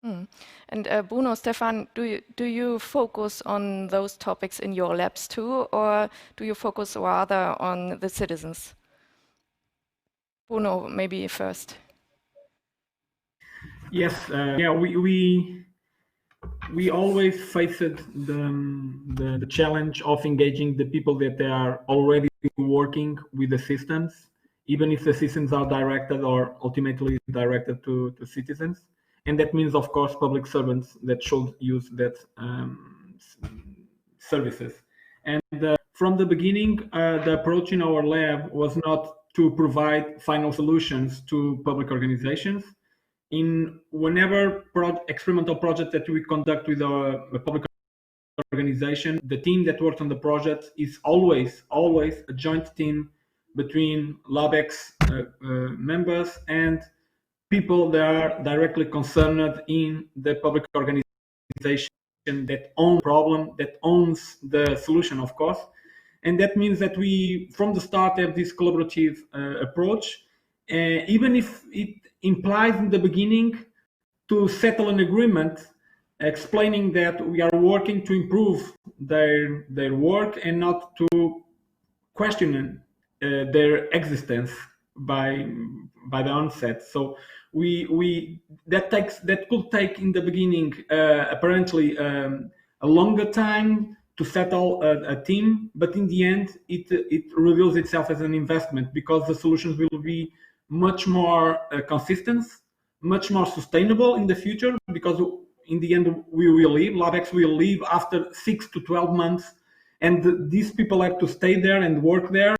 And Bruno, Stéphane, do you focus on those topics in your labs too, or do you focus rather on the citizens? Bruno, maybe first. Yes, yeah, we always faced the challenge of engaging the people that they are already working with the systems, even if the systems are directed or ultimately directed to citizens. And that means, of course, public servants that should use that services. And from the beginning, the approach in our lab was not to provide final solutions to public organizations. In whenever experimental project that we conduct with a public organization, the team that works on the project is always a joint team between LabX members and people that are directly concerned in the public organization that own the problem, that owns the solution, of course. And that means that we, from the start, have this collaborative approach, even if it implies in the beginning to settle an agreement explaining that we are working to improve their work and not to question their existence by the onset. So that could take in the beginning apparently a longer time to settle a team, but in the end it reveals itself as an investment, because the solutions will be much more consistent, much more sustainable in the future, because in the end we will leave, LabX will leave after 6 to 12 months, and these people have to stay there and work there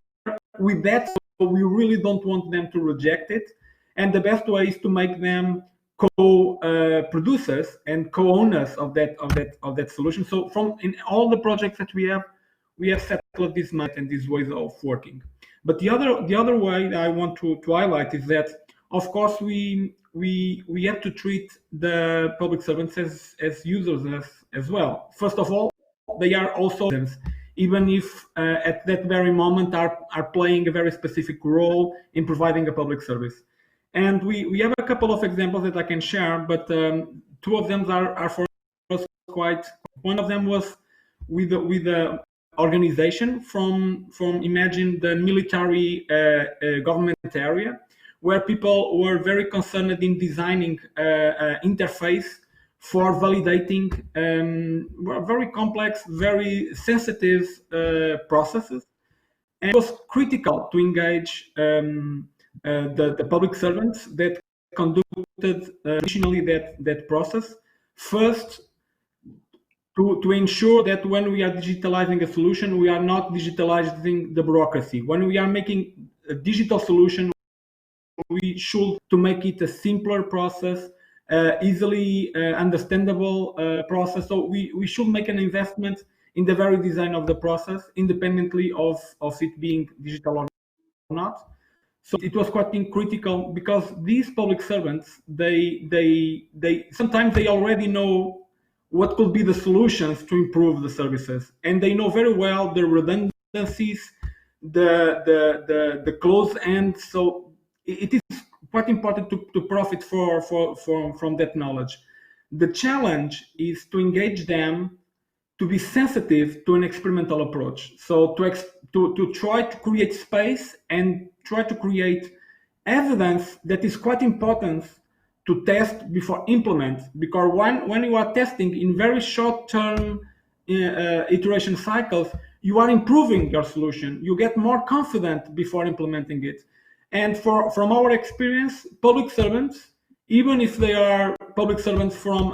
with that. So we really don't want them to reject it, and the best way is to make them co-producers and co-owners of that solution. So in all the projects that we have settled this method and these ways of working. But the other way that I want to highlight is that, of course, we have to treat the public servants as users as well. First of all, they are also citizens, even if at that very moment are playing a very specific role in providing a public service. And we have a couple of examples that I can share, but two of them are for us quite. One of them was with the organization from imagine the military government area, where people were very concerned in designing interface for validating very complex, very sensitive processes. And it was critical to engage the public servants that conducted additionally that process. First, to ensure that when we are digitalizing a solution, we are not digitalizing the bureaucracy. When we are making a digital solution, we should to make it a simpler process, easily understandable process. So we should make an investment in the very design of the process, independently of it being digital or not. So it was quite critical, because these public servants, they sometimes they already know what could be the solutions to improve the services, and they know very well the redundancies, the close end. So it is quite important to profit from that knowledge. The challenge is to engage them to be sensitive to an experimental approach. So to try to create space and try to create evidence that is quite important to test before implement, because when you are testing in very short-term iteration cycles, you are improving your solution. You get more confident before implementing it. And from our experience, public servants, even if they are public servants from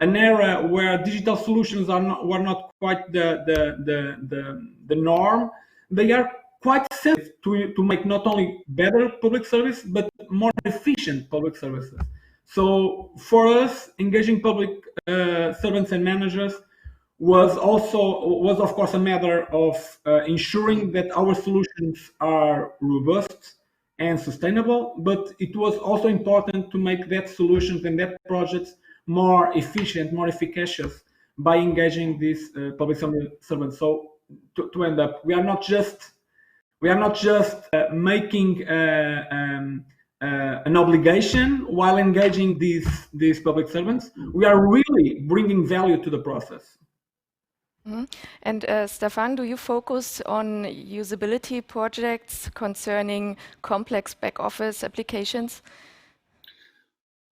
an era where digital solutions were not quite the norm, they are quite sensitive to make not only better public service, but more efficient public services. So for us, engaging public servants and managers was of course a matter of ensuring that our solutions are robust and sustainable, but it was also important to make that solutions and that projects more efficient, more efficacious by engaging these public servants. So to end up, we are not just making an obligation while engaging these public servants. We are really bringing value to the process. Mm-hmm. And Stéphane, do you focus on usability projects concerning complex back office applications?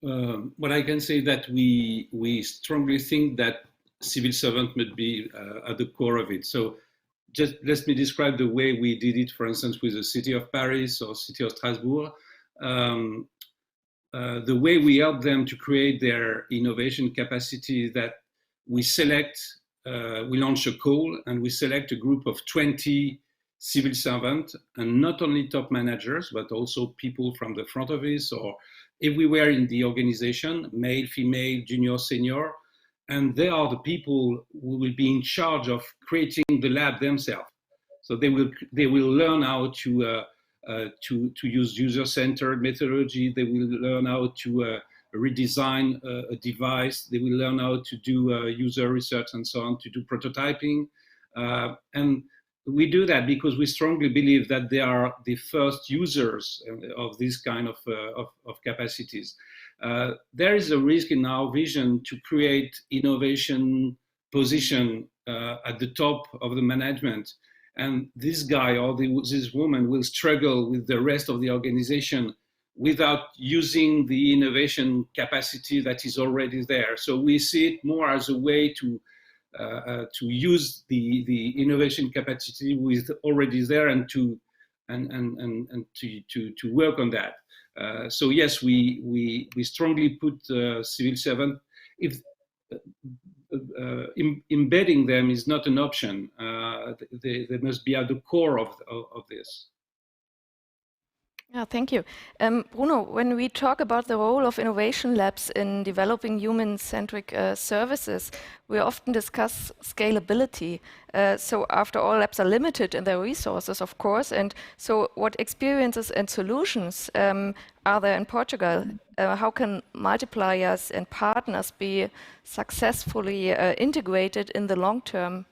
What I can say that we strongly think that civil servant must be at the core of it. So just let me describe the way we did it, for instance, with the city of Paris or city of Strasbourg. The way we help them to create their innovation capacity is that we select, we launch a call and we select a group of 20 civil servants, and not only top managers, but also people from the front office or everywhere in the organization, male, female, junior, senior. And they are the people who will be in charge of creating the lab themselves. So they will learn how to use user-centered methodology. They will learn how to redesign a device. They will learn how to do user research and so on, to do prototyping. And we do that because we strongly believe that they are the first users of this kind of capacities. There is a risk in our vision to create innovation position at the top of the management. And this guy or this woman will struggle with the rest of the organization without using the innovation capacity that is already there. So we see it more as a way to use the innovation capacity with already there and to work on that. So yes, we strongly put civil servant. If embedding them is not an option, they must be at the core of this. Yeah, thank you. Bruno, when we talk about the role of innovation labs in developing human-centric services, we often discuss scalability. So after all, labs are limited in their resources, of course. And so what experiences and solutions are there in Portugal? How can multipliers and partners be successfully integrated in the long term?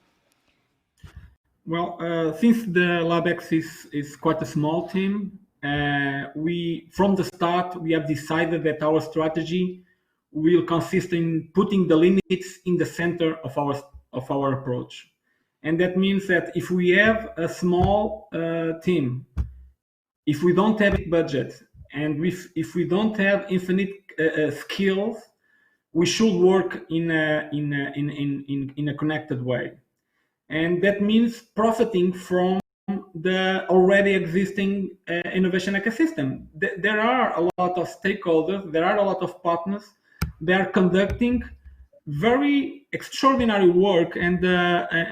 Well, since the LabX is quite a small team, from the start, we have decided that our strategy will consist in putting the limits in the center of our approach. And that means that if we have a small team, if we don't have a budget, and if we don't have infinite skills, we should work in a connected way. And that means profiting from the already existing innovation ecosystem. There are a lot of stakeholders, there are a lot of partners. They are conducting very extraordinary work and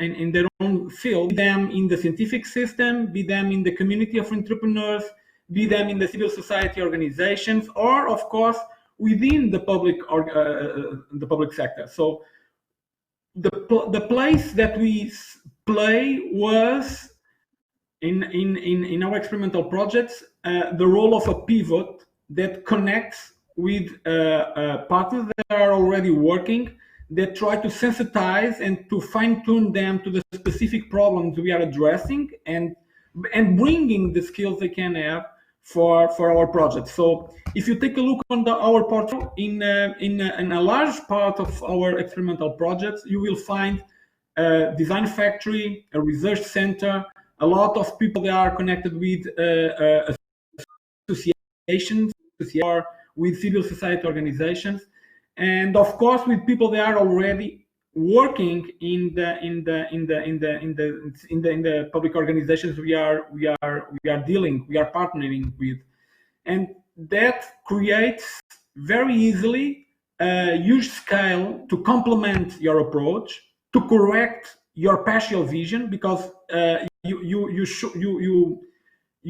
in their own field, be them in the scientific system, be them in the community of entrepreneurs, be them in the civil society organizations, or of course within the public sector. So the place that we play was in our experimental projects, the role of a pivot that connects with partners that are already working, that try to sensitize and to fine-tune them to the specific problems we are addressing, and bringing the skills they can have for our project. So if you take a look on our portal, in a large part of our experimental projects, you will find a design factory, a research center, a lot of people that are connected with associations, or with civil society organizations, and of course with people that are already working in the public organizations we are partnering with, and that creates very easily a huge scale to complement your approach, to correct your partial vision, because you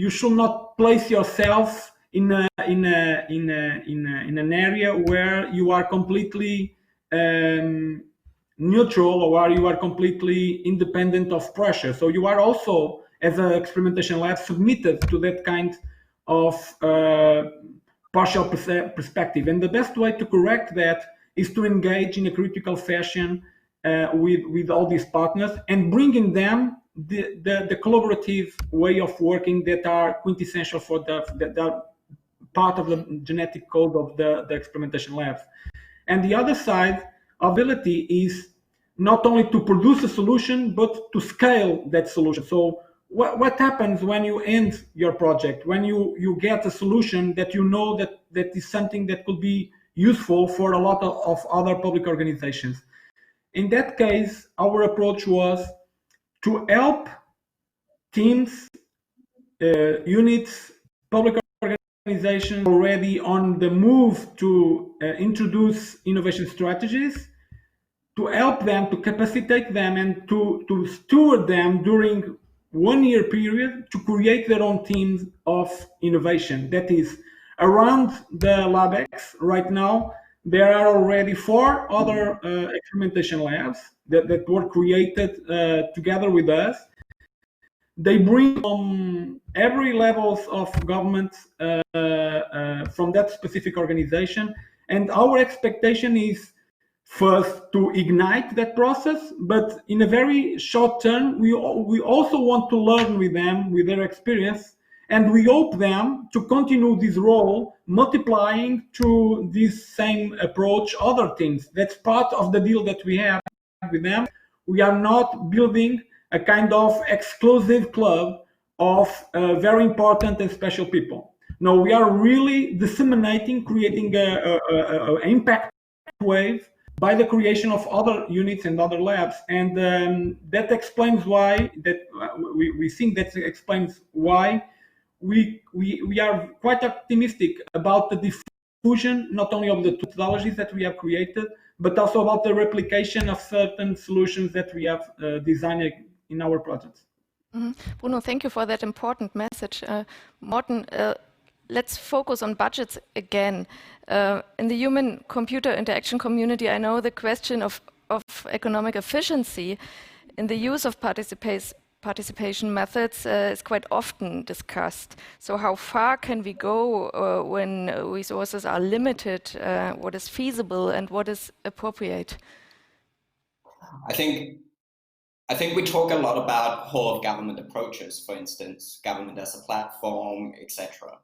should not place yourself in an area where you are completely neutral, or you are completely independent of pressure. So you are also, as an experimentation lab, submitted to that kind of partial perspective. And the best way to correct that is to engage in a critical fashion with all these partners, and bringing them the collaborative way of working that are quintessential for the part of the genetic code of the experimentation labs. And the other side, ability, is not only to produce a solution, but to scale that solution. So what happens when you end your project, when you get a solution that you know that is something that could be useful for a lot of other public organizations? In that case, our approach was to help teams, units, public organizations already on the move to introduce innovation strategies, to help them, to capacitate them, and to steward them during 1 year period to create their own teams of innovation. That is, around the LabX right now, there are already 4 other experimentation labs that were created together with us. They bring from every levels of government from that specific organization. And our expectation is first to ignite that process, but in a very short term, we also want to learn with them, with their experience, and we hope them to continue this role, multiplying to this same approach other things. That's part of the deal that we have with them. We are not building a kind of exclusive club of very important and special people. No, we are really disseminating, creating an impact wave by the creation of other units and other labs. And that explains why, we think that explains why we are quite optimistic about the diffusion, not only of the methodologies that we have created, but also about the replication of certain solutions that we have designed in our projects. Mm-hmm. Bruno, thank you for that important message. Morten, let's focus on budgets again. In the human-computer interaction community, I know the question of economic efficiency in the use of participation methods is quite often discussed. So how far can we go when resources are limited? What is feasible and what is appropriate? I think we talk a lot about whole of government approaches, for instance, government as a platform, etc.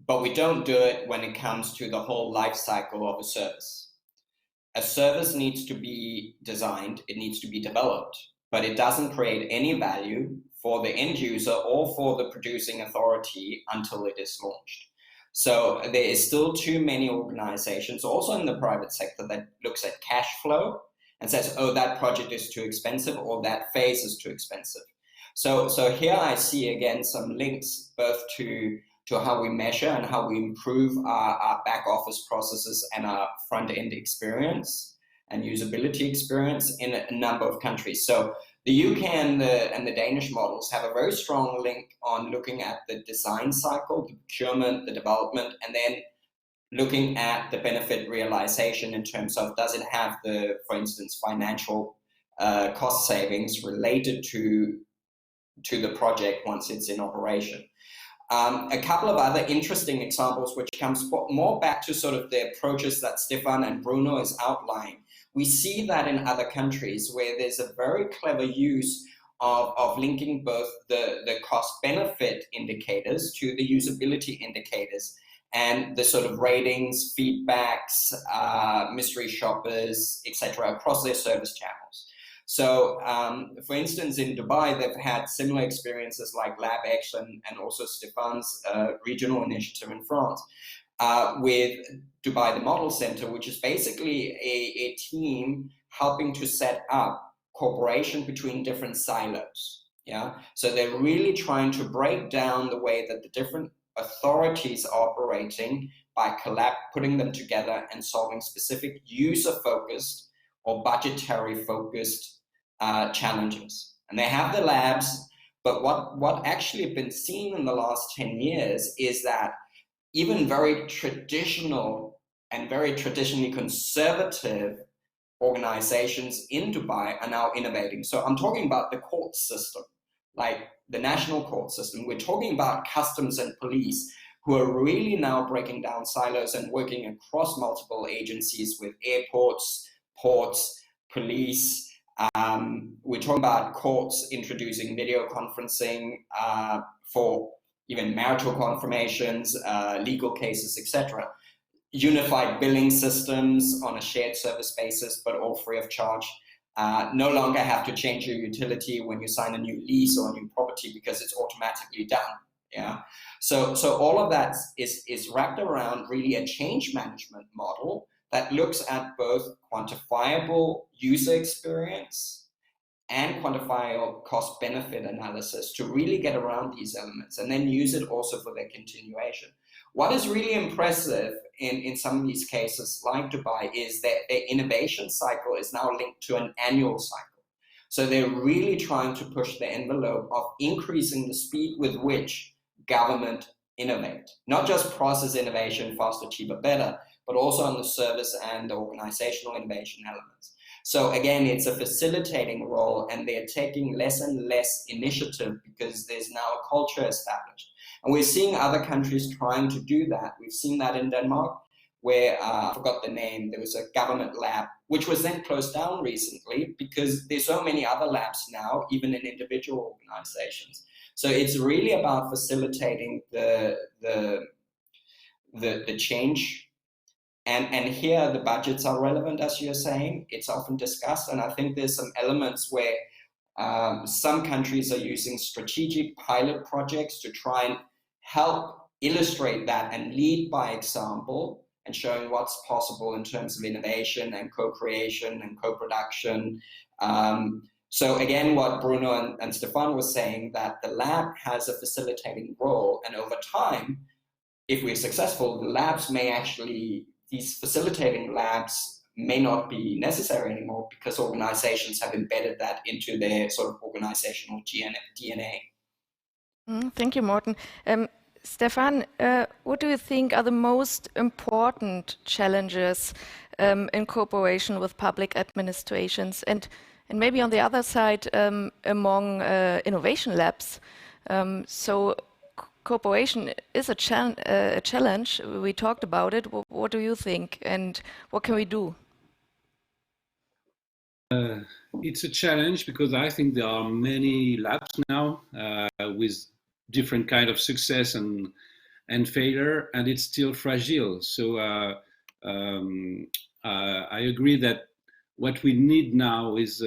But we don't do it when it comes to the whole life cycle of a service. A service needs to be designed, it needs to be developed, but it doesn't create any value for the end user or for the producing authority until it is launched. So there is still too many organizations, also in the private sector, that looks at cash flow and says, oh, that project is too expensive or that phase is too expensive. So here I see again some links both to how we measure and how we improve our back office processes and our front end experience and usability experience in a number of countries. So the UK and the Danish models have a very strong link on looking at the design cycle, the procurement, the development, and then looking at the benefit realization in terms of does it have the, for instance, financial cost savings related to the project once it's in operation. A couple of other interesting examples, which comes more back to sort of the approaches that Stéphane and Bruno is outlining. We see that in other countries where there's a very clever use of linking both the cost-benefit indicators to the usability indicators and the sort of ratings, feedbacks, mystery shoppers, etc. across their service channels. So, for instance, in Dubai, they've had similar experiences like LabX and also Stéphane's regional initiative in France with Dubai, the Model Center, which is basically a team helping to set up cooperation between different silos. Yeah, so they're really trying to break down the way that the different authorities are operating by putting them together and solving specific user-focused or budgetary-focused challenges. And they have the labs, but what actually been seen in the last 10 years is that even very traditional and very traditionally conservative organizations in Dubai are now innovating. So I'm talking about the court system, like the national court system. We're talking about customs and police, who are really now breaking down silos and working across multiple agencies with airports, ports, police. We're talking about courts introducing video conferencing for even marital confirmations, legal cases, etc. Unified billing systems on a shared service basis, but all free of charge. no longer have to change your utility when you sign a new lease or a new property because it's automatically done. Yeah. So all of that is wrapped around really a change management model that looks at both quantifiable user experience and quantifiable cost benefit analysis to really get around these elements and then use it also for their continuation. What is really impressive in some of these cases like Dubai is that their innovation cycle is now linked to an annual cycle. So they're really trying to push the envelope of increasing the speed with which government innovate, not just process innovation, faster, cheaper, better, but also on the service and the organizational innovation elements. So again, it's a facilitating role, and they're taking less and less initiative because there's now a culture established. And we're seeing other countries trying to do that. We've seen that in Denmark, where I forgot the name, there was a government lab, which was then closed down recently because there's so many other labs now, even in individual organizations. So it's really about facilitating the change. And here the budgets are relevant, as you're saying. It's often discussed, and I think there's some elements where some countries are using strategic pilot projects to try and help illustrate that and lead by example and showing what's possible in terms of innovation and co-creation and co-production. So again, what Bruno and Stéphane were saying, that the lab has a facilitating role, and over time, if we're successful, the labs may actually, these facilitating labs may not be necessary anymore because organizations have embedded that into their sort of organizational DNA. Thank you, Morten. Stéphane, what do you think are the most important challenges in cooperation with public administrations, and maybe on the other side among innovation labs? So cooperation is a challenge. We talked about it. What do you think, and what can we do? It's a challenge because I think there are many labs now with different kind of success and failure, and it's still fragile. So I agree that what we need now is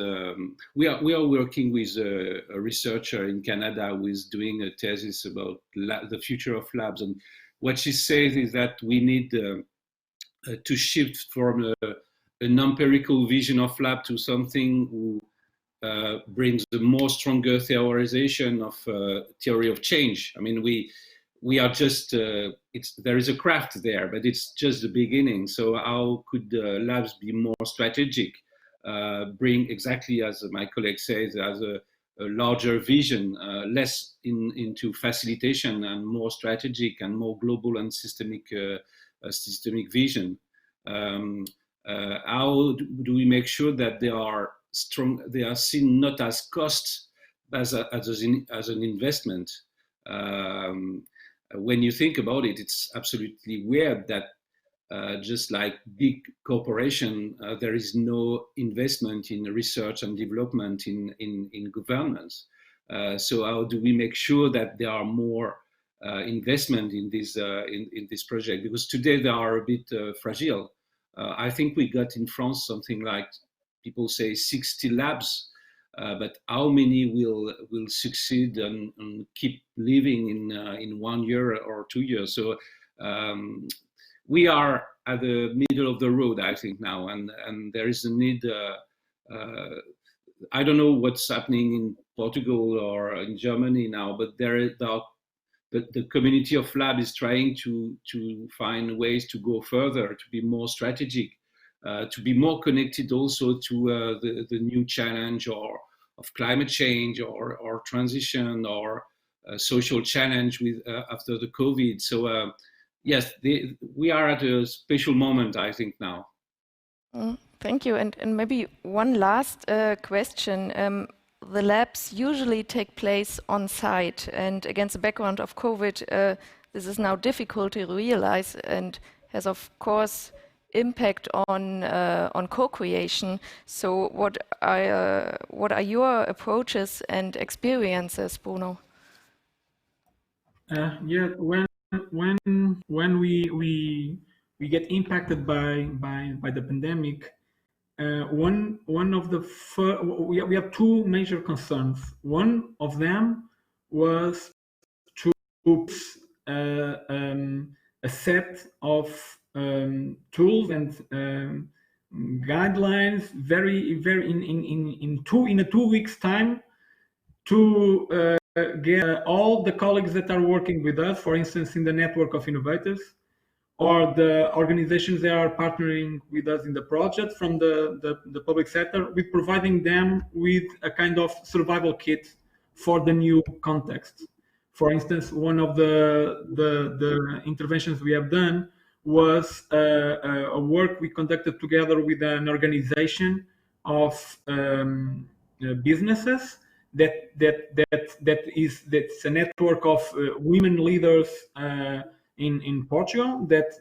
we are working with a researcher in Canada who is doing a thesis about the future of labs, and what she says is that we need to shift from an empirical vision of lab to something who brings a more stronger theorization of theory of change. I mean, we are just there is a craft there, but it's just the beginning. So how could labs be more strategic, bring, exactly as my colleague says, as a larger vision, less into facilitation and more strategic and more global and systemic vision. How do we make sure that they are strong? They are seen not as costs, as an investment. When you think about it, it's absolutely weird that just like big corporation, there is no investment in research and development in governments. So how do we make sure that there are more investment in this project? Because today they are a bit fragile. I think we got in France something like, people say 60 labs, but how many will succeed and keep living in 1 year or 2 years? So we are at the middle of the road, I think now, and there is a need. I don't know what's happening in Portugal or in Germany now, but the community of lab is trying to find ways to go further, to be more strategic, to be more connected also to the new challenge of climate change or transition or social challenge with after the COVID. So yes, we are at a special moment, I think, now. Thank you. And maybe one last question. The labs usually take place on site, and against the background of COVID, this is now difficult to realize and has, of course, impact on co-creation. So, what are your approaches and experiences, Bruno? Yeah, when we get impacted by the pandemic, one of the we have two major concerns. One of them was to a set of tools and guidelines in a 2 weeks time to get all the colleagues that are working with us, for instance, in the network of innovators, or the organizations that are partnering with us in the project from the public sector, with providing them with a kind of survival kit for the new context. For instance, one of the interventions we have done was a work we conducted together with an organization of businesses that's a network of women leaders in Portugal that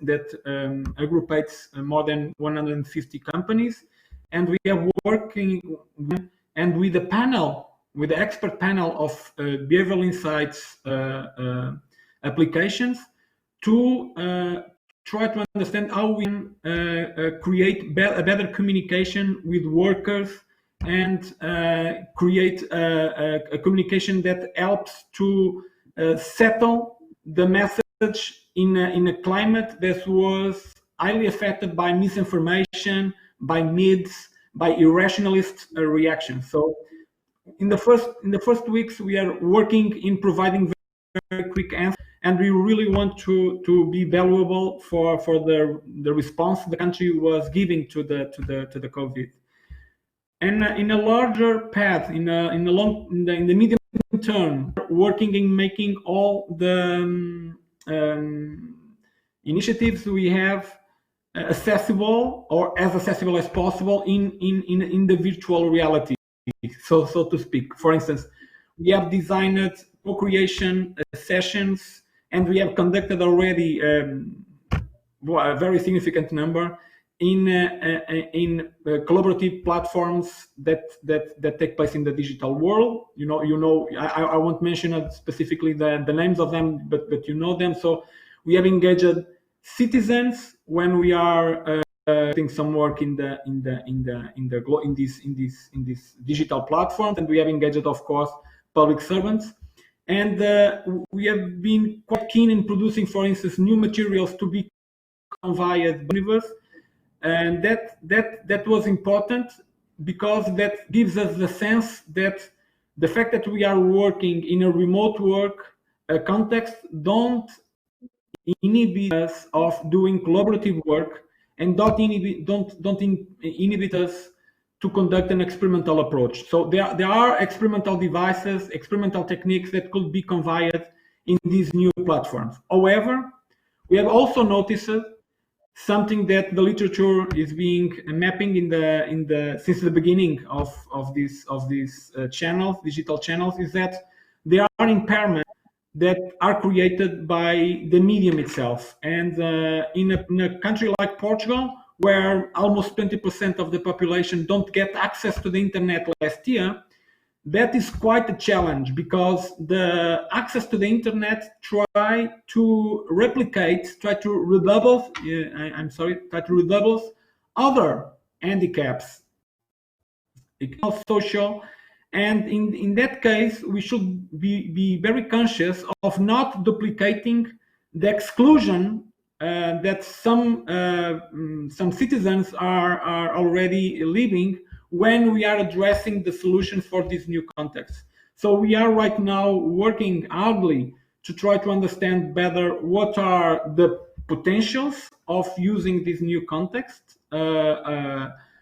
aggruppates more than 150 companies, and we are working and with the expert panel of behavioral insights applications to try to understand how we can create a better communication with workers and create a communication that helps to settle the message in a climate that was highly affected by misinformation, by myths, by irrationalist reactions. So in the first weeks, we are working in providing very quick answers, and we really want to be valuable for the response the country was giving to the COVID. And in a larger path, in the medium term, working in making all the initiatives we have accessible, or as accessible as possible in the virtual reality, so to speak. For instance, we have designed co-creation sessions, and we have conducted already a very significant number in collaborative platforms that take place in the digital world. I won't mention specifically the names of them, but you know them. So we have engaged citizens when we are doing some work in these digital platforms, and we have engaged, of course, public servants. And we have been quite keen in producing, for instance, new materials to be via the universe. And that was important, because that gives us the sense that the fact that we are working in a remote work context don't inhibit us of doing collaborative work, and don't inhibit us to conduct an experimental approach. So there are experimental devices, experimental techniques that could be conveyed in these new platforms. However, we have also noticed something that the literature is being mapping since the beginning of these channels, digital channels, is that there are impairments that are created by the medium itself. And in a country like Portugal, where almost 20% of the population don't get access to the internet last year, that is quite a challenge, because the access to the internet try to redouble other handicaps, social. And in that case, we should be very conscious of not duplicating the exclusion that some citizens are already living when we are addressing the solution for this new context. So we are right now working hardly to try to understand better what are the potentials of using this new context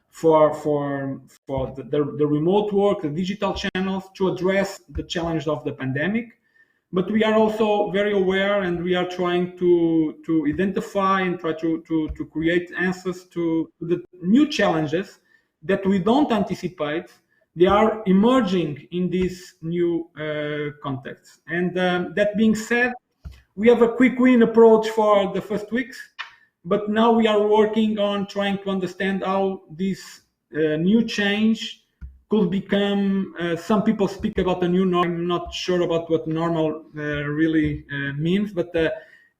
for the remote work, the digital channels, to address the challenge of the pandemic. But we are also very aware, and we are trying to identify and try to create answers to the new challenges that we don't anticipate. They are emerging in this new context. And that being said, we have a quick win approach for the first weeks, but now we are working on trying to understand how this new change could become, some people speak about a new norm. I'm not sure about what normal really means, but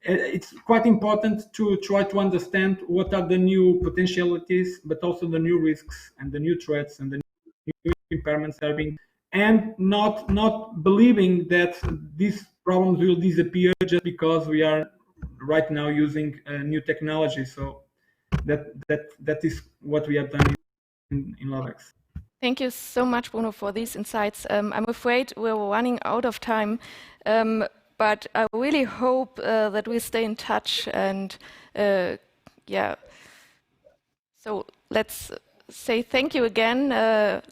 it's quite important to try to understand what are the new potentialities, but also the new risks and the new threats and the new impairments that are being, and not believing that these problems will disappear just because we are right now using new technology. So that is what we have done in LabX. Thank you so much, Bruno, for these insights. I'm afraid we're running out of time, but I really hope that we stay in touch. And yeah, so let's say thank you again.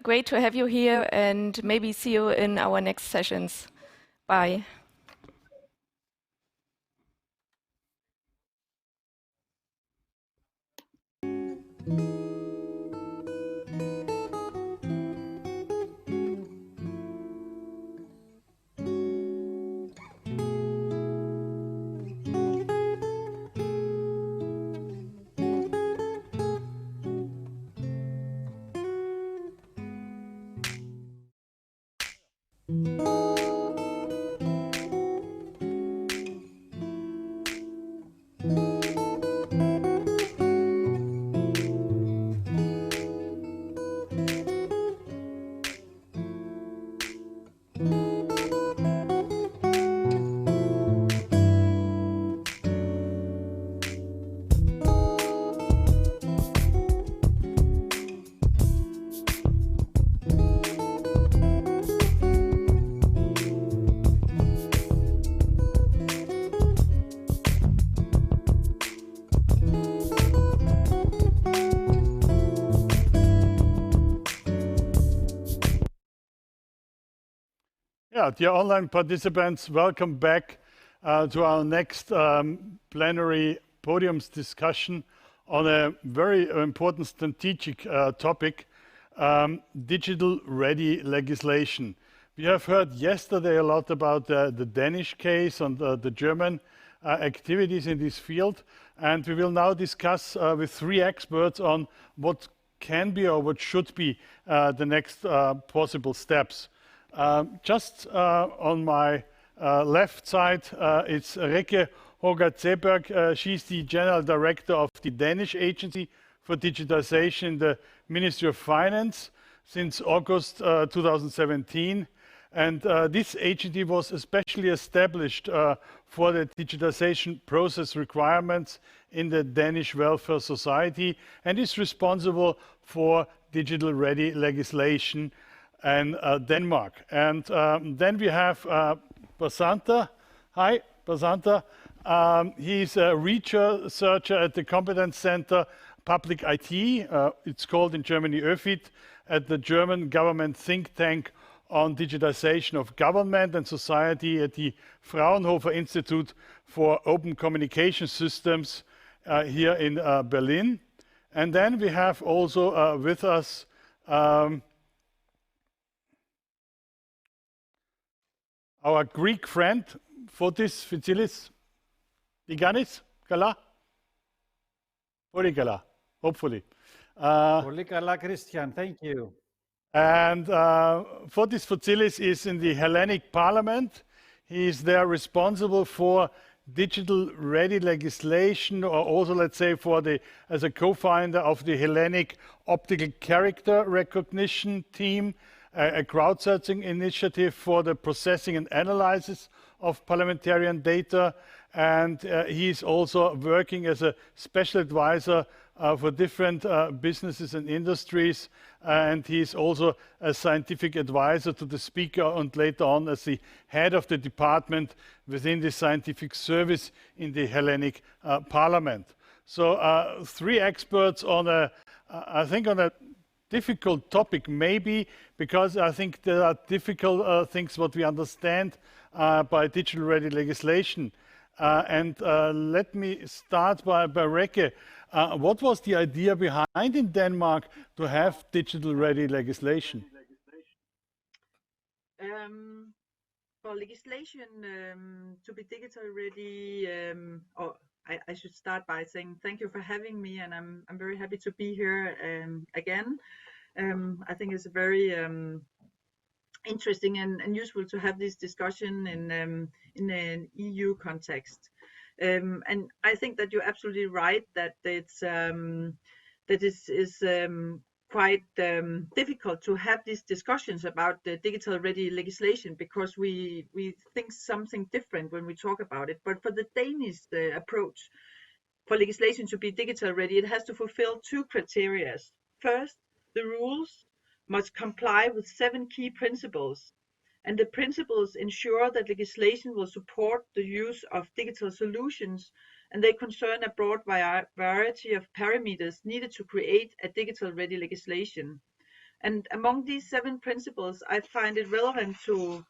Great to have you here, and maybe see you in our next sessions. Bye. Yeah, dear online participants, welcome back to our next plenary podiums discussion on a very important strategic topic, digital ready legislation. We have heard yesterday a lot about the Danish case and the German activities in this field, and we will now discuss with three experts on what can be or what should be the next possible steps. Just on my left side, it's Rikke Hogarth-Zeberg. She's the General Director of the Danish Agency for Digitization in the Ministry of Finance since August 2017. And this agency was especially established for the digitization process requirements in the Danish welfare society and is responsible for digital ready legislation and Denmark. And then we have Basanta. Hi, Basanta. He's a researcher at the Competence Center Public IT. It's called in Germany ÖFIT, at the German government think tank on digitization of government and society at the Fraunhofer Institute for Open Communication Systems here in Berlin. And then we have also with us our Greek friend, Fotis Fitsilis. Iganis, Kala? Orikala, hopefully. Orikala, Christian, thank you. And Fotis Fitsilis is in the Hellenic Parliament. He is there responsible for digital ready legislation, or also, let's say, as a co-founder of the Hellenic Optical Character Recognition Team, a crowdsourcing initiative for the processing and analysis of parliamentarian data. And he is also working as a special advisor for different businesses and industries. And he is also a scientific advisor to the speaker, and later on as the head of the department within the scientific service in the Hellenic Parliament. So three experts on I think on a difficult topic, maybe, because I think there are difficult things what we understand by digital ready legislation. And let me start by Rikke. What was the idea behind in Denmark to have digital ready legislation? For legislation to be digital ready, I should start by saying thank you for having me, and I'm very happy to be here again. I think it's very interesting and useful to have this discussion in an EU context. And I think that you're absolutely right that it's quite difficult to have these discussions about the digital ready legislation, because we think something different when we talk about it. But for the Danish approach for legislation to be digital ready, it has to fulfill two criteria. First, the rules must comply with 7 key principles, and the principles ensure that legislation will support the use of digital solutions, and they concern a broad variety of parameters needed to create a digital ready legislation. And among these 7 principles, I find it relevant to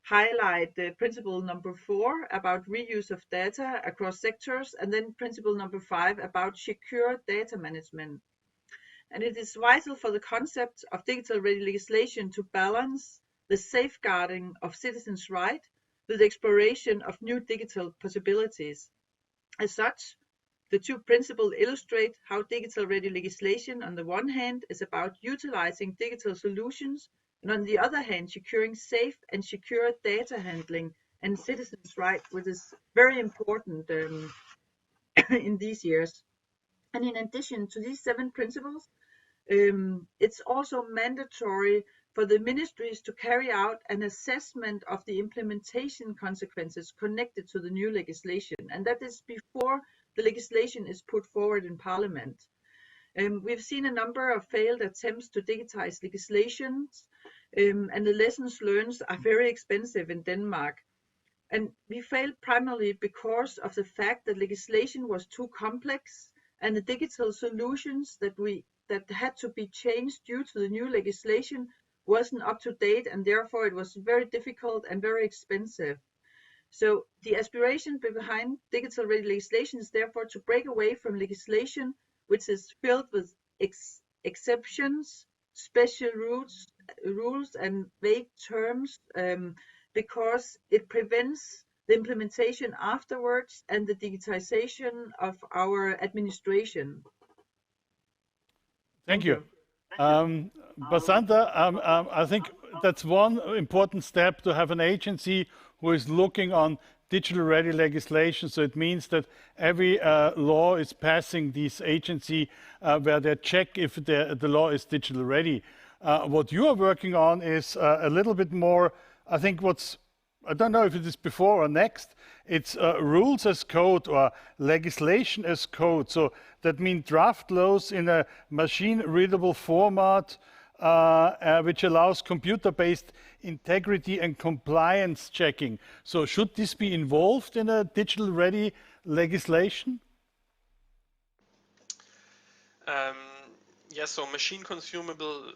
highlight the principle number 4 about reuse of data across sectors, and then principle number 5 about secure data management. And it is vital for the concept of digital ready legislation to balance the safeguarding of citizens' rights with the exploration of new digital possibilities. As such, the 2 principles illustrate how digital ready legislation on the one hand is about utilizing digital solutions, and on the other hand securing safe and secure data handling and citizens' rights, which is very important in these years. And in addition to these 7 principles, it's also mandatory for the ministries to carry out an assessment of the implementation consequences connected to the new legislation, and that is before the legislation is put forward in Parliament. We've seen a number of failed attempts to digitize legislations, and the lessons learned are very expensive in Denmark. And we failed primarily because of the fact that legislation was too complex, and the digital solutions that had to be changed due to the new legislation wasn't up to date, and therefore it was very difficult and very expensive. So the aspiration behind digital ready legislation is therefore to break away from legislation which is filled with exceptions, special rules and vague terms, because it prevents the implementation afterwards and the digitization of our administration. Thank you. Basanta, I think that's one important step, to have an agency who is looking on digital ready legislation. So it means that every law is passing this agency where they check if the law is digital ready. What you are working on is a little bit more, I think I don't know if it is before or next, it's rules as code or legislation as code. So that means draft laws in a machine-readable format, which allows computer-based integrity and compliance checking. So should this be involved in a digital-ready legislation? Yes, so machine-consumable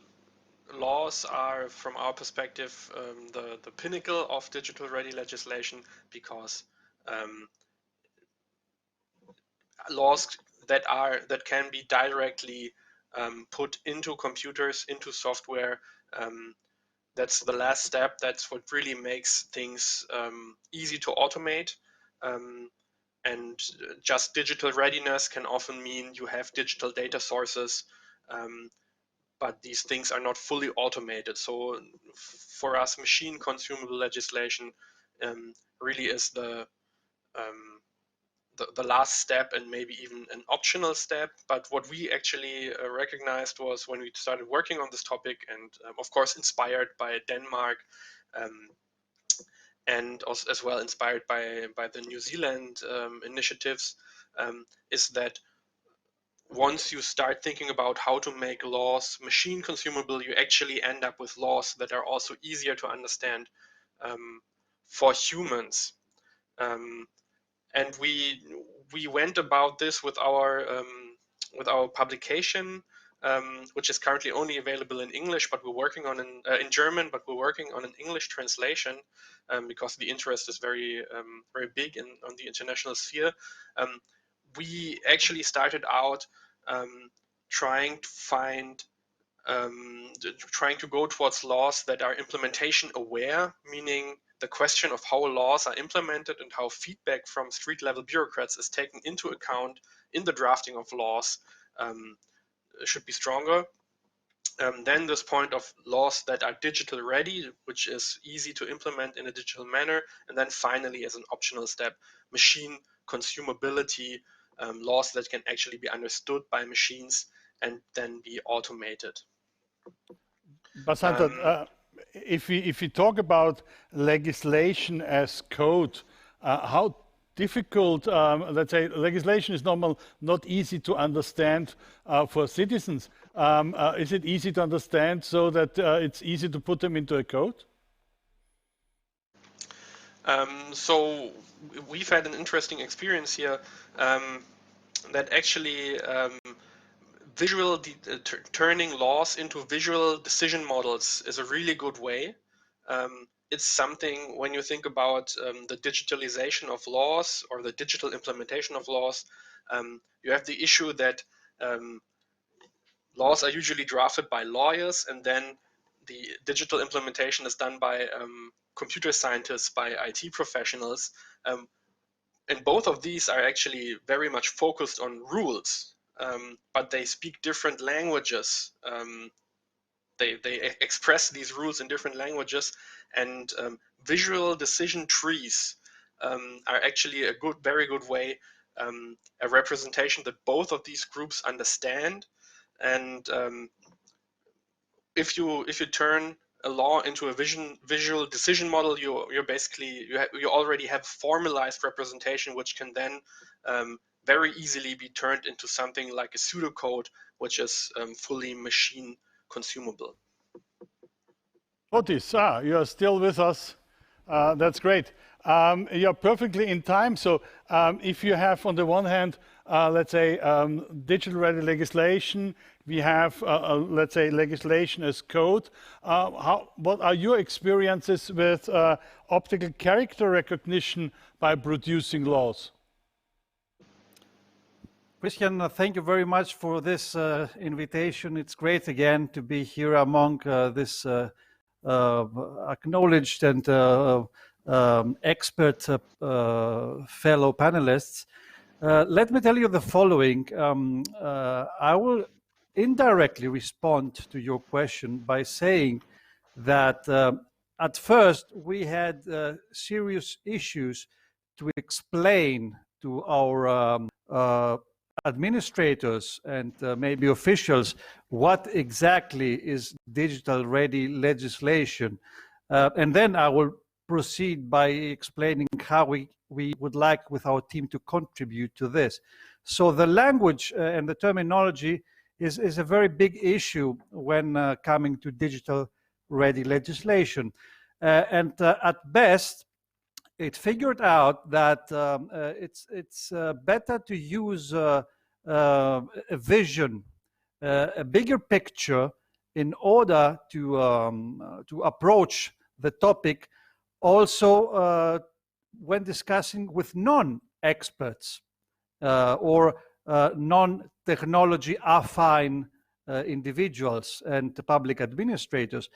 laws are, from our perspective, the pinnacle of digital-ready legislation, because laws that can be directly put into computers, into software, that's the last step. That's what really makes things easy to automate. And just digital readiness can often mean you have digital data sources, but these things are not fully automated. So for us, machine consumable legislation really is the last step, and maybe even an optional step. But what we actually recognized was, when we started working on this topic, and of course inspired by Denmark, and also as well inspired by the New Zealand initiatives, is that once you start thinking about how to make laws machine consumable, you actually end up with laws that are also easier to understand for humans. And we went about this with our publication, which is currently only available in English, but we're working on in German, but we're working on an English translation, because the interest is very big on the international sphere. We actually started out trying to go towards laws that are implementation aware, meaning the question of how laws are implemented and how feedback from street level bureaucrats is taken into account in the drafting of laws should be stronger. Then this point of laws that are digital ready, which is easy to implement in a digital manner. And then finally, as an optional step, machine consumability, laws that can actually be understood by machines and then be automated. Basanta, if we talk about legislation as code, how difficult, let's say, legislation is not easy to understand for citizens. Is it easy to understand so that it's easy to put them into a code? So we've had an interesting experience here that actually turning laws into visual decision models is a really good way. It's something, when you think about the digitalization of laws or the digital implementation of laws, you have the issue that laws are usually drafted by lawyers, and then the digital implementation is done by computer scientists, by IT professionals. And both of these are actually very much focused on rules, but they speak different languages. They express these rules in different languages, and visual decision trees are actually a very good way, a representation that both of these groups understand. And if you turn a law into a visual decision model, you already have formalized representation, which can then very easily be turned into something like a pseudocode, which is fully machine consumable. Otis, you are still with us. That's great. You're perfectly in time. So if you have, on the one hand, let's say, digital ready legislation, we have, let's say, legislation as code. What are your experiences with optical character recognition by producing laws? Christian, thank you very much for this invitation. It's great again to be here among this acknowledged and expert fellow panelists. Let me tell you the following. I will indirectly respond to your question by saying that at first we had serious issues to explain to our administrators and maybe officials what exactly is digital ready legislation. And then I will proceed by explaining how we would like with our team to contribute to this. So the language and the terminology is a very big issue when coming to digital ready legislation. And at best, it figured out that it's better to use a vision, a bigger picture, in order to approach the topic also when discussing with non-experts or non-technology affine individuals and public administrators.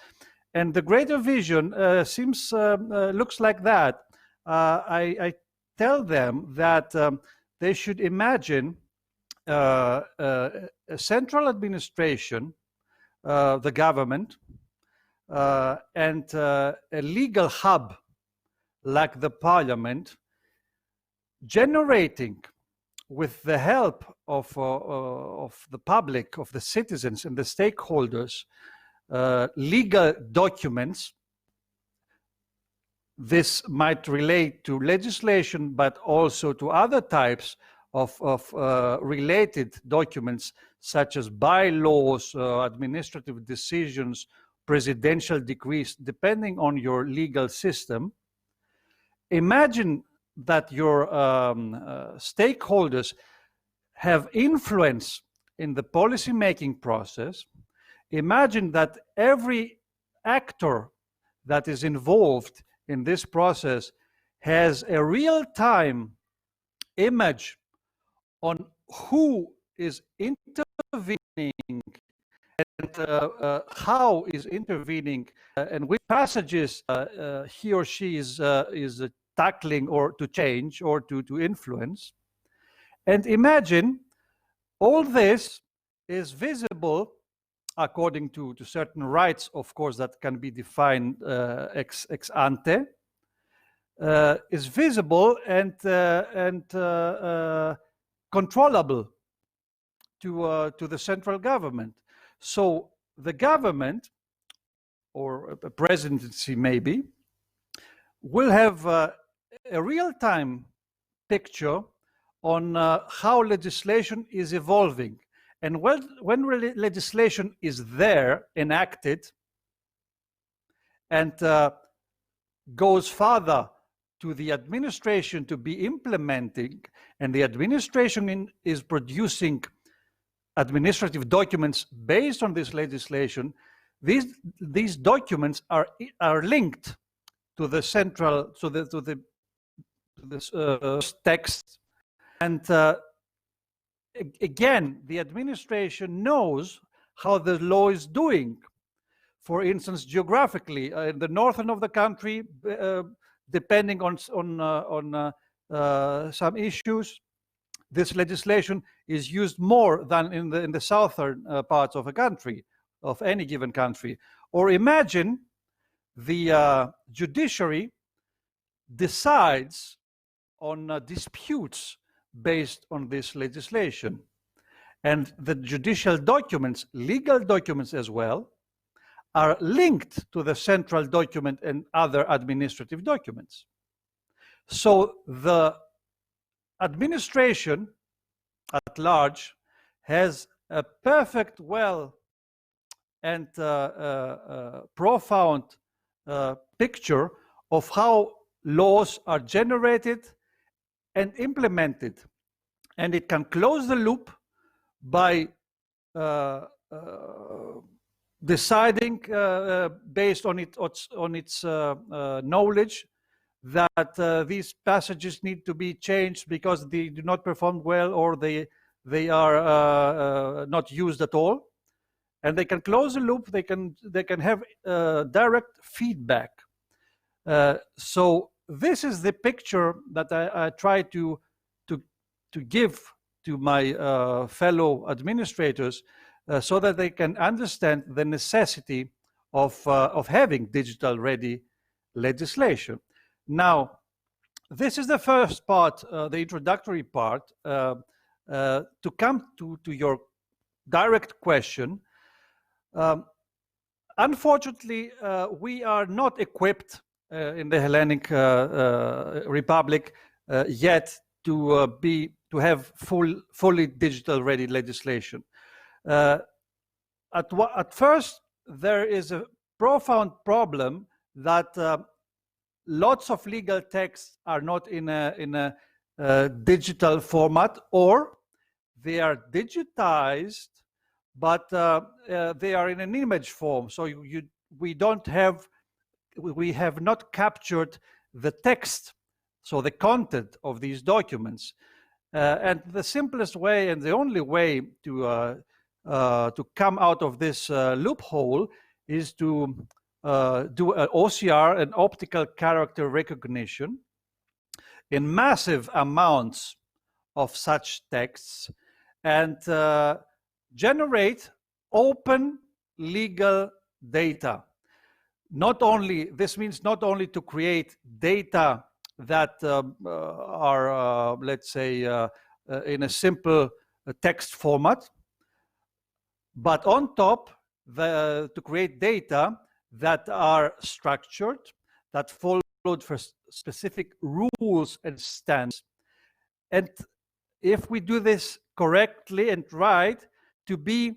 And the greater vision looks like that. I tell them that they should imagine a central administration, the government, and a legal hub like the parliament, generating with the help of the public, of the citizens and the stakeholders, legal documents. This might relate to legislation, but also to other types of related documents, such as bylaws, administrative decisions, presidential decrees, depending on your legal system. Imagine that your stakeholders have influence in the policy-making process. Imagine that every actor that is involved in this process has a real-time image on who is intervening and how is intervening and which passages he or she is tackling or to change or to influence. And imagine all this is visible according to certain rights, of course, that can be defined ex ante, is visible and controllable to the central government. So the government, or a presidency maybe, will have a real-time picture on how legislation is evolving. And when legislation is there, enacted, and goes further to the administration to be implementing, and the administration is producing administrative documents based on this legislation, these documents are linked to the central, to this text, and again, the administration knows how the law is doing. For instance, geographically, in the northern of the country, depending on some issues, this legislation is used more than in the southern parts of a country, of any given country. Or imagine the judiciary decides on disputes based on this legislation. And the judicial documents, legal documents as well, are linked to the central document and other administrative documents. So the administration at large has a perfect, well, and profound picture of how laws are generated and implemented. And it can close the loop by deciding based on its knowledge that these passages need to be changed because they do not perform well, or they are not used at all. And they can close the loop. They can have direct feedback. So this is the picture that I try to give to my fellow administrators, so that they can understand the necessity of having digital-ready legislation. Now, this is the first part, the introductory part. To come to your direct question, unfortunately, we are not equipped in the Hellenic Republic yet to have fully digital-ready legislation. At first, there is a profound problem that lots of legal texts are not in a digital format, or they are digitized, but they are in an image form. So we have not captured the text, so the content of these documents. And the simplest way and the only way to come out of this loophole is to do an OCR, an optical character recognition, in massive amounts of such texts, and generate open legal data. This means not only to create data that are, let's say, in a simple text format, but on top, to create data that are structured, that followed for specific rules and standards. And if we do this correctly and right, to be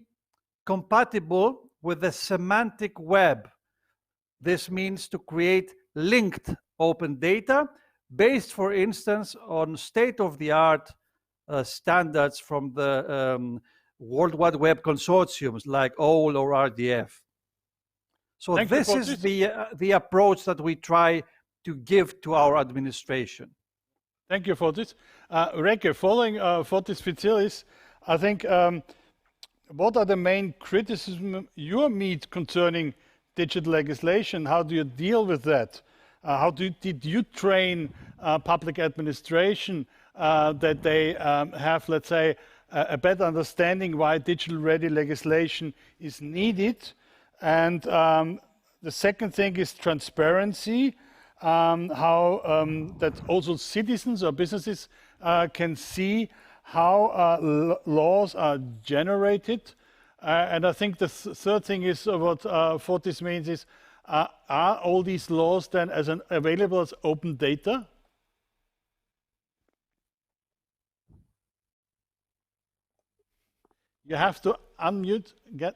compatible with the semantic web. This means to create linked open data based, for instance, on state-of-the-art standards from the World Wide Web consortiums like OWL or RDF. So this is the approach that we try to give to our administration. Thank you for this. Reke, following Fotis Vicilis, I think what are the main criticisms you meet concerning digital legislation? How do you deal with that? How did you train public administration that they have, let's say, a better understanding why digital-ready legislation is needed. And the second thing is transparency, how that also citizens or businesses can see how laws are generated. And I think the third thing is what Fortis means is, are all these laws then available as open data? You have to unmute, yeah.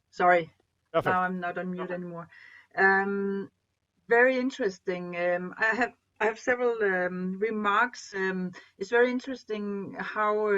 Sorry, Perfect. now I'm not on mute anymore. Very interesting. I have several remarks. It's very interesting how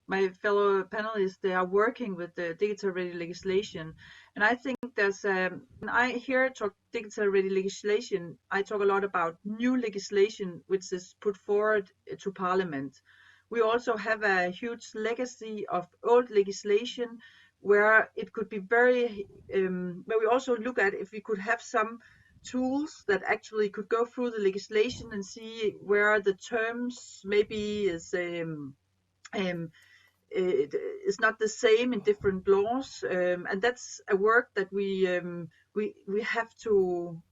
my fellow panelists, they are working with the digital ready legislation. And I think there's, when I hear talk digital ready legislation, I talk a lot about new legislation which is put forward to Parliament. We also have a huge legacy of old legislation where it could be very, where we also look at if we could have some tools that actually could go through the legislation and see where the terms maybe is not the same in different laws, and that's a work that we have to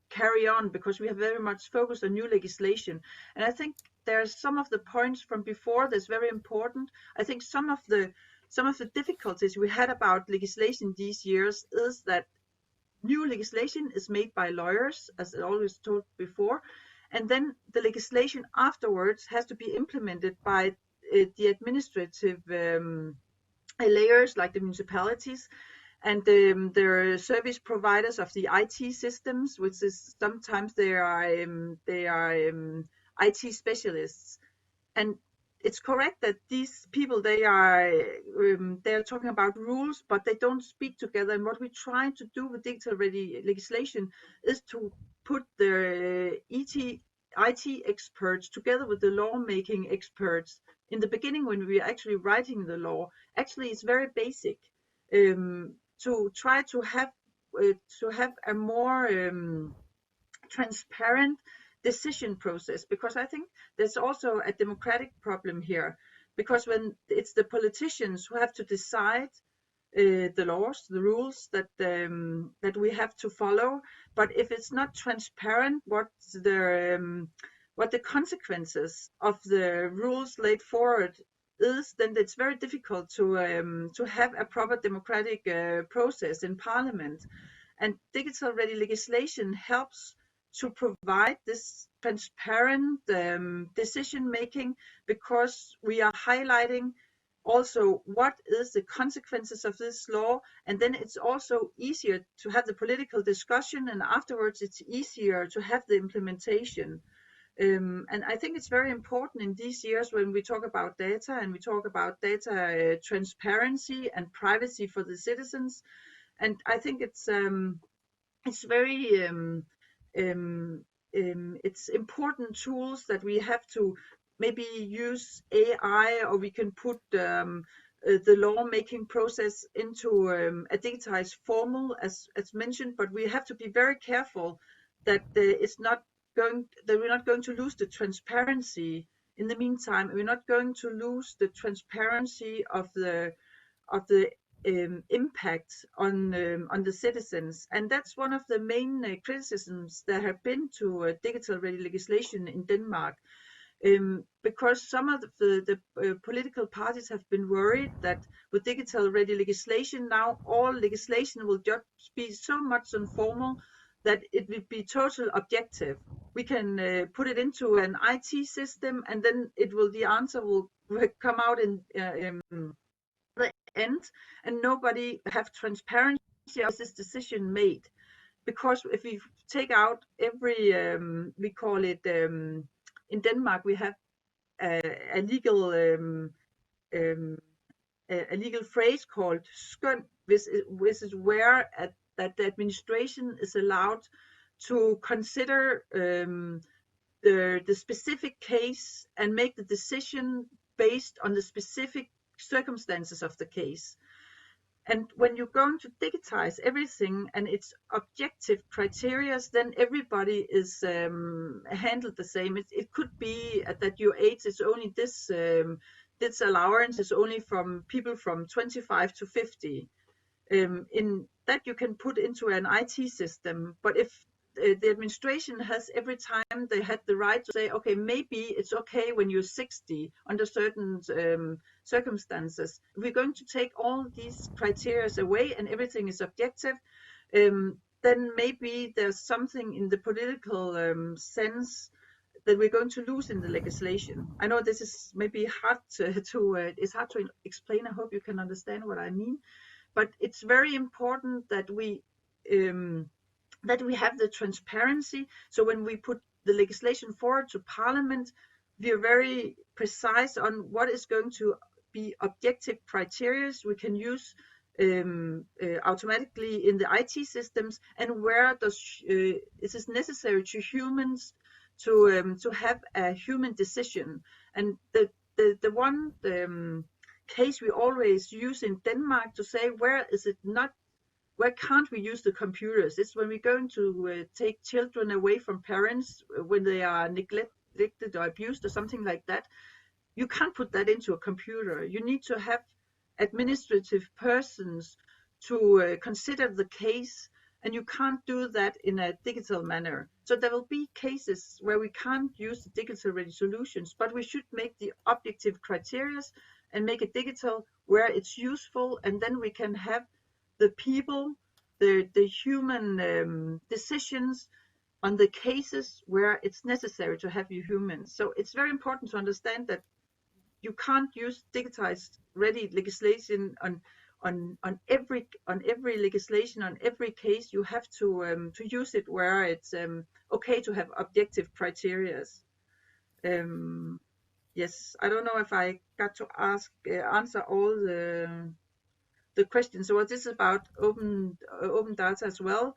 carry on, because we have very much focused on new legislation. And I think there's some of the points from before that's very important. I think some of the difficulties we had about legislation these years is that new legislation is made by lawyers, as I always told before, and then the legislation afterwards has to be implemented by the administrative layers, like the municipalities and the service providers of the IT systems, which is sometimes they are IT specialists. And it's correct that these people, they are talking about rules, but they don't speak together. And what we try to do with digital ready legislation is to put the IT experts together with the lawmaking experts. In the beginning, when we are actually writing the law, actually it's very basic, to try to have a more transparent decision process, because I think there's also a democratic problem here, because when it's the politicians who have to decide the laws, the rules that we have to follow, but if it's not transparent what the consequences of the rules laid forward is, then it's very difficult to have a proper democratic process in Parliament. And digital ready legislation helps to provide this transparent decision making, because we are highlighting also what is the consequences of this law, and then it's also easier to have the political discussion, and afterwards it's easier to have the implementation. And I think it's very important in these years when we talk about data, and we talk about data transparency and privacy for the citizens. And I think it's very it's important tools that we have to maybe use AI, or we can put the lawmaking process into a digitized formal, as mentioned. But we have to be very careful that we're not going to lose the transparency. In the meantime, we're not going to lose the transparency of the impact on the citizens. And that's one of the main criticisms there have been to digital ready legislation in Denmark, because some of the political parties have been worried that with digital ready legislation now all legislation will just be so much informal that it will be total objective. We can put it into an IT system, and then the answer will come out in the end, and nobody have transparency of this decision made. Because if we take out every we call it in Denmark we have a legal phrase called skøn, which is where that the administration is allowed to consider the specific case and make the decision based on the specific circumstances of the case. And when you're going to digitize everything and it's objective criteria, then everybody is handled the same. It could be that your age is only this, this allowance is only from people from 25 to 50. In that you can put into an IT system, but if the administration has every time they had the right to say, okay, maybe it's okay when you're 60 under certain circumstances. If we're going to take all these criteria away and everything is objective, then maybe there's something in the political sense that we're going to lose in the legislation. I know this is maybe hard it's hard to explain. I hope you can understand what I mean. But it's very important that we have the transparency. So when we put the legislation forward to Parliament, we are very precise on what is going to be objective criteria we can use automatically in the IT systems, and where is it necessary to humans to have a human decision. And the one case we always use in Denmark to say where can't we use the computers? It's when we're going to take children away from parents when they are neglected or abused or something like that. You can't put that into a computer. You need to have administrative persons to consider the case, and you can't do that in a digital manner. So there will be cases where we can't use the digital ready solutions, but we should make the objective criteria and make it digital where it's useful, and then we can have the people, the human decisions on the cases where it's necessary to have you humans. So it's very important to understand that you can't use digitized ready legislation on every legislation, on every case. You have to use it where it's okay to have objective criteria. Yes, I don't know if I got to answer all the questions. So what this is about open data as well.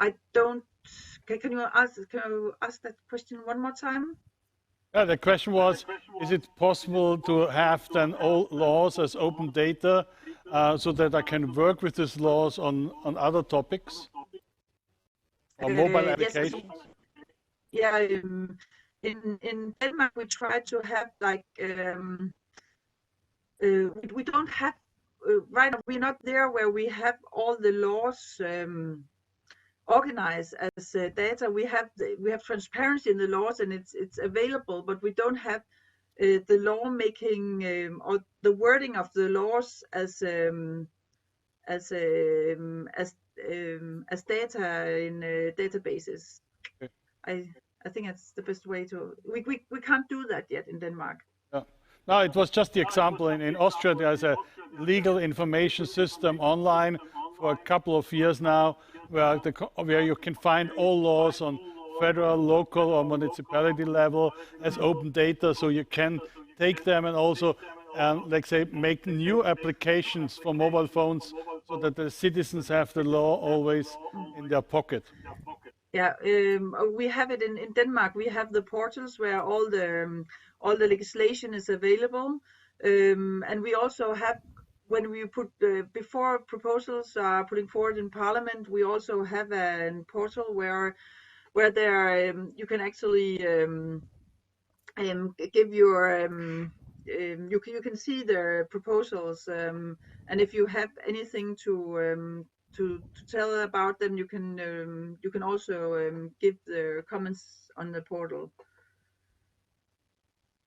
I don't. Can you ask that question one more time? Yeah, the question was, is it possible to have then all laws as open data so that I can work with these laws on other topics? Or mobile applications? Yes, yeah, in Denmark we try to have like, we don't have, right now we're not there where we have all the laws organized as data. We have transparency in the laws and it's available, but we don't have the lawmaking or the wording of the laws as data in databases. Okay. I think that's the best way to. We can't do that yet in Denmark. Yeah. No, it was just the example. In Austria, there's a legal information system online for a couple of years now, where you can find all laws on federal, local, or municipality level as open data, so you can take them and also, let's say, make new applications for mobile phones, so that the citizens have the law always in their pocket. Yeah, we have it in Denmark. We have the portals where all the legislation is available, and we also have, when we put before proposals are putting forward in Parliament, we also have a portal where there you can actually give your you can see the proposals, and if you have anything to tell about them, you can also give the comments on the portal.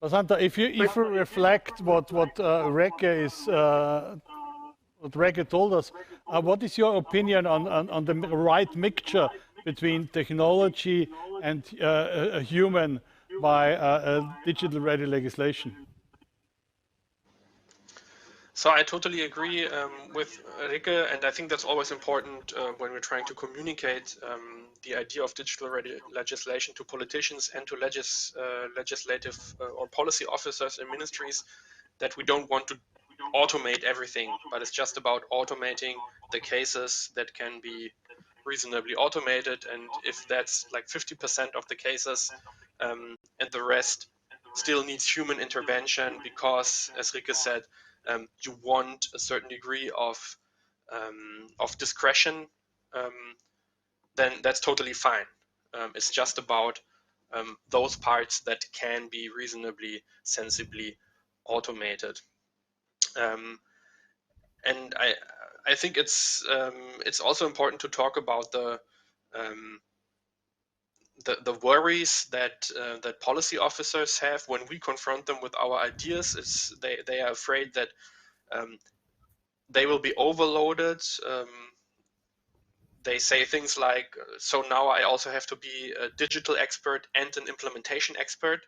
Santa, if you reflect what Recke told us, what is your opinion on the right mixture between technology and a human by digital ready legislation? So I totally agree with Recke, and I think that's always important when we're trying to communicate the idea of digital ready legislation to politicians and to legislative or policy officers and ministries, that we don't want to automate everything, but it's just about automating the cases that can be reasonably automated. And if that's like 50% of the cases and the rest still needs human intervention, because as Recke said, you want a certain degree of discretion, then that's totally fine. It's just about those parts that can be reasonably, sensibly automated. And I think it's also important to talk about the worries that that policy officers have when we confront them with our ideas. They are afraid that they will be overloaded. They say things like, so now I also have to be a digital expert and an implementation expert,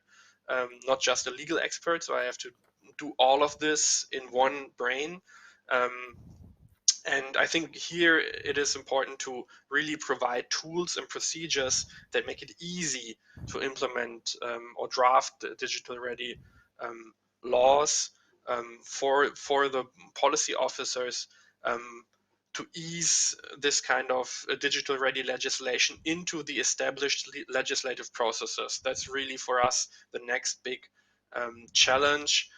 not just a legal expert. So I have to do all of this in one brain. And I think here it is important to really provide tools and procedures that make it easy to implement or draft digital ready laws for the policy officers to ease this kind of digital ready legislation into the established legislative processes. That's really for us the next big challenge.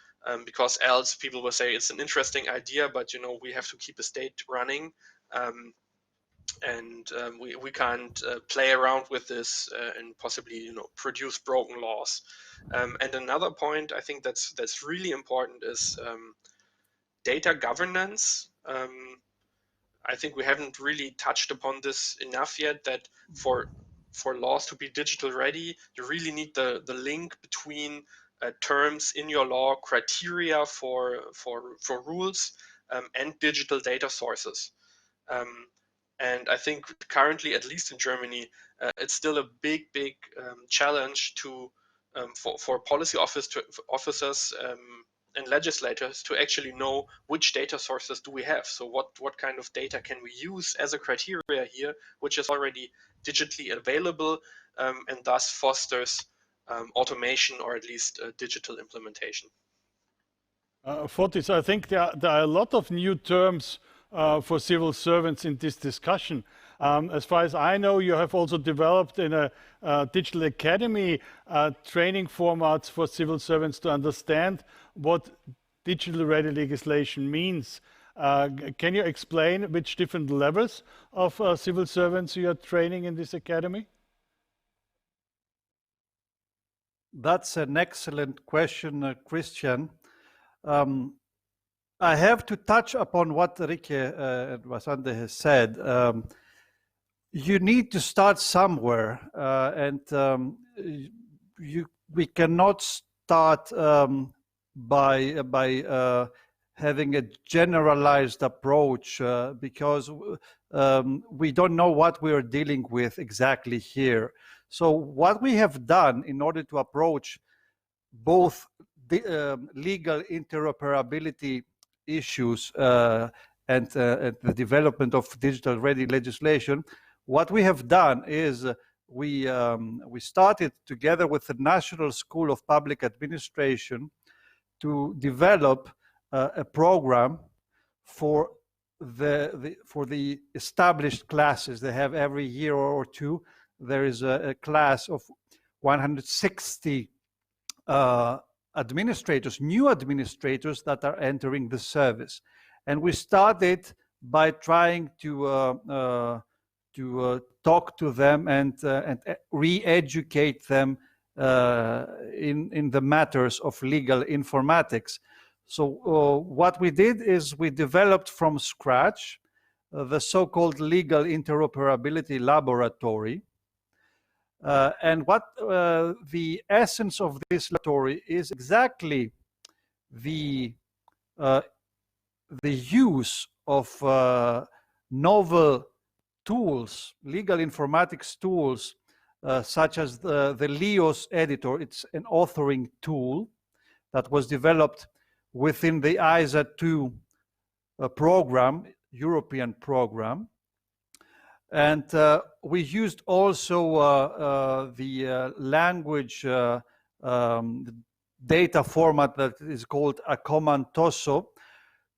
Because else people will say it's an interesting idea, but we have to keep a state running, and we can't play around with this and possibly produce broken laws. And another point I think that's really important is data governance. I think we haven't really touched upon this enough yet, that for laws to be digital ready, you really need the link between terms in your law, criteria for rules, and digital data sources. And I think currently, at least in Germany, it's still a big challenge to for policy officers and legislators to actually know which data sources do we have. So what kind of data can we use as a criteria here, which is already digitally available, and thus fosters automation, or at least digital implementation. Fotis, I think there are a lot of new terms for civil servants in this discussion. As far as I know, you have also developed in a digital academy training formats for civil servants to understand what digital ready legislation means. Can you explain which different levels of civil servants you are training in this academy? That's an excellent question, Christian. I have to touch upon what Rike and Vasande has said. You need to start somewhere, and we cannot start by having a generalized approach because we don't know what we are dealing with exactly here. So what we have done in order to approach both the legal interoperability issues and the development of digital ready legislation, what we have done is we started together with the National School of Public Administration to develop a program for the established classes they have every year or two. There is a class of 160 administrators, new administrators that are entering the service, and we started by trying to talk to them and re-educate them in the matters of legal informatics. So what we did is we developed from scratch the so-called Legal Interoperability Laboratory. And what the essence of this laboratory is exactly the use of novel tools, legal informatics tools, such as the LEOS editor. It's an authoring tool that was developed within the ISA 2 program, European program. And we used also the language data format that is called Acomantoso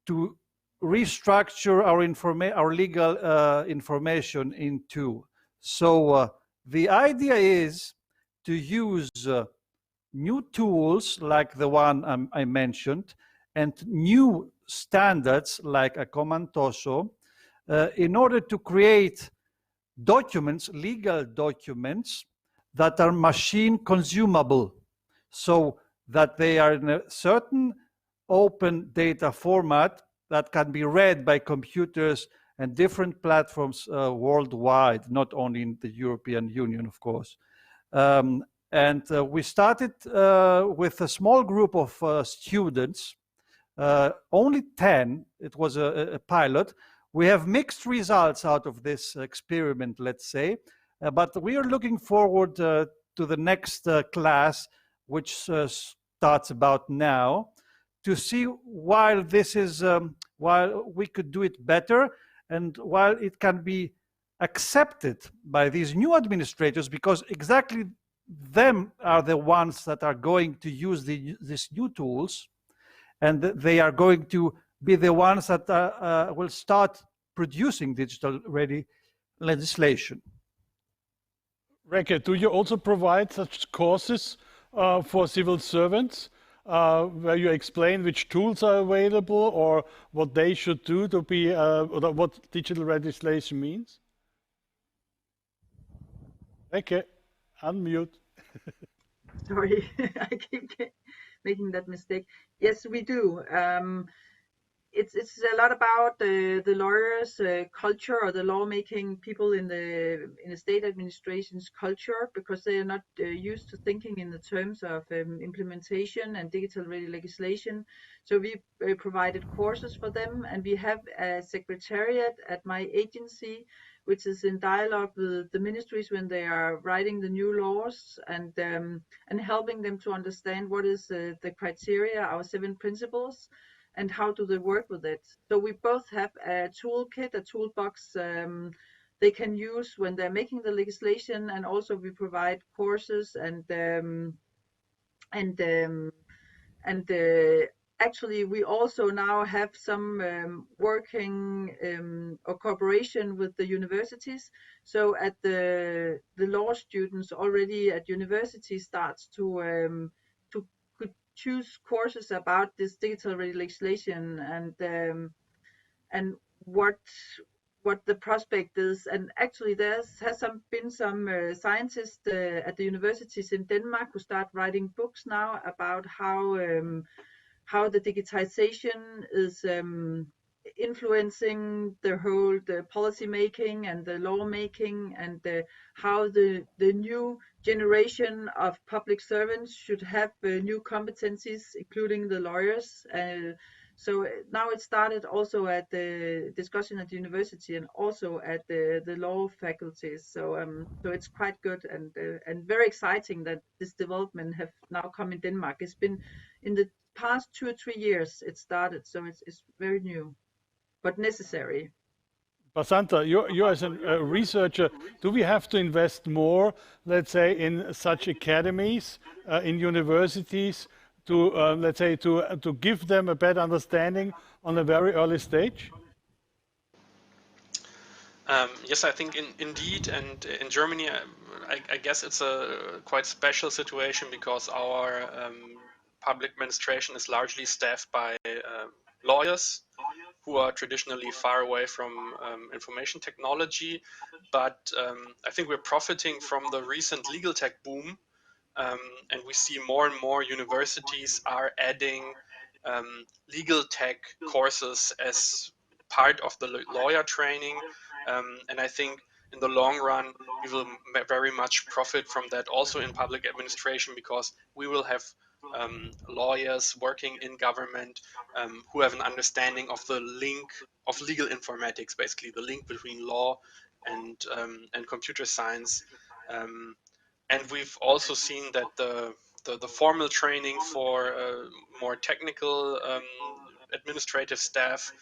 to restructure our legal information in two. So the idea is to use new tools like the one I mentioned, and new standards like a Comantoso in order to create documents, legal documents, that are machine consumable, so that they are in a certain open data format that can be read by computers and different platforms worldwide, not only in the European Union, of course. And we started with a small group of students, only 10, it was a pilot. We have mixed results out of this experiment, let's say, but we are looking forward to the next class, which starts about now, to see while this is, while we could do it better and while it can be accepted by these new administrators, because exactly them are the ones that are going to use these new tools, and they are going to be the ones that will start producing digital-ready legislation. Reke, do you also provide such courses for civil servants where you explain which tools are available or what they should do to be, or what digital legislation means? Reke, unmute. Sorry, I keep making that mistake. Yes, we do. It's a lot about the lawyers' culture, or the lawmaking people in the state administration's culture, because they are not used to thinking in the terms of implementation and digital-ready legislation. So we provided courses for them, and we have a secretariat at my agency, which is in dialogue with the ministries when they are writing the new laws, and helping them to understand what is the criteria, our 7 principles, and how do they work with it. So we both have a toolkit, a toolbox they can use when they're making the legislation, and also we provide courses actually we also now have some working or cooperation with the universities. So at the law students already at university starts to choose courses about this digital legislation and what the prospect is. And actually there has been some scientists at the universities in Denmark who start writing books now about how the digitization is influencing the policy making and the law making, and how the new generation of public servants should have new competencies, including the lawyers. So now it started also at the discussion at the university and also at the law faculties. So it's quite good and very exciting that this development have now come in Denmark. It's been in the past 2 or 3 years it started, so it's very new but necessary. Basanta, you as a researcher, do we have to invest more, let's say, in such academies, in universities, to let's say to give them a better understanding on a very early stage? Yes, I think indeed, and in Germany, I guess it's a quite special situation because our public administration is largely staffed by lawyers who are traditionally far away from information technology. But I think we're profiting from the recent legal tech boom, and we see more and more universities are adding legal tech courses as part of the lawyer training. And I think in the long run, we will very much profit from that also in public administration, because we will have lawyers working in government who have an understanding of the link of legal informatics, basically the link between law and computer science. And we've also seen that the formal training for more technical administrative staff,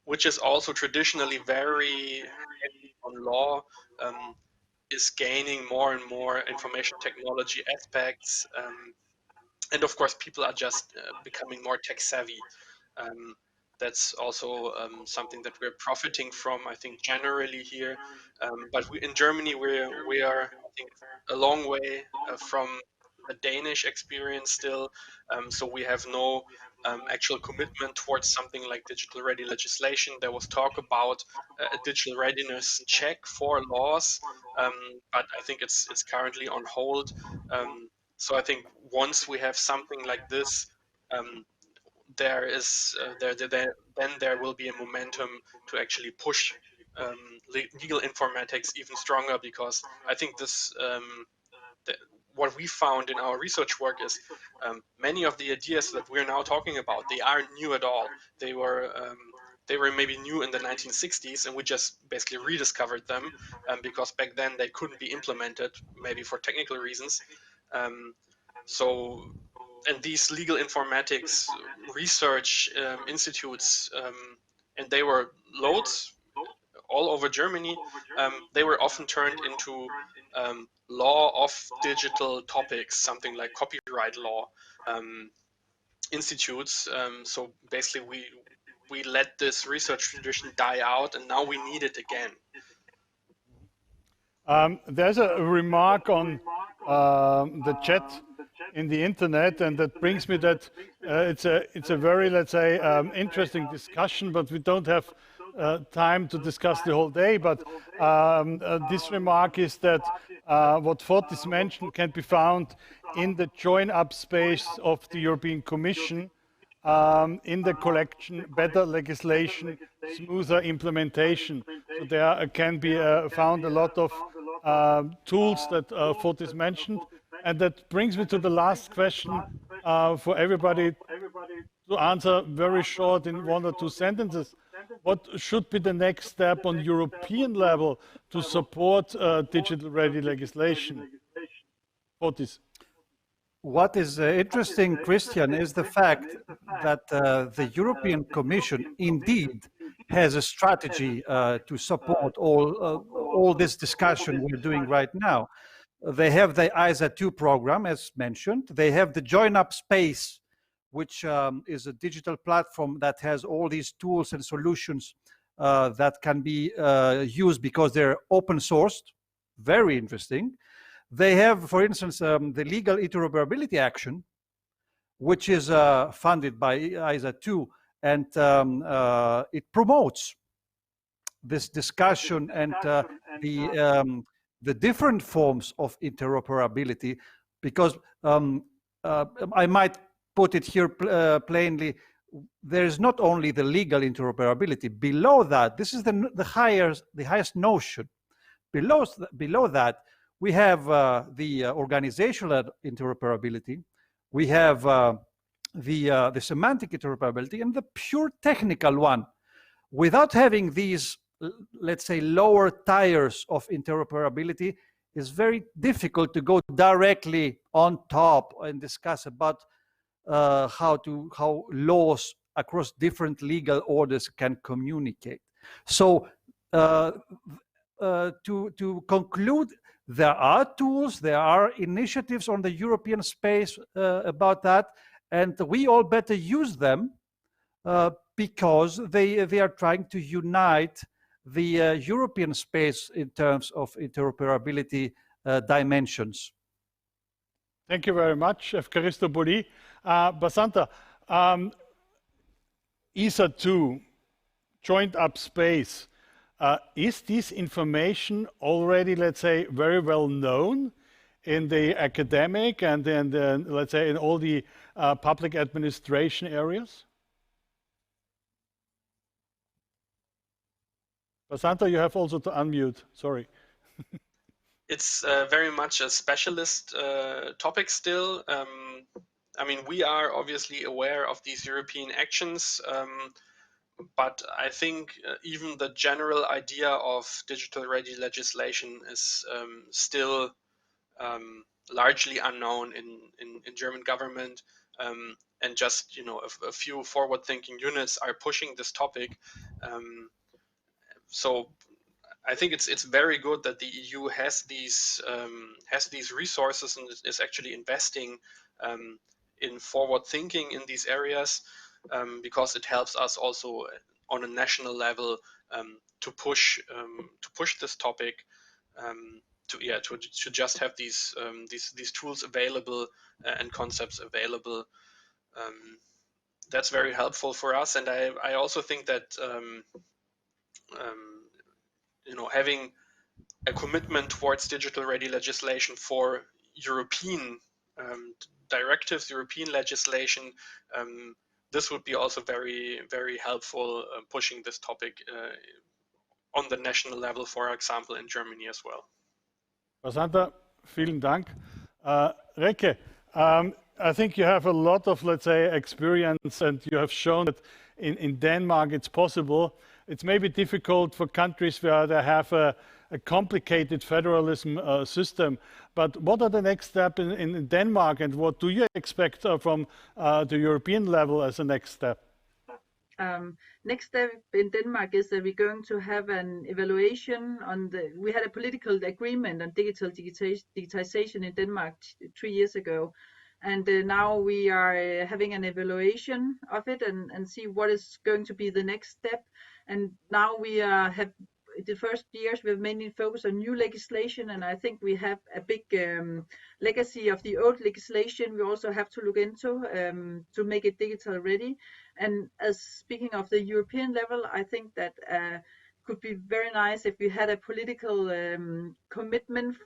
which is also traditionally very heavy on law, is gaining more and more information technology aspects. And of course, people are just becoming more tech savvy. That's also something that we're profiting from, I think, generally here. But in Germany, we are, I think, a long way from the Danish experience still. So we have no actual commitment towards something like digital ready legislation. There was talk about a digital readiness check for laws, but I think it's currently on hold. So I think once we have something like this, there will be a momentum to actually push legal informatics even stronger, because I think this what we found in our research work is many of the ideas that we're now talking about, they aren't new at all. They were maybe new in the 1960s, and we just basically rediscovered them because back then they couldn't be implemented, maybe for technical reasons. And these legal informatics research institutes, and they were loads all over Germany, they were often turned into law of digital topics, something like copyright law institutes. So basically we let this research tradition die out, and now we need it again. There's a remark on the chat in the internet, and that brings me that it's a very, let's say, interesting discussion, but we don't have time to discuss the whole day. But this remark is that what Fortis mentioned can be found in the join-up space of the European Commission, in the collection Better Legislation, Smoother Implementation. So there can be found a lot of tools that Fortis mentioned. And that brings me to the last question for everybody to answer very short in 1 or 2 sentences. What should be the next step on European level to support digital ready legislation? Fortis. What is interesting, Christian, is the fact that the European Commission indeed has a strategy to support all this discussion we're doing right now. They have the ISA2 program, as mentioned. They have the Join Up Space, which is a digital platform that has all these tools and solutions that can be used because they're open sourced. Very interesting. They have, for instance, the Legal Interoperability Action, which is funded by ISA2, and it promotes this discussion and the different forms of interoperability, because I might put it here plainly, there is not only the legal interoperability. Below that, this is the highest notion. Below that, we have the organizational interoperability, we have the semantic interoperability, and the pure technical one. Without having these, let's say, lower tiers of interoperability, it's very difficult to go directly on top and discuss about how laws across different legal orders can communicate. So to conclude, there are tools, there are initiatives on the European space about that, and we all better use them because they are trying to unite the European space in terms of interoperability dimensions. Thank you very much, Evkaristo Boli. Basanta, ISA2, joined up space. Is this information already, let's say, very well known in the academic and then, let's say, in all the public administration areas? Basanta, you have also to unmute, sorry. It's very much a specialist topic still. I mean, we are obviously aware of these European actions, but I think even the general idea of digital ready legislation is still largely unknown in German government, and just, you know, a few forward-thinking units are pushing this topic. So I think it's very good that the EU has these resources and is actually investing in forward thinking in these areas, because it helps us also on a national level to push this topic, to just have these tools available and concepts available. that's very helpful for us. And I also think that having a commitment towards digital-ready legislation for European directives, European legislation, this would be also very, very helpful pushing this topic on the national level, for example, in Germany as well. Basanta, vielen Dank. Reke, I think you have a lot of, let's say, experience, and you have shown that in Denmark it's possible. It's maybe difficult for countries where they have a complicated federalism system, but what are the next steps in Denmark, and what do you expect from the European level as a next step? Next step in Denmark is that we're going to have an evaluation on we had a political agreement on digitization in Denmark 3 years ago. And now we are having an evaluation of it and see what is going to be the next step. And now we have the first years we've mainly focused on new legislation, and I think we have a big legacy of the old legislation we also have to look into to make it digital ready. And as speaking of the European level, I think that could be very nice if we had a political commitment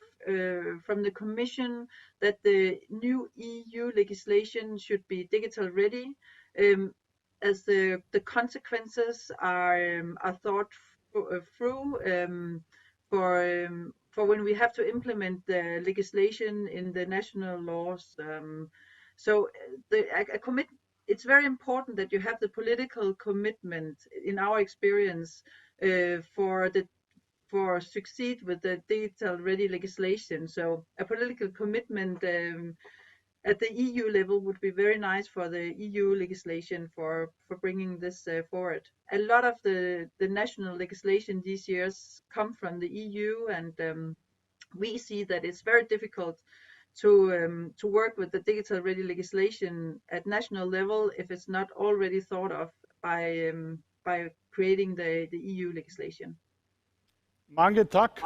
from the Commission that the new EU legislation should be digital ready, as the consequences are thought through for when we have to implement the legislation in the national laws. So it's very important that you have the political commitment, in our experience, for succeed with the digital ready legislation. So a political commitment at the EU level would be very nice for the EU legislation for bringing this forward. A lot of the national legislation these years come from the EU, and we see that it's very difficult to work with the digital ready legislation at national level if it's not already thought of by creating the EU legislation. Mange tak.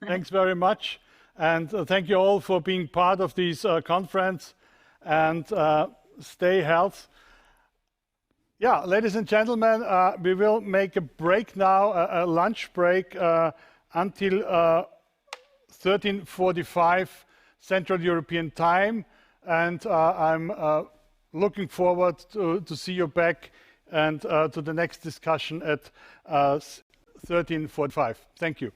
Thanks very much. And thank you all for being part of this conference, and stay healthy. Yeah, ladies and gentlemen, we will make a break now, a lunch break until 13:45 Central European Time. And I'm looking forward to see you back and to the next discussion at 13:45. Thank you.